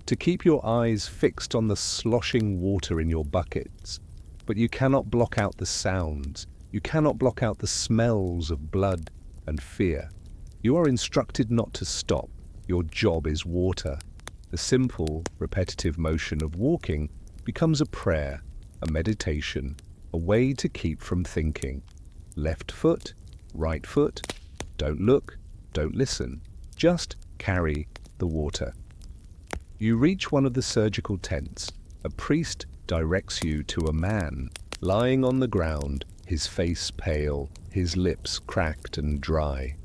to keep your eyes fixed on the sloshing water in your buckets. But you cannot block out the sounds. You cannot block out the smells of blood and fear. You are instructed not to stop. Your job is water. The simple, repetitive motion of walking becomes a prayer, a meditation, a way to keep from thinking. Left foot, Right foot, don't look, don't listen, just carry the water. You reach one of the surgical tents. A priest directs you to a man lying on the ground, his face pale, his lips cracked and dry.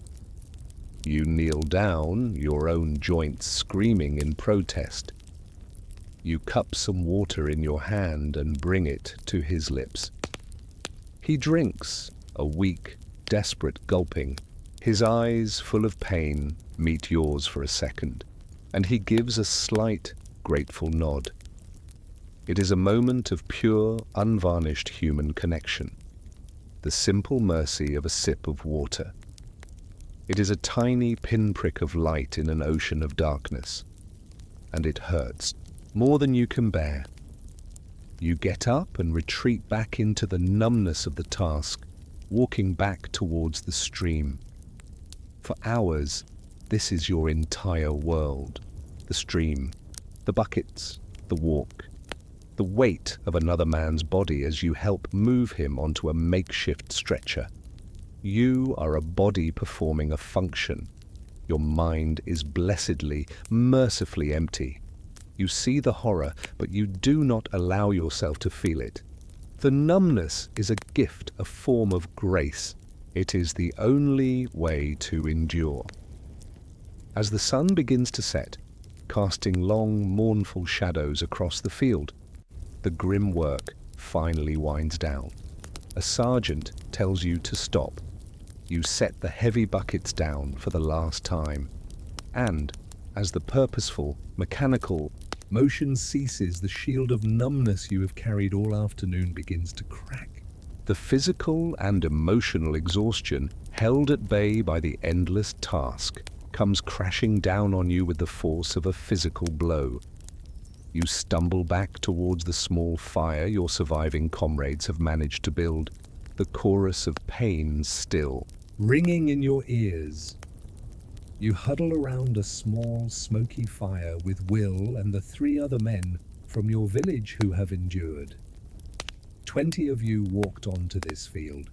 You kneel down, your own joints screaming in protest. You cup some water in your hand and bring it to his lips. He drinks, a weak, desperate gulping. His eyes, full of pain, meet yours for a second, and he gives a slight, grateful nod. It is a moment of pure, unvarnished human connection. The simple mercy of a sip of water. It is a tiny pinprick of light in an ocean of darkness. And it hurts, more than you can bear. You get up and retreat back into the numbness of the task, walking back towards the stream. For hours, this is your entire world. The stream, the buckets, the walk. The weight of another man's body as you help move him onto a makeshift stretcher. You are a body performing a function. Your mind is blessedly, mercifully empty. You see the horror, but you do not allow yourself to feel it. The numbness is a gift, a form of grace. It is the only way to endure. As the sun begins to set, casting long, mournful shadows across the field, the grim work finally winds down. A sergeant tells you to stop. You set the heavy buckets down for the last time. And, as the purposeful, mechanical motion ceases, the shield of numbness you have carried all afternoon begins to crack. The physical and emotional exhaustion, held at bay by the endless task, comes crashing down on you with the force of a physical blow. You stumble back towards the small fire your surviving comrades have managed to build, the chorus of pain still ringing in your ears. You huddle around a small, smoky fire with Will and the 3 other men from your village who have endured. 20 of you walked onto this field.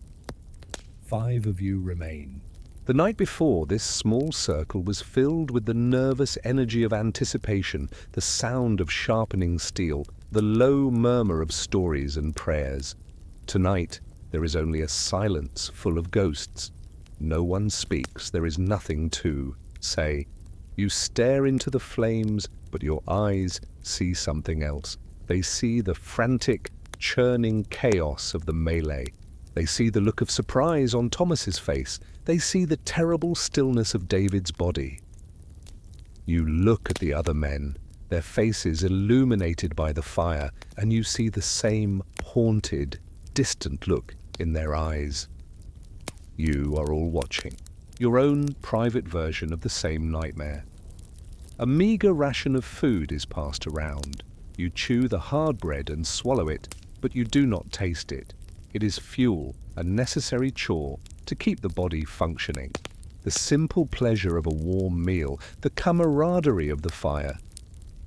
5 of you remain. The night before, this small circle was filled with the nervous energy of anticipation, the sound of sharpening steel, the low murmur of stories and prayers. Tonight, there is only a silence full of ghosts. No one speaks, there is nothing to say. You stare into the flames, but your eyes see something else. They see the frantic, churning chaos of the melee. They see the look of surprise on Thomas's face. They see the terrible stillness of David's body. You look at the other men, their faces illuminated by the fire, and you see the same haunted, distant look in their eyes. You are all watching, your own private version of the same nightmare. A meager ration of food is passed around. You chew the hard bread and swallow it, but you do not taste it. It is fuel, a necessary chore to keep the body functioning. The simple pleasure of a warm meal, the camaraderie of the fire.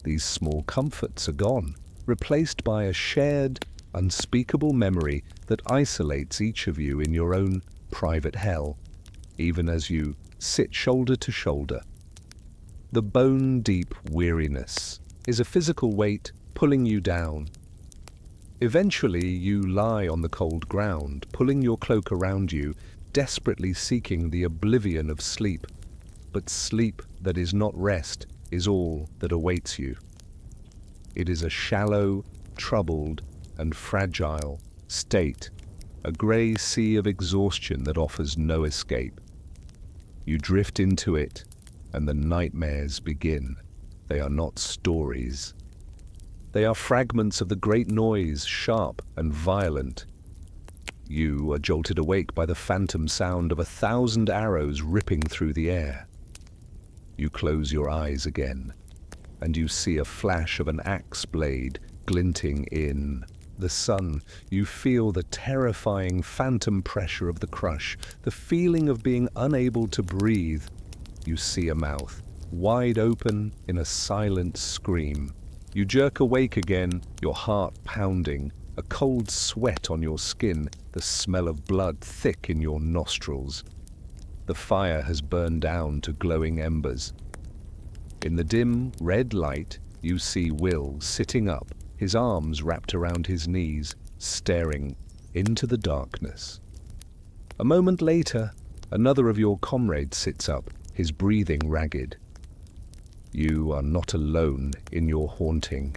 These small comforts are gone, replaced by a shared, unspeakable memory that isolates each of you in your own private hell, even as you sit shoulder to shoulder. The bone-deep weariness is a physical weight pulling you down. Eventually, you lie on the cold ground, pulling your cloak around you, desperately seeking the oblivion of sleep. But sleep that is not rest is all that awaits you. It is a shallow, troubled, and fragile state, a grey sea of exhaustion that offers no escape. You drift into it, and the nightmares begin. They are not stories. They are fragments of the great noise, sharp and violent. You are jolted awake by the phantom sound of 1,000 arrows ripping through the air. You close your eyes again, and you see a flash of an axe blade glinting in the sun. You feel the terrifying phantom pressure of the crush, the feeling of being unable to breathe. You see a mouth, wide open in a silent scream. You jerk awake again, your heart pounding, a cold sweat on your skin, the smell of blood thick in your nostrils. The fire has burned down to glowing embers. In the dim, red light, you see Will sitting up, his arms wrapped around his knees, staring into the darkness. A moment later, another of your comrades sits up, his breathing ragged. You are not alone in your haunting.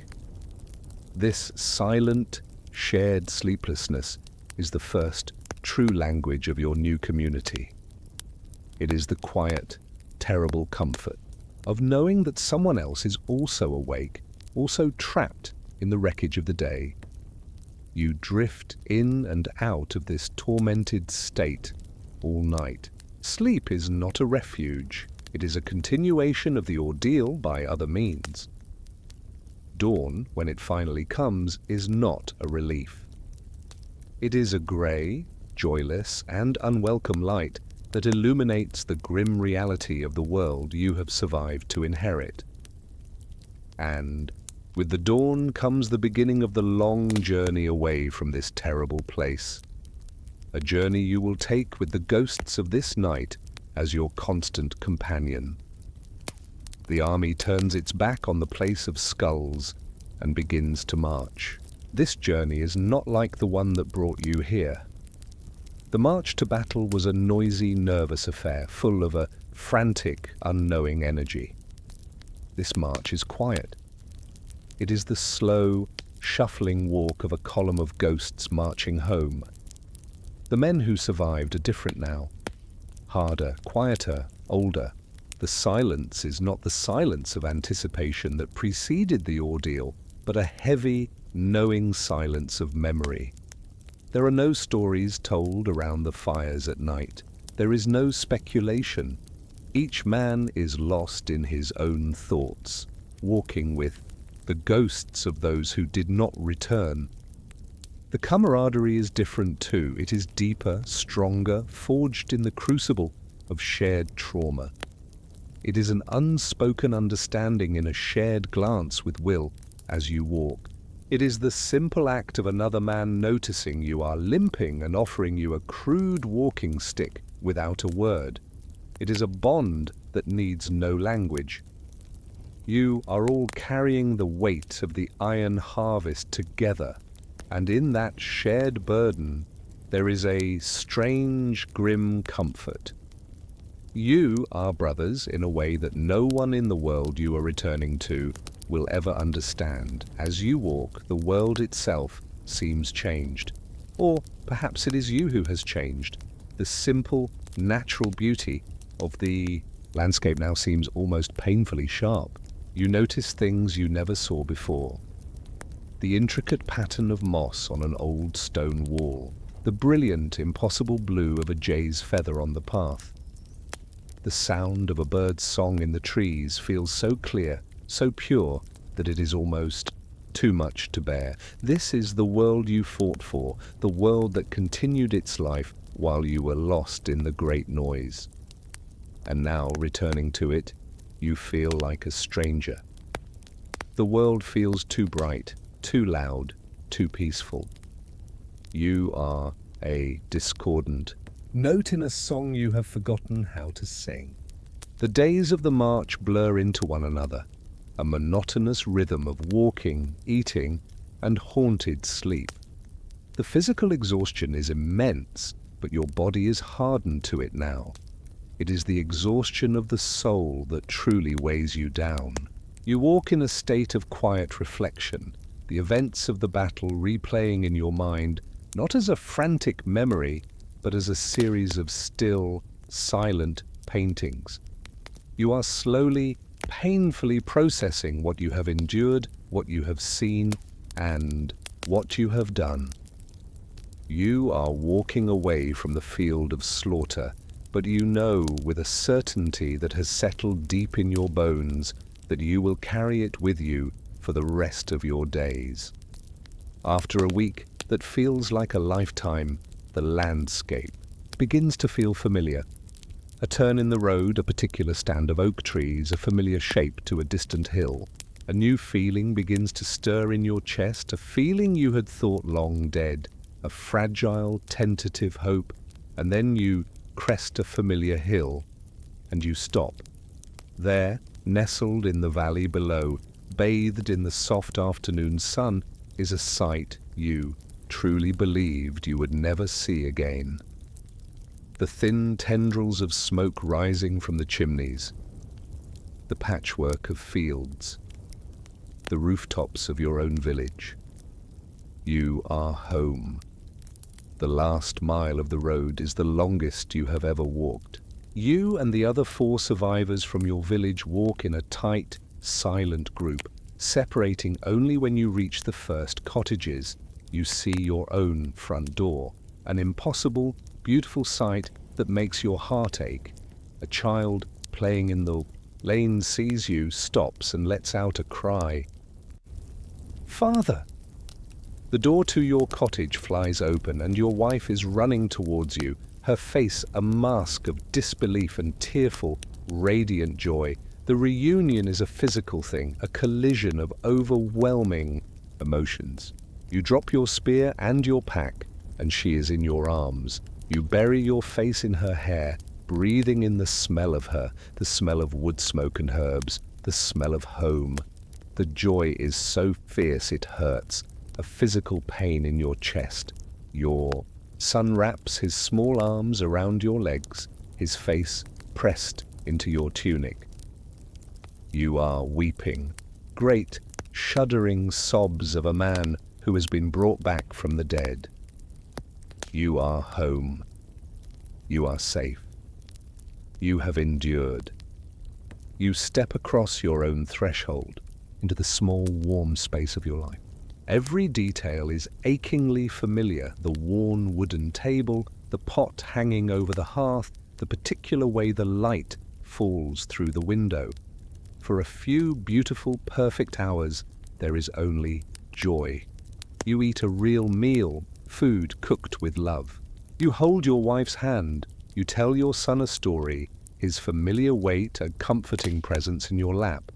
This silent, shared sleeplessness is the first true language of your new community. It is the quiet, terrible comfort of knowing that someone else is also awake, also trapped in the wreckage of the day. You drift in and out of this tormented state all night. Sleep is not a refuge. It is a continuation of the ordeal by other means. Dawn, when it finally comes, is not a relief. It is a grey, joyless, and unwelcome light that illuminates the grim reality of the world you have survived to inherit. And with the dawn comes the beginning of the long journey away from this terrible place. A journey you will take with the ghosts of this night as your constant companion. The army turns its back on the place of skulls and begins to march. This journey is not like the one that brought you here. The march to battle was a noisy, nervous affair, full of a frantic, unknowing energy. This march is quiet. It is the slow, shuffling walk of a column of ghosts marching home. The men who survived are different now. Harder, quieter, older. The silence is not the silence of anticipation that preceded the ordeal, but a heavy, knowing silence of memory. There are no stories told around the fires at night. There is no speculation. Each man is lost in his own thoughts, walking with the ghosts of those who did not return. The camaraderie is different too. It is deeper, stronger, forged in the crucible of shared trauma. It is an unspoken understanding in a shared glance with Will as you walk. It is the simple act of another man noticing you are limping and offering you a crude walking stick without a word. It is a bond that needs no language. You are all carrying the weight of the iron harvest together, and in that shared burden there is a strange, grim comfort. You are brothers in a way that no one in the world you are returning to will ever understand. As you walk, the world itself seems changed. Or perhaps it is you who has changed. The simple, natural beauty of the landscape now seems almost painfully sharp. You notice things you never saw before. The intricate pattern of moss on an old stone wall. The brilliant, impossible blue of a jay's feather on the path. The sound of a bird's song in the trees feels so clear, so pure, that it is almost too much to bear. This is the world you fought for, the world that continued its life while you were lost in the great noise. And now, returning to it, you feel like a stranger. The world feels too bright, too loud, too peaceful. You are a discordant note in a song you have forgotten how to sing. The days of the march blur into one another, a monotonous rhythm of walking, eating, and haunted sleep. The physical exhaustion is immense, but your body is hardened to it now. It is the exhaustion of the soul that truly weighs you down. You walk in a state of quiet reflection, the events of the battle replaying in your mind, not as a frantic memory, but as a series of still, silent paintings. You are slowly, painfully processing what you have endured, what you have seen, and what you have done. You are walking away from the field of slaughter, but you know with a certainty that has settled deep in your bones that you will carry it with you for the rest of your days. After a week that feels like a lifetime, the landscape begins to feel familiar. A turn in the road, a particular stand of oak trees, a familiar shape to a distant hill. A new feeling begins to stir in your chest, a feeling you had thought long dead, a fragile, tentative hope, and then you crest a familiar hill, and you stop. There, nestled in the valley below, bathed in the soft afternoon sun, is a sight you truly believed you would never see again. The thin tendrils of smoke rising from the chimneys, the patchwork of fields, the rooftops of your own village. You are home. The last mile of the road is the longest you have ever walked. You and the other 4 survivors from your village walk in a tight, silent group, separating only when you reach the first cottages. You see your own front door, an impossible, beautiful sight that makes your heart ache. A child playing in the lane sees you, stops and lets out a cry. "Father!" The door to your cottage flies open and your wife is running towards you, her face a mask of disbelief and tearful, radiant joy. The reunion is a physical thing, a collision of overwhelming emotions. You drop your spear and your pack, and she is in your arms. You bury your face in her hair, breathing in the smell of her, the smell of wood smoke and herbs, the smell of home. The joy is so fierce it hurts, a physical pain in your chest. Your son wraps his small arms around your legs, his face pressed into your tunic. You are weeping, great, shuddering sobs of a man who has been brought back from the dead. You are home. You are safe. You have endured. You step across your own threshold into the small, warm space of your life. Every detail is achingly familiar: the worn wooden table, the pot hanging over the hearth, the particular way the light falls through the window. For a few beautiful, perfect hours, there is only joy. You eat a real meal, food cooked with love. You hold your wife's hand. You tell your son a story, his familiar weight a comforting presence in your lap.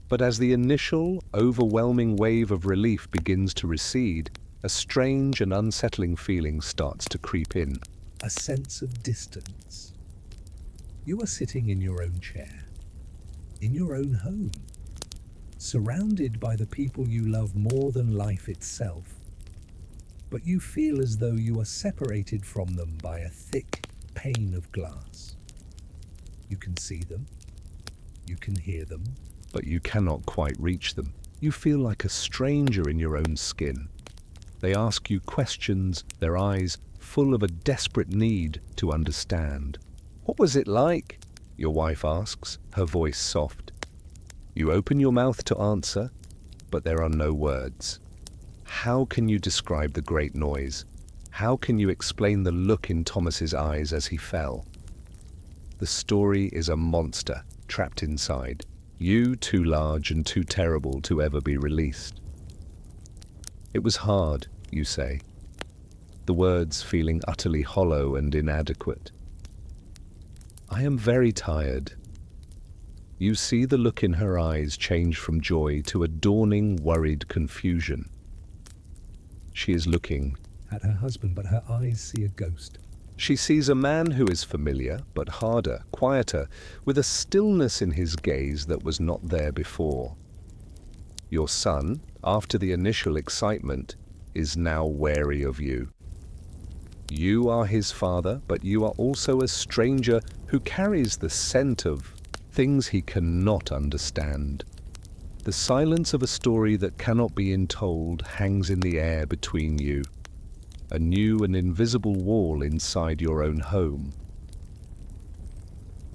But as the initial, overwhelming wave of relief begins to recede, a strange and unsettling feeling starts to creep in.
A sense of distance. You are sitting in your own chair, in your own home, surrounded by the people you love more than life itself. But you feel as though you are separated from them by a thick pane of glass. You can see them, you can hear them,
but you cannot quite reach them. You feel like a stranger in your own skin. They ask you questions, their eyes full of a desperate need to understand. "What was it like?" your wife asks, her voice soft. You open your mouth to answer, but there are no words. How can you describe the great noise? How can you explain the look in Thomas's eyes as he fell? The story is a monster trapped inside. You too large and too terrible to ever be released. It was hard, you say, the words feeling utterly hollow and inadequate. I am very tired. You see the look in her eyes change from joy to a dawning, worried confusion. She is looking
at her husband, but her eyes see a ghost.
She sees a man who is familiar, but harder, quieter, with a stillness in his gaze that was not there before. Your son, after the initial excitement, is now wary of you. You are his father, but you are also a stranger who carries the scent of things he cannot understand. The silence of a story that cannot be untold hangs in the air between you. A new and invisible wall inside your own home.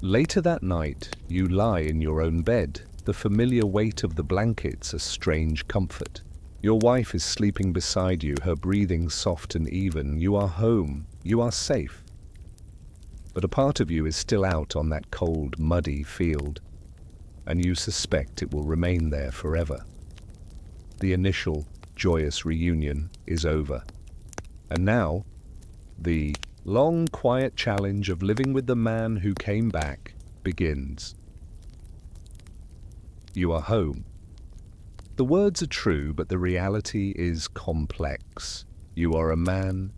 Later that night, you lie in your own bed, the familiar weight of the blankets a strange comfort. Your wife is sleeping beside you, her breathing soft and even. You are home, you are safe. But a part of you is still out on that cold, muddy field, and you suspect it will remain there forever. The initial, joyous reunion is over. And now, the long, quiet challenge of living with the man who came back begins. You are home. The words are true, but the reality is complex. You are a man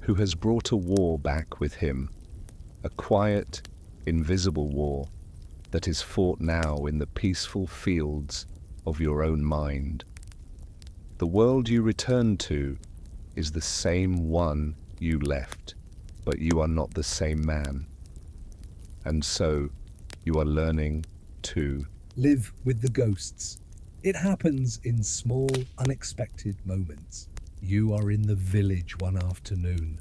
who has brought a war back with him. a quiet, invisible war that is fought now in the peaceful fields of your own mind. The world you return to is the same one you left, but you are not the same man. And so, you are learning to
live with the ghosts. It happens in small, unexpected moments. You are in the village one afternoon,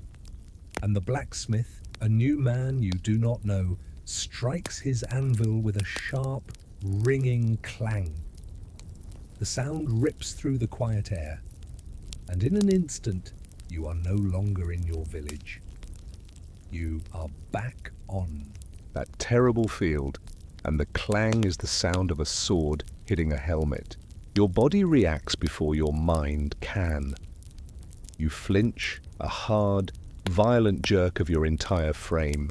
and the blacksmith, a new man you do not know, strikes his anvil with a sharp, ringing clang. The sound rips through the quiet air, and in an instant, you are no longer in your village. You are back on
that terrible field, and the clang is the sound of a sword hitting a helmet. Your body reacts before your mind can. You flinch, a hard, violent jerk of your entire frame.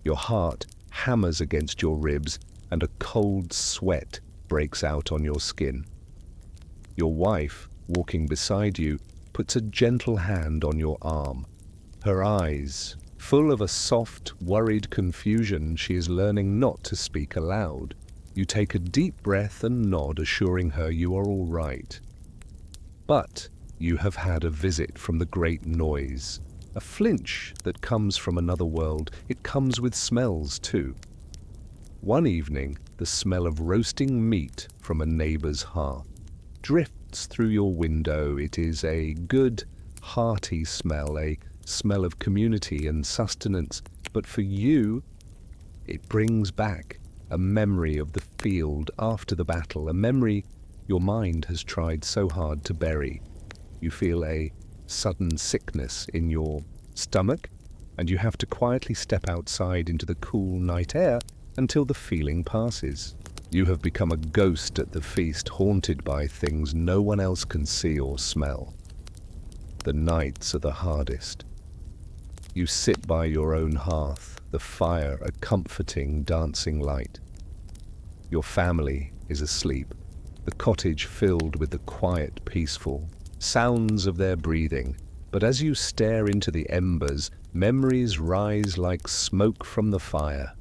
Your heart hammers against your ribs, and a cold sweat breaks out on your skin. Your wife, walking beside you, puts a gentle hand on your arm. Her eyes, full of a soft, worried confusion, she is learning not to speak aloud. You take a deep breath and nod, assuring her you are all right. But you have had a visit from the great noise, a flinch that comes from another world. It comes with smells too. One evening, the smell of roasting meat from a neighbor's hearth drifts through your window. It is a good, hearty smell, a smell of community and sustenance, but for you, it brings back a memory of the field after the battle, a memory your mind has tried so hard to bury. You feel a sudden sickness in your stomach, and you have to quietly step outside into the cool night air until the feeling passes. You have become a ghost at the feast, haunted by things no one else can see or smell. The nights are the hardest. You sit by your own hearth, the fire a comforting, dancing light. Your family is asleep, the cottage filled with the quiet, peaceful sounds of their breathing. But as you stare into the embers, memories rise like smoke from the fire.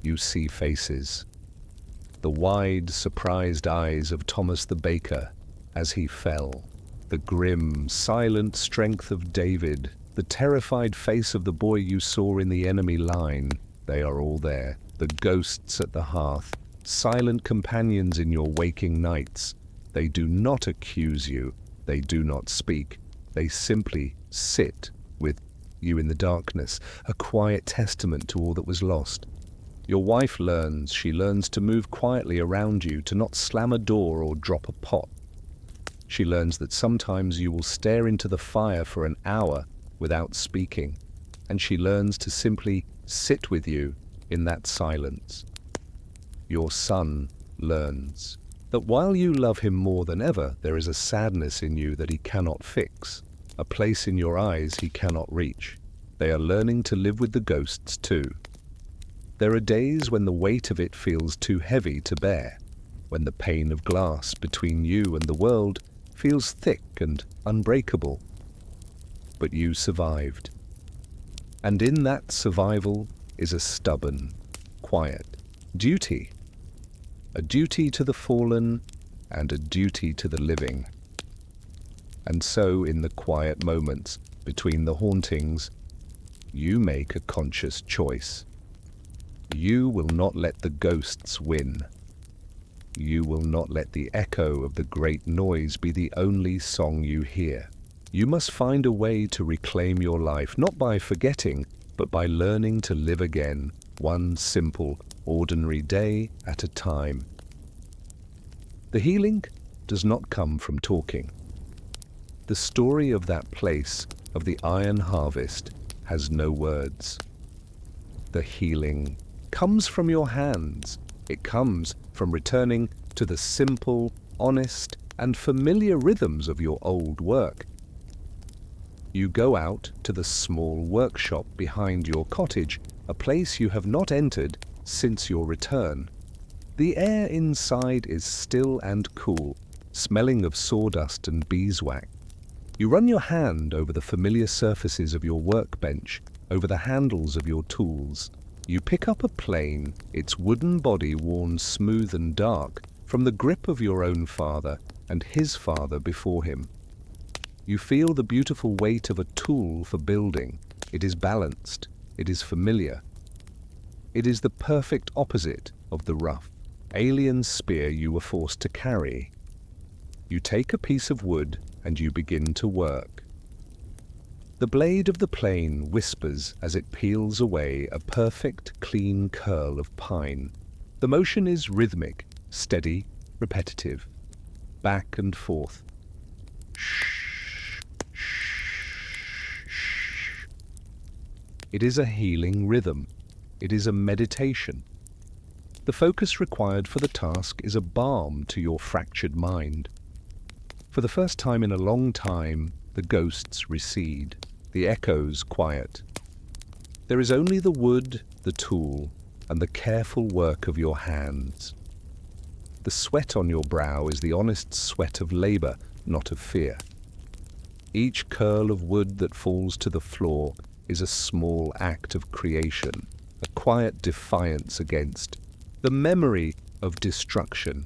You see faces. The wide, surprised eyes of Thomas the baker as he fell. The grim, silent strength of David. The terrified face of the boy you saw in the enemy line. They are all there. The ghosts at the hearth. Silent companions in your waking nights. They do not accuse you. They do not speak. They simply sit with you in the darkness, a quiet testament to all that was lost. Your wife learns. She learns to move quietly around you, to not slam a door or drop a pot. She learns that sometimes you will stare into the fire for an hour without speaking, and she learns to simply sit with you in that silence. Your son learns that while you love him more than ever, there is a sadness in you that he cannot fix, a place in your eyes he cannot reach. They are learning to live with the ghosts too. There are days when the weight of it feels too heavy to bear, when the pane of glass between you and the world feels thick and unbreakable. But you survived. And in that survival is a stubborn, quiet duty. A duty to the fallen and a duty to the living. And so in the quiet moments between the hauntings, you make a conscious choice. You will not let the ghosts win. You will not let the echo of the great noise be the only song you hear. You must find a way to reclaim your life, not by forgetting, but by learning to live again, one simple, ordinary day at a time. The healing does not come from talking. The story of that place, of the iron harvest, has no words. The healing comes from your hands. It comes from returning to the simple, honest, and familiar rhythms of your old work. You go out to the small workshop behind your cottage, a place you have not entered since your return. The air inside is still and cool, smelling of sawdust and beeswax. You run your hand over the familiar surfaces of your workbench, over the handles of your tools. You pick up a plane, its wooden body worn smooth and dark from the grip of your own father and his father before him. You feel the beautiful weight of a tool for building. It is balanced. It is familiar. It is the perfect opposite of the rough, alien spear you were forced to carry. You take a piece of wood and you begin to work. The blade of the plane whispers as it peels away a perfect, clean curl of pine. The motion is rhythmic, steady, repetitive, back and forth. It is a healing rhythm. It is a meditation. The focus required for the task is a balm to your fractured mind. For the first time in a long time, the ghosts recede, the echoes quiet. There is only the wood, the tool, and the careful work of your hands. The sweat on your brow is the honest sweat of labor, not of fear. Each curl of wood that falls to the floor is a small act of creation, a quiet defiance against the memory of destruction.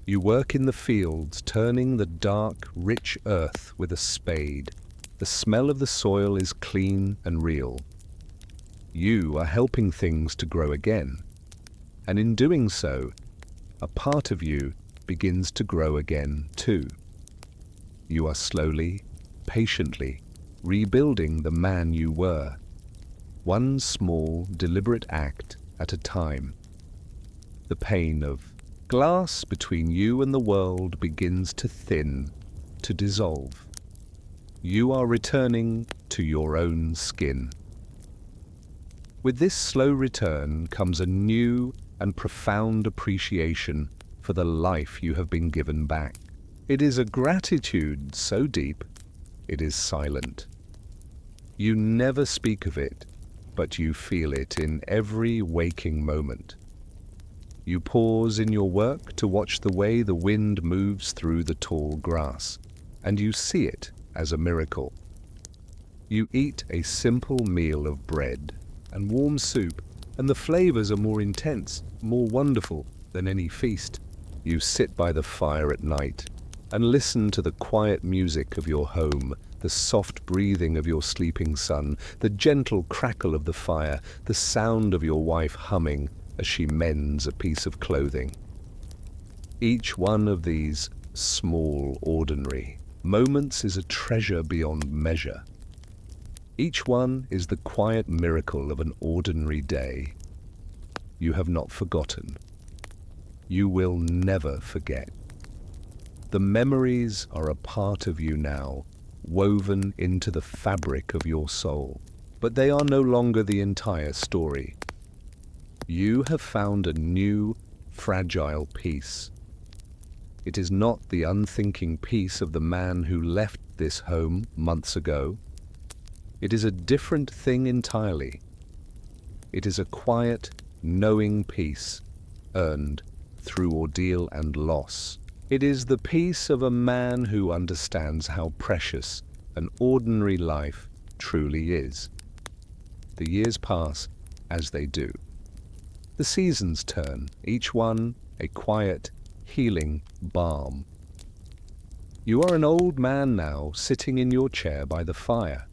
You work in the fields, turning the dark, rich earth with a spade. The smell of the soil is clean and real. You are helping things to grow again, and in doing so, a part of you begins to grow again too. You are slowly, patiently rebuilding the man you were, one small, deliberate act at a time. The pane of glass between you and the world begins to thin, to dissolve. You are returning to your own skin. With this slow return comes a new and profound appreciation for the life you have been given back. It is a gratitude so deep, it is silent. You never speak of it, but you feel it in every waking moment. You pause in your work to watch the way the wind moves through the tall grass, and you see it as a miracle. You eat a simple meal of bread and warm soup, and the flavors are more intense, more wonderful than any feast. You sit by the fire at night and listen to the quiet music of your home, the soft breathing of your sleeping son, the gentle crackle of the fire, the sound of your wife humming as she mends a piece of clothing. Each one of these small, ordinary moments is a treasure beyond measure. Each one is the quiet miracle of an ordinary day. You have not forgotten. You will never forget. The memories are a part of you now, woven into the fabric of your soul. But they are no longer the entire story. You have found a new, fragile piece. It is not the unthinking piece of the man who left this home months ago. It is a different thing entirely. It is a quiet, knowing peace, earned through ordeal and loss. It is the peace of a man who understands how precious an ordinary life truly is. The years pass as they do. The seasons turn, each one a quiet, healing balm. You are an old man now, sitting in your chair by the fire.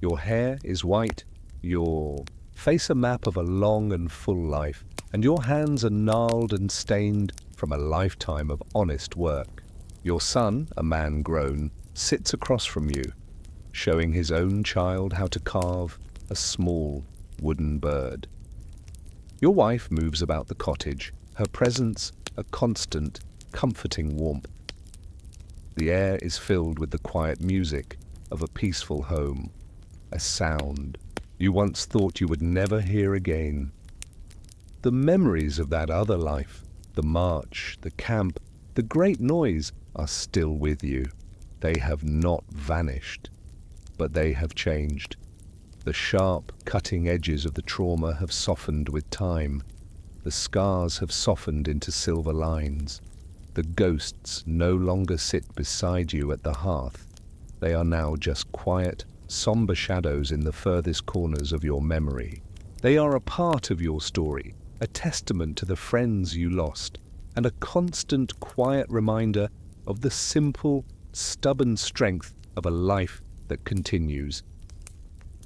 Your hair is white, your face a map of a long and full life, and your hands are gnarled and stained from a lifetime of honest work. Your son, a man grown, sits across from you, showing his own child how to carve a small wooden bird. Your wife moves about the cottage, her presence a constant, comforting warmth. The air is filled with the quiet music of a peaceful home, a sound you once thought you would never hear again. The memories of that other life, the march, the camp, the great noise are still with you. They have not vanished, but they have changed. The sharp, cutting edges of the trauma have softened with time. The scars have softened into silver lines. The ghosts no longer sit beside you at the hearth. They are now just quiet, somber shadows in the furthest corners of your memory. They are a part of your story, a testament to the friends you lost, and a constant, quiet reminder of the simple, stubborn strength of a life that continues.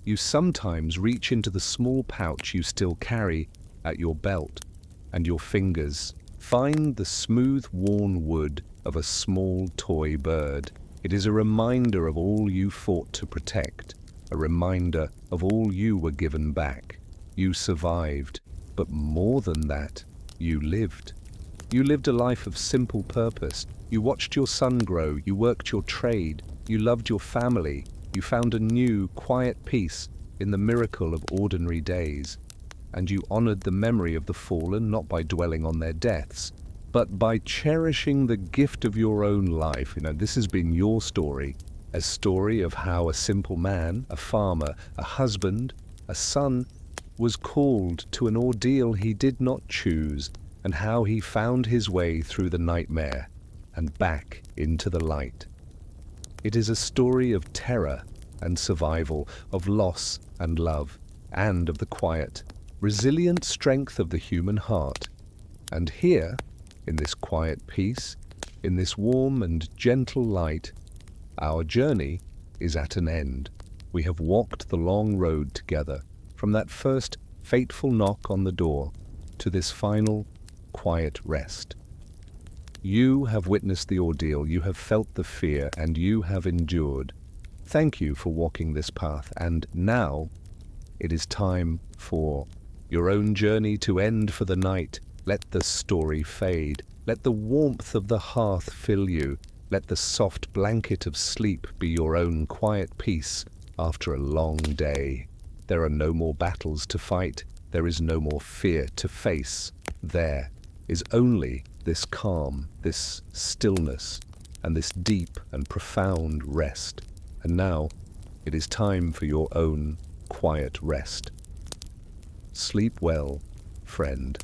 You sometimes reach into the small pouch you still carry at your belt, and your fingers find the smooth, worn wood of a small toy bird. It is a reminder of all you fought to protect, a reminder of all you were given back. You survived, but more than that, you lived. You lived a life of simple purpose. You watched your son grow, you worked your trade, you loved your family, you found a new, quiet peace in the miracle of ordinary days. And you honored the memory of the fallen not by dwelling on their deaths, but by cherishing the gift of your own life. This has been your story, a story of how a simple man, a farmer, a husband, a son, was called to an ordeal he did not choose, and how he found his way through the nightmare and back into the light. It is a story of terror and survival, of loss and love, and of the quiet, resilient strength of the human heart. And here, in this quiet peace, in this warm and gentle light, our journey is at an end. We have walked the long road together, from that first fateful knock on the door to this final, quiet rest. You have witnessed the ordeal, you have felt the fear, and you have endured. Thank you for walking this path, and now it is time for your own journey to end for the night. Let the story fade. Let the warmth of the hearth fill you. Let the soft blanket of sleep be your own quiet peace after a long day. There are no more battles to fight. There is no more fear to face. There is only this calm, this stillness, and this deep and profound rest. And now it is time for your own quiet rest. Sleep well, friend.